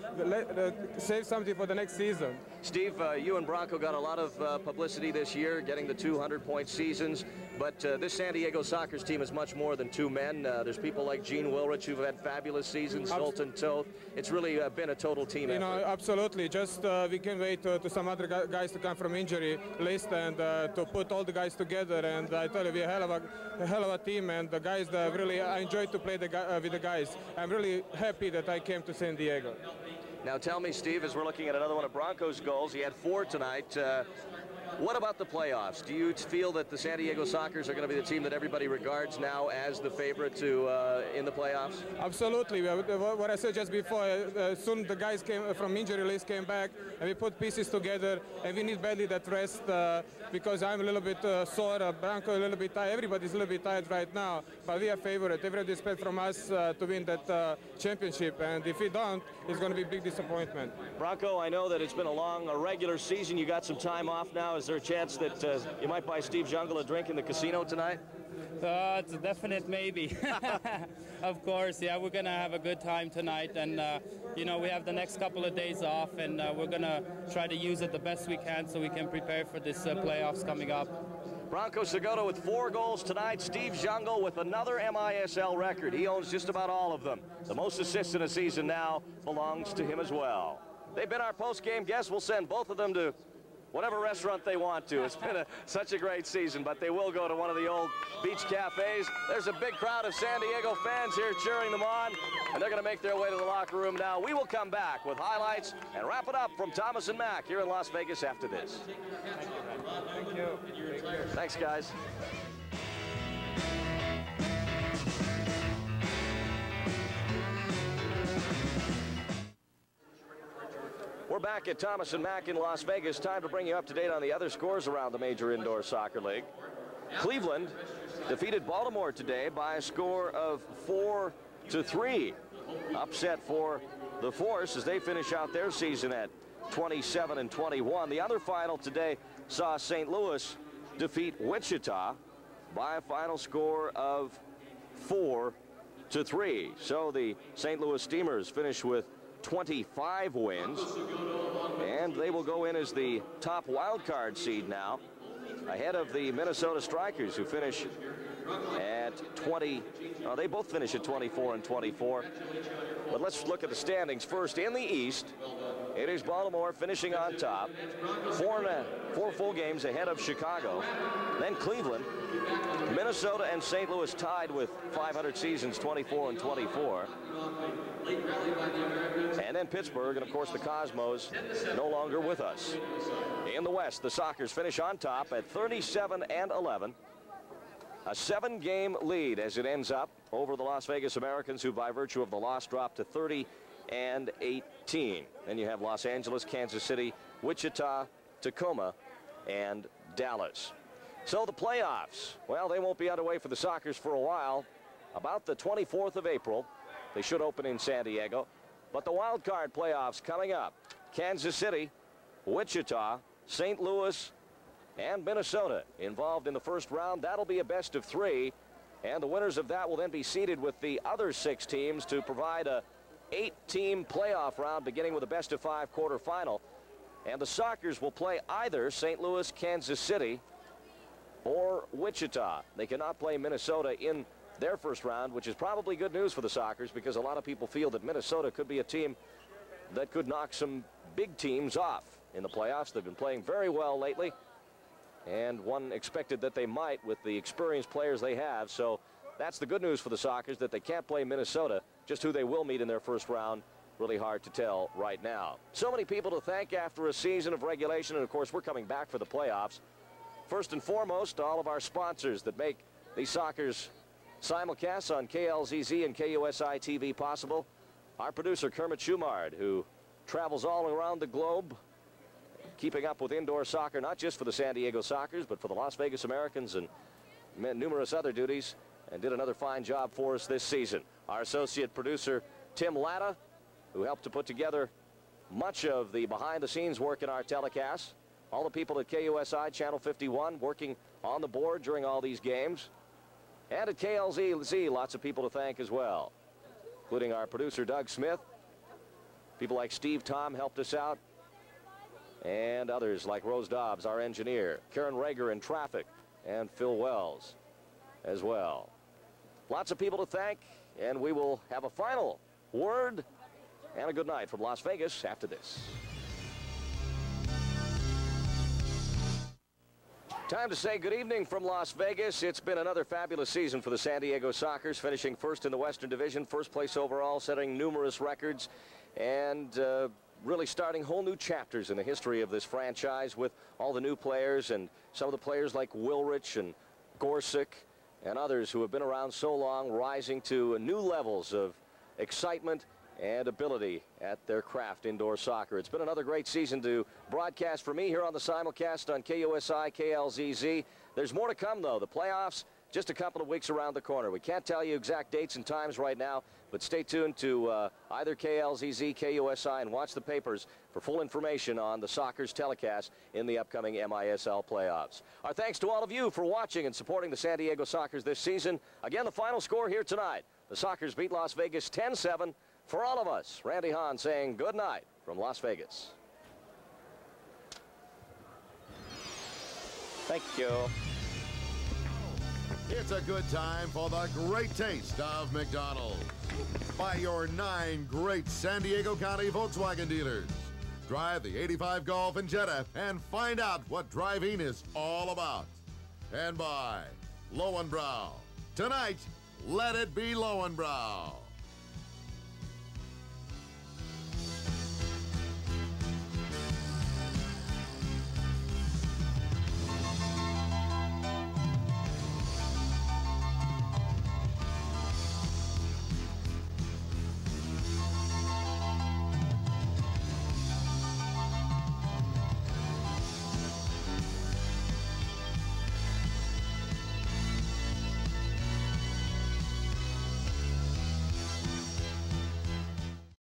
Save something for the next season. Steve, you and BRANKO got a lot of publicity this year, getting the 200-point seasons. But this San Diego Sockers team is much more than two men. There's people like Gene Wilrich who've had fabulous seasons, Sultan Toth. It's really been a total team effort. You know, absolutely. Just we can wait to some other guys to come from injury list and to put all the guys together. And I tell you, we're a hell of a team. And the guys that really, I enjoy to play with the guys. I'm really happy that I came to San Diego. Now tell me, Steve, as we're looking at another one of BRANKO's goals, he had 4 tonight. What about the playoffs? Do you feel that the San Diego Sockers are going to be the team that everybody regards now as the favorite to in the playoffs? Absolutely. What I said just before, soon the guys from injury list came back, and we put pieces together, and we need badly that rest because I'm a little bit sore, BRANKO a little bit tired, everybody's a little bit tired right now, but we are favorite. Everybody expects from us to win that championship, and if we don't, it's going to be a big disappointment. BRANKO, I know that it's been a regular season. You got some time off now. Is there a chance that you might buy Steve Zungul a drink in the casino tonight? It's a definite maybe. Of course, yeah, we're going to have a good time tonight, and you know, we have the next couple of days off, and we're going to try to use it the best we can so we can prepare for this playoffs coming up. BRANKO SEGOTA with 4 goals tonight. Steve Zungul with another MISL record. He owns just about all of them. The most assists in a season now belongs to him as well. They've been our post-game guests. We'll send both of them to whatever restaurant they want to. It's been such a great season, but they will go to one of the old beach cafes. There's a big crowd of San Diego fans here cheering them on, and they're going to make their way to the locker room now. We will come back with highlights and wrap it up from Thomas and Mack here in Las Vegas after this. Thank you. Thanks, guys. We're back at Thomas and Mack in Las Vegas. Time to bring you up to date on the other scores around the Major Indoor Soccer League. Cleveland defeated Baltimore today by a score of 4-3. Upset for the Force as they finish out their season at 27-21. The other final today saw St. Louis defeat Wichita by a final score of 4-3. So the St. Louis Steamers finish with 25 wins, and they will go in as the top wild card seed now, ahead of the Minnesota Strikers, who finish at 20. They both finish at 24-24. But let's look at the standings first. In the East, It is Baltimore finishing on top. Four full games ahead of Chicago. Then Cleveland, Minnesota, and St. Louis tied with 500 seasons, 24 and 24. And then Pittsburgh, and of course the Cosmos, no longer with us. In the West, the Sockers finish on top at 37 and 11. A 7-game lead as it ends up over the Las Vegas Americans, who by virtue of the loss dropped to 30 and 18. Then you have Los Angeles, Kansas City, Wichita, Tacoma, and Dallas. So the playoffs, well, they won't be underway for the Sockers for a while. About the 24th of April, they should open in San Diego. But the wild card playoffs coming up. Kansas City, Wichita, St. Louis, and Minnesota involved in the first round. That'll be a best of 3. And the winners of that will then be seeded with the other 6 teams to provide a 8-team playoff round, beginning with a best of 5 quarterfinal. And the Sockers will play either St. Louis, Kansas City, or Wichita. They cannot play Minnesota in their first round, which is probably good news for the Sockers, because a lot of people feel that Minnesota could be a team that could knock some big teams off in the playoffs. They've been playing very well lately, and one expected that they might with the experienced players they have. So that's the good news for the Sockers, that they can't play Minnesota. Just who they will meet in their first round, really hard to tell right now. So many people to thank after a season of regulation, and of course we're coming back for the playoffs. First and foremost, all of our sponsors that make the Sockers simulcasts on KLZZ and KUSI TV possible. Our producer Kermit Schumard, who travels all around the globe keeping up with indoor soccer, not just for the San Diego Sockers, but for the Las Vegas Americans and numerous other duties, and did another fine job for us this season. Our associate producer Tim Latta, who helped to put together much of the behind-the-scenes work in our telecast. All the people at KUSI Channel 51 working on the board during all these games. And at KLZZ, lots of people to thank as well, including our producer Doug Smith. People like Steve Tom helped us out, and others like Rose Dobbs, our engineer, Karen Rager in traffic, and Phil Wells as well. Lots of people to thank, and we will have a final word and a good night from Las Vegas after this. Time to say good evening from Las Vegas. It's been another fabulous season for the San Diego Sockers, finishing first in the Western Division, first place overall, setting numerous records, and really starting whole new chapters in the history of this franchise with all the new players, and some of the players like Wilrich and Gorsuch and others who have been around so long, rising to new levels of excitement and ability at their craft, indoor soccer. It's been another great season to broadcast for me here on the simulcast on KUSI, KLZZ. There's more to come, though. The playoffs just a couple of weeks around the corner. We can't tell you exact dates and times right now, but stay tuned to either KLZZ, KUSI, and watch the papers for full information on the Sockers telecast in the upcoming MISL playoffs. Our thanks to all of you for watching and supporting the San Diego Sockers this season. Again, the final score here tonight. The Sockers beat Las Vegas 10-7. For all of us, Randy Hahn saying good night from Las Vegas. Thank you. It's a good time for the great taste of McDonald's. By your 9 great San Diego County Volkswagen dealers. Drive the 85 Golf and Jetta and find out what driving is all about. And by Lowenbrow. Tonight, let it be Lowenbrow.